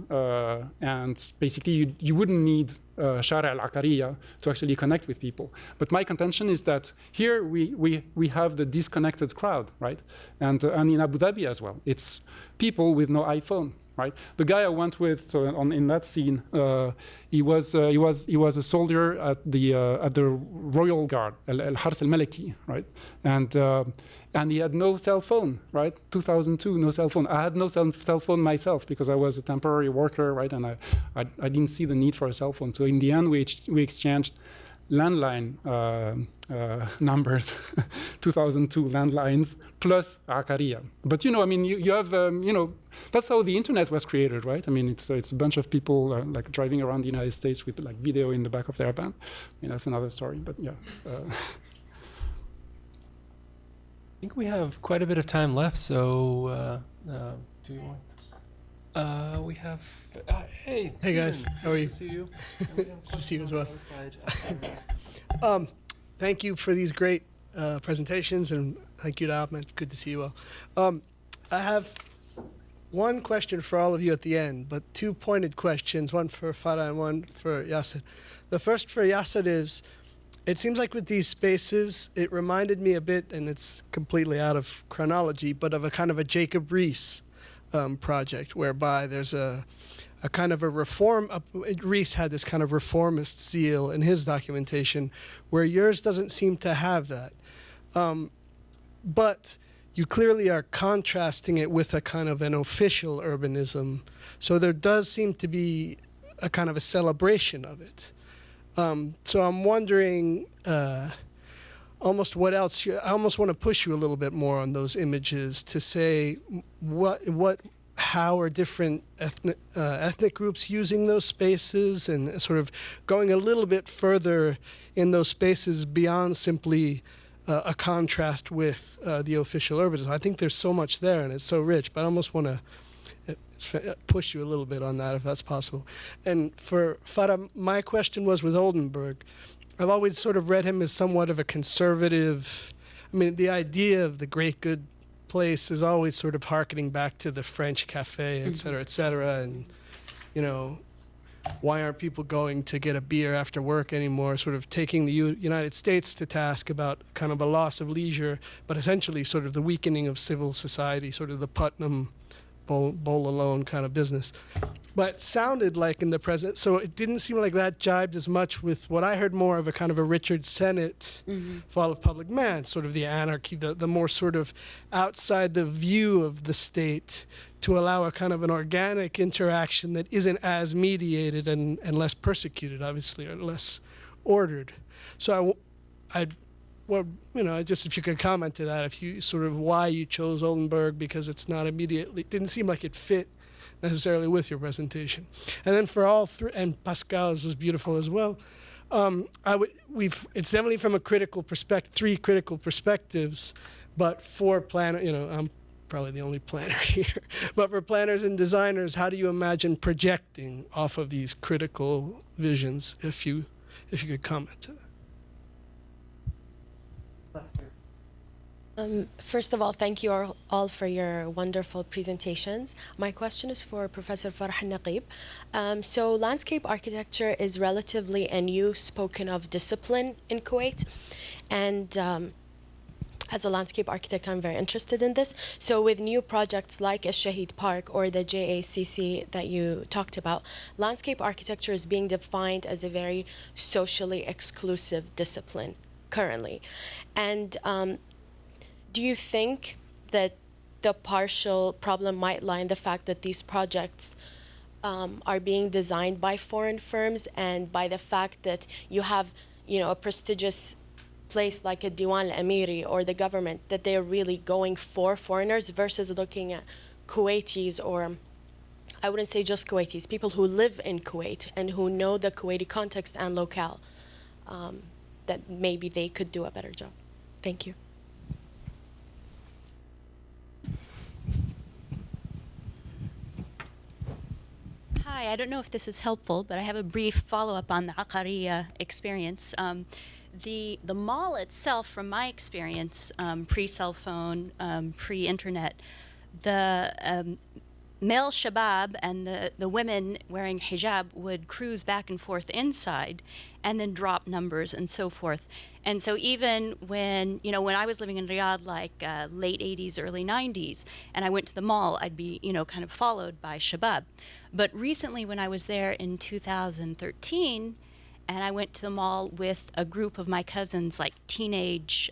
and basically you wouldn't need Shara al-Aqariya to actually connect with people. But my contention is that here we have the disconnected crowd, right? And in Abu Dhabi as well, it's people with no iPhone. Right? The guy I went with in that scene, he was a soldier at the Royal Guard, Al-Hars al-Malaki, right? And he had no cell phone, right? 2002, no cell phone. I had no cell phone myself because I was a temporary worker, right? And I didn't see the need for a cell phone. So in the end, we exchanged landline numbers, 2002 landlines plus Aqariya. But I mean, you have that's how the internet was created, right? I mean, it's a bunch of people like driving around the United States with like video in the back of their van. I mean, that's another story, but yeah. I think we have quite a bit of time left, so do you want? We have. Hey guys, how are you? Nice to see you. Nice to see you as well. Thank you for these great presentations, and thank you to Ahmed. Good to see you all. I have one question for all of you at the end, but two pointed questions, one for Farah and one for Yasser. The first for Yasser is, it seems like with these spaces, it reminded me a bit, and it's completely out of chronology, but of a kind of a Jacob Riis project, whereby there's a kind of a reform. Riis had this kind of reformist zeal in his documentation, where yours doesn't seem to have that. But you clearly are contrasting it with a kind of an official urbanism. So there does seem to be a kind of a celebration of it. So I'm wondering almost what else. I almost want to push you a little bit more on those images to say how are different ethnic groups using those spaces, and sort of going a little bit further in those spaces beyond simply a contrast with the official urbanism. I think there's so much there, and it's so rich, but I almost want to push you a little bit on that, if that's possible. And for Farah, my question was with Oldenburg. I've always sort of read him as somewhat of a conservative. I mean, the idea of the great good place is always sort of hearkening back to the French cafe, et cetera, and, you know, why aren't people going to get a beer after work anymore, sort of taking the United States to task about kind of a loss of leisure, but essentially sort of the weakening of civil society, sort of the Putnam bowl alone kind of business. But it sounded like in the present, so it didn't seem like that jibed as much with what I heard more of a kind of a Richard Sennett Fall of Public Man, sort of the anarchy, the more sort of outside the view of the state, to allow a kind of an organic interaction that isn't as mediated and less persecuted, obviously, or less ordered. So well, you know, just if you could comment to that, if you sort of why you chose Oldenburg, because it's not immediately, didn't seem like it fit necessarily with your presentation. And then for all three, and Pascal's was beautiful as well. It's definitely from a critical perspective, 3 critical perspectives, but for planner, you know, I'm probably the only planner here, but for planners and designers, how do you imagine projecting off of these critical visions, if you could comment to that? First of all, thank you all for your wonderful presentations. My question is for Professor Farah Naqib. So landscape architecture is relatively a new spoken of discipline in Kuwait. And as a landscape architect, I'm very interested in this. So with new projects like Shahid Park or the JACC that you talked about, landscape architecture is being defined as a very socially exclusive discipline currently. And do you think that the partial problem might lie in the fact that these projects are being designed by foreign firms, and by the fact that you have, you know, a prestigious place like a Diwan al-Amiri or the government, that they're really going for foreigners versus looking at Kuwaitis, or I wouldn't say just Kuwaitis, people who live in Kuwait and who know the Kuwaiti context and locale, that maybe they could do a better job. Thank you. Hi, I don't know if this is helpful, but I have a brief follow-up on the Aqariya experience. The mall itself, from my experience, pre-cell phone, pre-internet, the male shabab and the women wearing hijab would cruise back and forth inside and then drop numbers and so forth. And so even when, you know, when I was living in Riyadh, like late 80s, early 90s, and I went to the mall, I'd be, you know, kind of followed by shabab. But recently when I was there in 2013, and I went to the mall with a group of my cousins, like teenage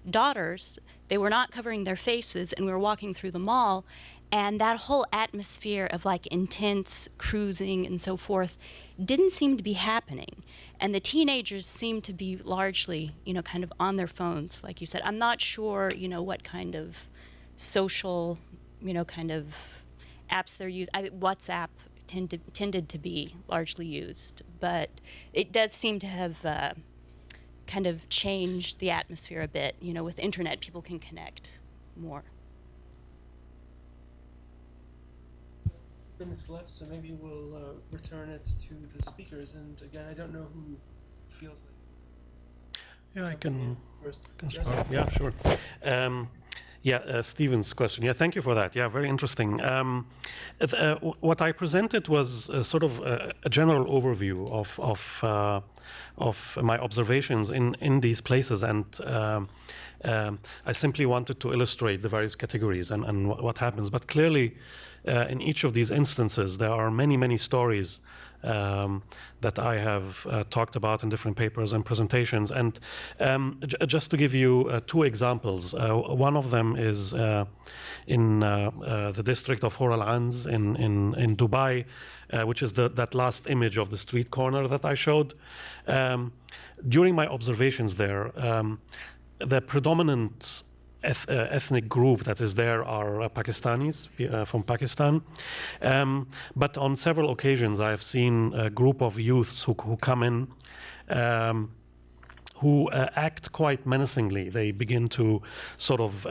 daughters, they were not covering their faces, and we were walking through the mall, and that whole atmosphere of like intense cruising and so forth didn't seem to be happening. And the teenagers seemed to be largely, you know, kind of on their phones, like you said. I'm not sure, you know, what kind of social, you know, kind of apps they're using. WhatsApp tended to be largely used, but it does seem to have kind of changed the atmosphere a bit. You know, with internet, people can connect more. Minutes left, so maybe we'll return it to the speakers. And again, I don't know who feels like. Yeah, I can first. start. Yeah, sure. Stephen's question. Yeah, thank you for that. Yeah, very interesting. What I presented was sort of a general overview of my observations in these places, and I simply wanted to illustrate the various categories and what happens. But clearly, in each of these instances, there are many stories that I have talked about in different papers and presentations. And just to give you two examples, one of them is in the district of Hor Al Anz in Dubai, which is that last image of the street corner that I showed. During my observations there, the predominant ethnic group that is there are Pakistanis from Pakistan. But on several occasions, I have seen a group of youths who come in who act quite menacingly. They begin to sort of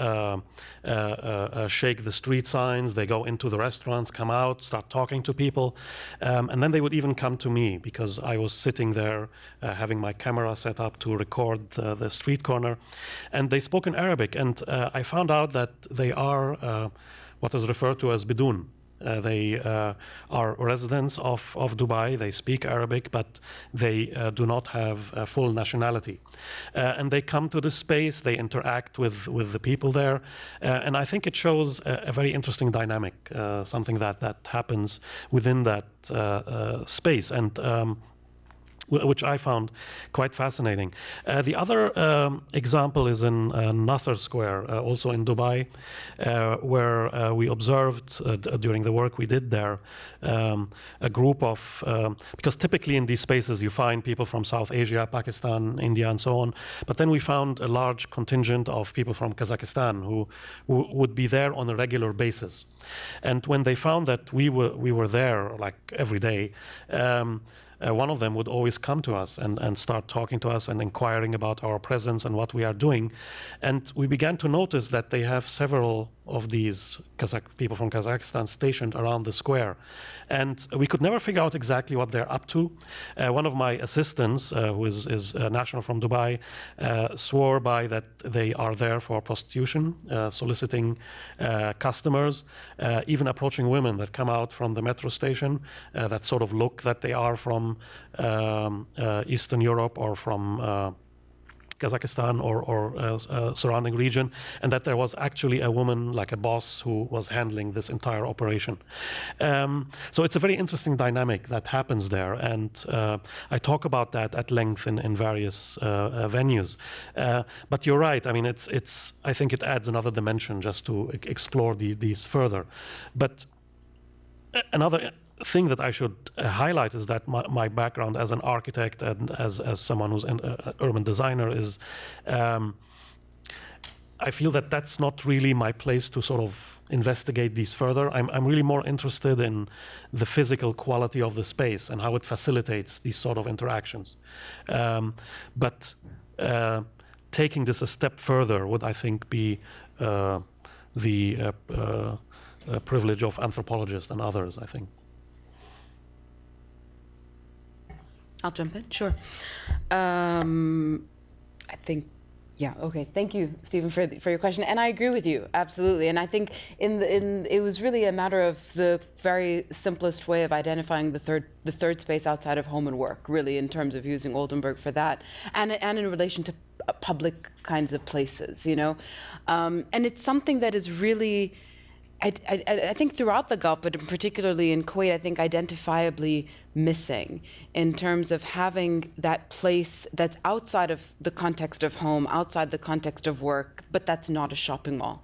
shake the street signs. They go into the restaurants, come out, start talking to people. And then they would even come to me because I was sitting there having my camera set up to record the street corner. And they spoke in Arabic. And I found out that they are what is referred to as Bidun. They are residents of Dubai. They speak Arabic, but they do not have a full nationality. And they come to this space, they interact with the people there. And I think it shows a very interesting dynamic, something that happens within that space. And which I found quite fascinating. The other example is in Nasser Square, also in Dubai, where we observed during the work we did there a group of, because typically in these spaces you find people from South Asia, Pakistan, India, and so on, but then we found a large contingent of people from Kazakhstan who would be there on a regular basis. And when they found that we were there like every day, one of them would always come to us and start talking to us and inquiring about our presence and what we are doing. And we began to notice that they have several of these people from Kazakhstan stationed around the square. And we could never figure out exactly what they're up to. One of my assistants, who is national from Dubai, swore by that they are there for prostitution, soliciting customers, even approaching women that come out from the metro station that sort of look that they are from Eastern Europe or from Kazakhstan or surrounding region, and that there was actually a woman, like a boss, who was handling this entire operation. So it's a very interesting dynamic that happens there, and I talk about that at length in various venues. But you're right. I mean, I think it adds another dimension just to explore these further. But another thing that I should highlight is that my background as an architect and as someone who's an urban designer is, I feel that that's not really my place to sort of investigate these further. I'm really more interested in the physical quality of the space and how it facilitates these sort of interactions. But taking this a step further would, I think, be the privilege of anthropologists and others, I think. I'll jump in, sure. I think, yeah, okay. Thank you, Stephen, for your question. And I agree with you, absolutely. And I think it was really a matter of the very simplest way of identifying the third space outside of home and work, really, in terms of using Oldenburg for that, and in relation to public kinds of places, you know. And it's something that is really, I think throughout the Gulf, but particularly in Kuwait, I think identifiably missing in terms of having that place that's outside of the context of home, outside the context of work, but that's not a shopping mall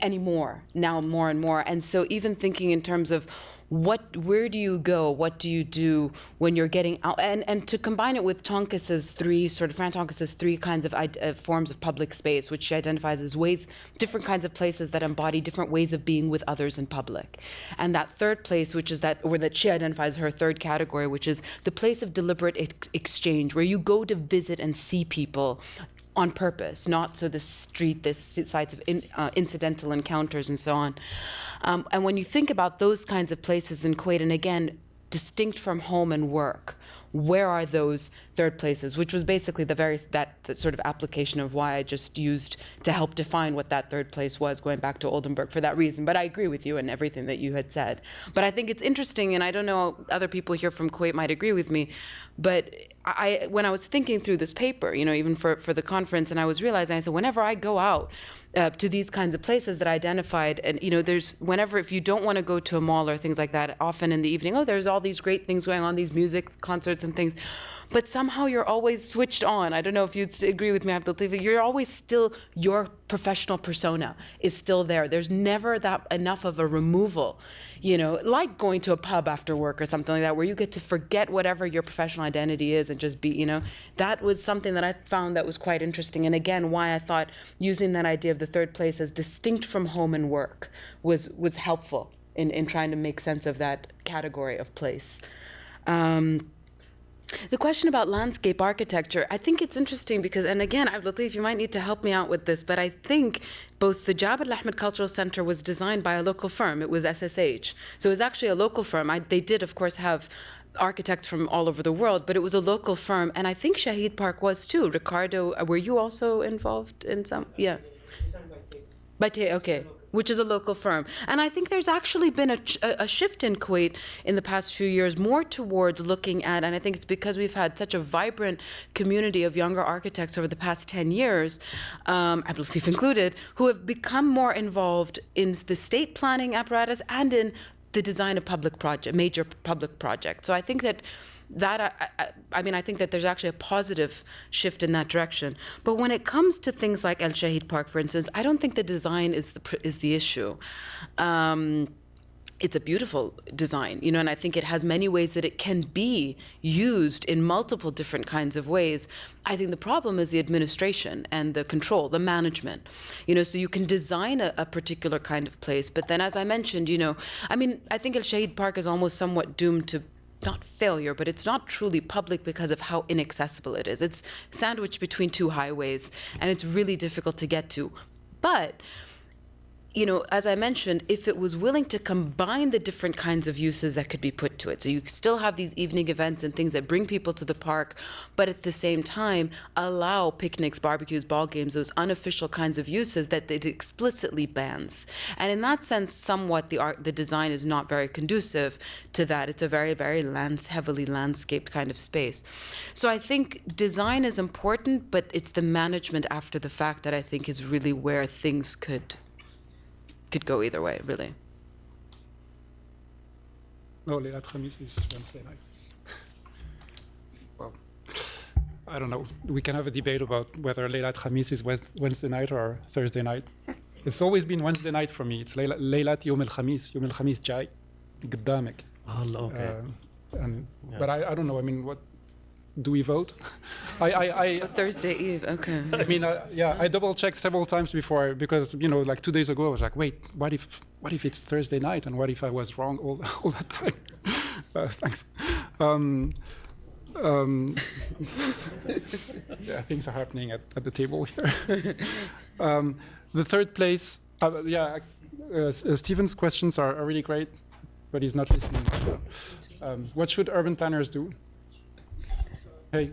anymore, now more and more. And so even thinking in terms of where do you go, what do you do when you're getting out, and to combine it with Tonkas's Fran Tonkas's three kinds of forms of public space, which she identifies as different kinds of places that embody different ways of being with others in public. And that third place, which is that she identifies her third category, which is the place of deliberate exchange, where you go to visit and see people on purpose, not so the sites of incidental encounters and so on. And when you think about those kinds of places in Kuwait, and again, distinct from home and work, where are those third places? Which was basically that sort of application of why I just used to help define what that third place was, going back to Oldenburg for that reason. But I agree with you and everything that you had said. But I think it's interesting, and I don't know, other people here from Kuwait might agree with me, but when I was thinking through this paper, even for the conference, and I was realizing, I said, whenever I go out to these kinds of places that I identified, and if you don't want to go to a mall or things like that, often in the evening, there's all these great things going on, these music concerts and things. But somehow you're always switched on. I don't know if you'd agree with me, Abdul Latif. You're always still, your professional persona is still there. There's never that enough of a removal, like going to a pub after work or something like that, where you get to forget whatever your professional identity is and just be, That was something that I found that was quite interesting. And again, why I thought using that idea of the third place as distinct from home and work was helpful in trying to make sense of that category of place. The question about landscape architecture, I think it's interesting because, and again, Abdul Latif, you might need to help me out with this, but I think both the Jabal Ahmed Cultural Center was designed by a local firm. It was SSH. So it was actually a local firm. They did, of course, have architects from all over the world, but it was a local firm. And I think Shahid Park was too. Ricardo, were you also involved in some? Yeah. By Tay, okay. Which is a local firm. And I think there's actually been a shift in Kuwait in the past few years more towards looking at, and I think it's because we've had such a vibrant community of younger architects over the past 10 years, Abdul Latif included, who have become more involved in the state planning apparatus and in the design of major public projects. So I think that I think that there's actually a positive shift in that direction. But when it comes to things like El Shahid Park, for instance, I don't think the design is the issue. It's a beautiful design, and I think it has many ways that it can be used in multiple different kinds of ways. I think the problem is the administration and the control, the management. So you can design a particular kind of place, but then, as I mentioned, I think El Shahid Park is almost somewhat doomed to not failure, but it's not truly public because of how inaccessible it is. It's sandwiched between two highways, and it's really difficult to get to. But as I mentioned, if it was willing to combine the different kinds of uses that could be put to it, so you still have these evening events and things that bring people to the park, but at the same time allow picnics, barbecues, ball games, those unofficial kinds of uses that it explicitly bans. And in that sense, somewhat the design is not very conducive to that. It's a very, very heavily landscaped kind of space. So I think design is important, but it's the management after the fact that I think is really where things could go either way, really. No, Leilat Khamis is Wednesday night. Well, I don't know. We can have a debate about whether Leilat Khamis is Wednesday night or Thursday night. It's always been Wednesday night for me. It's Leilat Yom al-Khamis. Yom al-Khamis jai. قدامك. Okay. But I don't know. What do we vote? Thursday Eve, okay. I double-checked several times before because, like 2 days ago, I was like, wait, what if it's Thursday night, and what if I was wrong all that time? Thanks. Things are happening at the table here. The third place, Stephen's questions are really great, but he's not listening. What should urban planners do? Hey,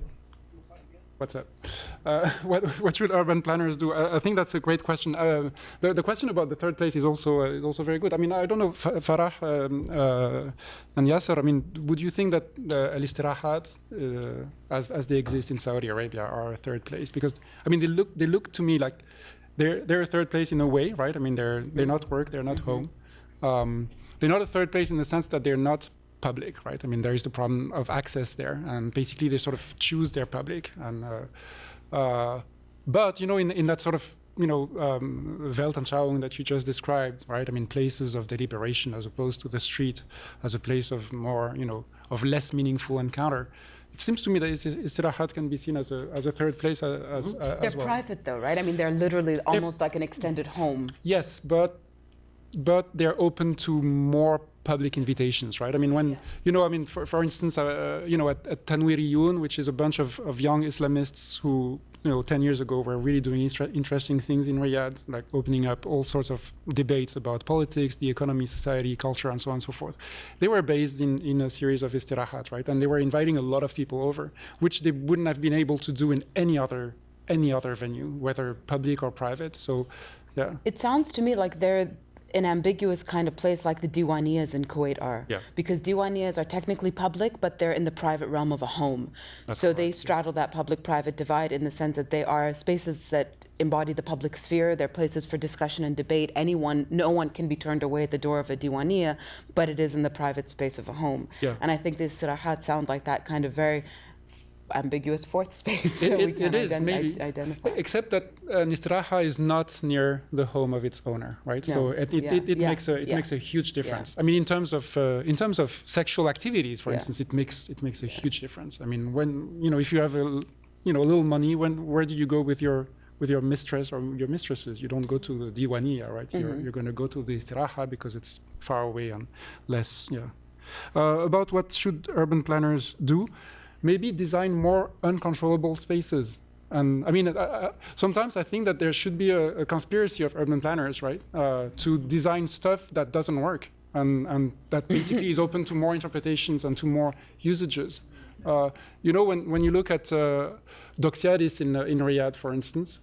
what's up? What should urban planners do? I think that's a great question. The question about the third place is also very good. I don't know, Farah and Yasser. Would you think that the al-istirahat, as they exist in Saudi Arabia, are a third place? Because they look to me like they're a third place in a way, right? They're not work, they're not home. They're not a third place in the sense that they're not public, right? There is the problem of access there, and basically they sort of choose their public. And but in that sort of Weltanschauung that you just described, right? Places of deliberation as opposed to the street as a place of more, of less meaningful encounter. It seems to me that istirahat can be seen as a third place as They're well. private though, right? They're literally almost like an extended home. Yes, but they're open to more public invitations, right? For instance, at Tanwiriyun, which is a bunch of young Islamists who, 10 years ago were really doing interesting things in Riyadh, like opening up all sorts of debates about politics, the economy, society, culture, and so on and so forth. They were based in a series of istirahat, right? And they were inviting a lot of people over, which they wouldn't have been able to do in any other venue, whether public or private. So, yeah. It sounds to me like an ambiguous kind of place like the diwaniyas in Kuwait are. Yeah. Because diwaniyas are technically public, but they're in the private realm of a home. So they straddle that public-private divide in the sense that they are spaces that embody the public sphere. They're places for discussion and debate. No one can be turned away at the door of a diwaniya, but it is in the private space of a home. Yeah. And I think these istirahat sound like that kind of very ambiguous fourth space that we It can is, maybe. identify. Except that an istiraha is not near the home of its owner, right? No. So it makes a huge difference. I mean, in terms of sexual activities, for instance, it makes a huge difference. I mean, when if you have a little money, where do you go with your mistress or your mistresses? You don't go to the diwaniya, right? You're going to go to the istiraha because it's far away and less. About what should urban planners do? Maybe design more uncontrollable spaces. And I mean, sometimes I think that there should be a conspiracy of urban planners, right? To design stuff that doesn't work and that basically is open to more interpretations and to more usages. When you look at Doxiadis in Riyadh, for instance,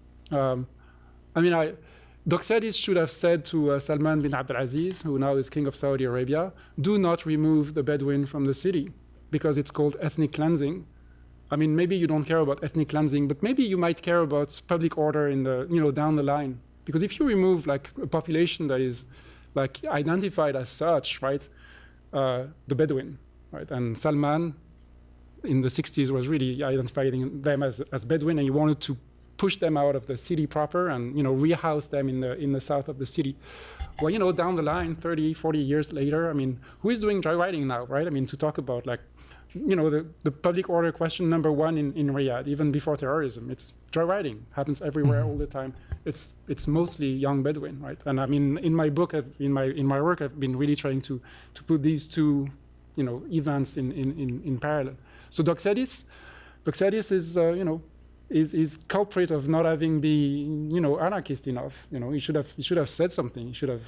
Doxiadis should have said to Salman bin Abdulaziz, who now is king of Saudi Arabia, do not remove the Bedouin from the city, because it's called ethnic cleansing. I mean, maybe you don't care about ethnic cleansing, but maybe you might care about public order in the, down the line. Because if you remove like a population that is like identified as such, right, the Bedouin, right, and Salman in the 60s was really identifying them as Bedouin, and he wanted to push them out of the city proper and, rehouse them in the south of the city. Well, down the line, 30, 40 years later, I mean, who is doing joyriding now, right? I mean, to talk about like, the public order question number one in Riyadh, even before terrorism, it's joyriding, happens everywhere all the time. It's mostly young Bedouin, right? And I mean, in my book, in my work, I've been really trying to put these two, events in parallel. So Doxiadis is culprit of not having been, anarchist enough. He should have said something. He should have.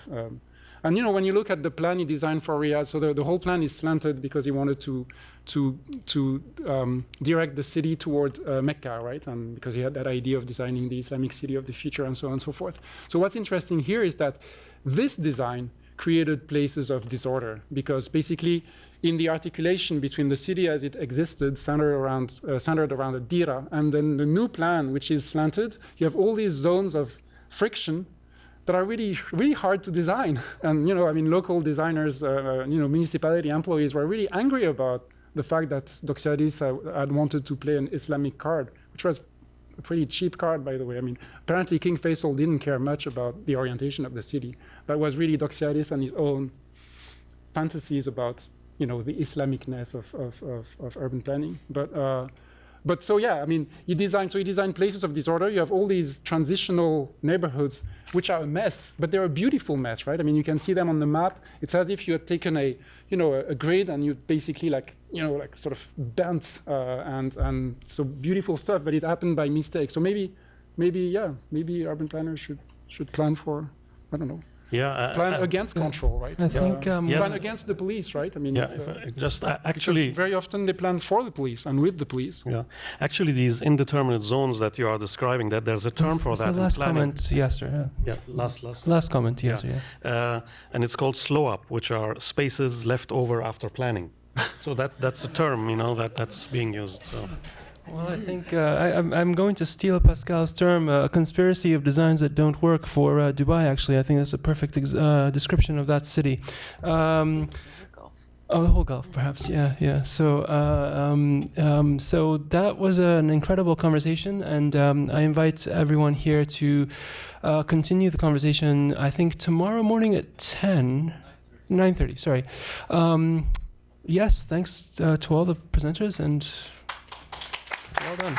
And when you look at the plan he designed for Riyadh, so the whole plan is slanted because he wanted to direct the city toward Mecca, right? And because he had that idea of designing the Islamic city of the future and so on and so forth. So what's interesting here is that this design created places of disorder, because basically in the articulation between the city as it existed, centered around a dira, and then the new plan, which is slanted, you have all these zones of friction that are really, really hard to design. And, local designers, municipality employees were really angry about the fact that Doxiadis had wanted to play an Islamic card, which was a pretty cheap card, by the way. I mean, apparently King Faisal didn't care much about the orientation of the city. That was really Doxiadis and his own fantasies about, the Islamicness of urban planning. But so yeah, I mean, he designed places of disorder. You have all these transitional neighborhoods, which are a mess, but they're a beautiful mess, right? I mean, you can see them on the map. It's as if you had taken a grid and you basically sort of bent and so beautiful stuff, but it happened by mistake. So maybe urban planners should plan for, I don't know. Plan against control, right? I think plan against the police, right? I mean, actually, very often they plan for the police and with the police. Yeah, actually, these indeterminate zones that you are describing, that there's a term for that. The last comment, yes, sir. Yeah, last comment, yes, sir. And it's called slow up, which are spaces left over after planning. So that's a term, that's being used. So. Well, I think I'm going to steal Pascal's term, a conspiracy of designs that don't work for Dubai, actually. I think that's a perfect description of that city. The whole Gulf, perhaps, yeah. So that was an incredible conversation, and I invite everyone here to continue the conversation, I think, tomorrow morning at 9:30, sorry. Yes, thanks to all the presenters, and well done.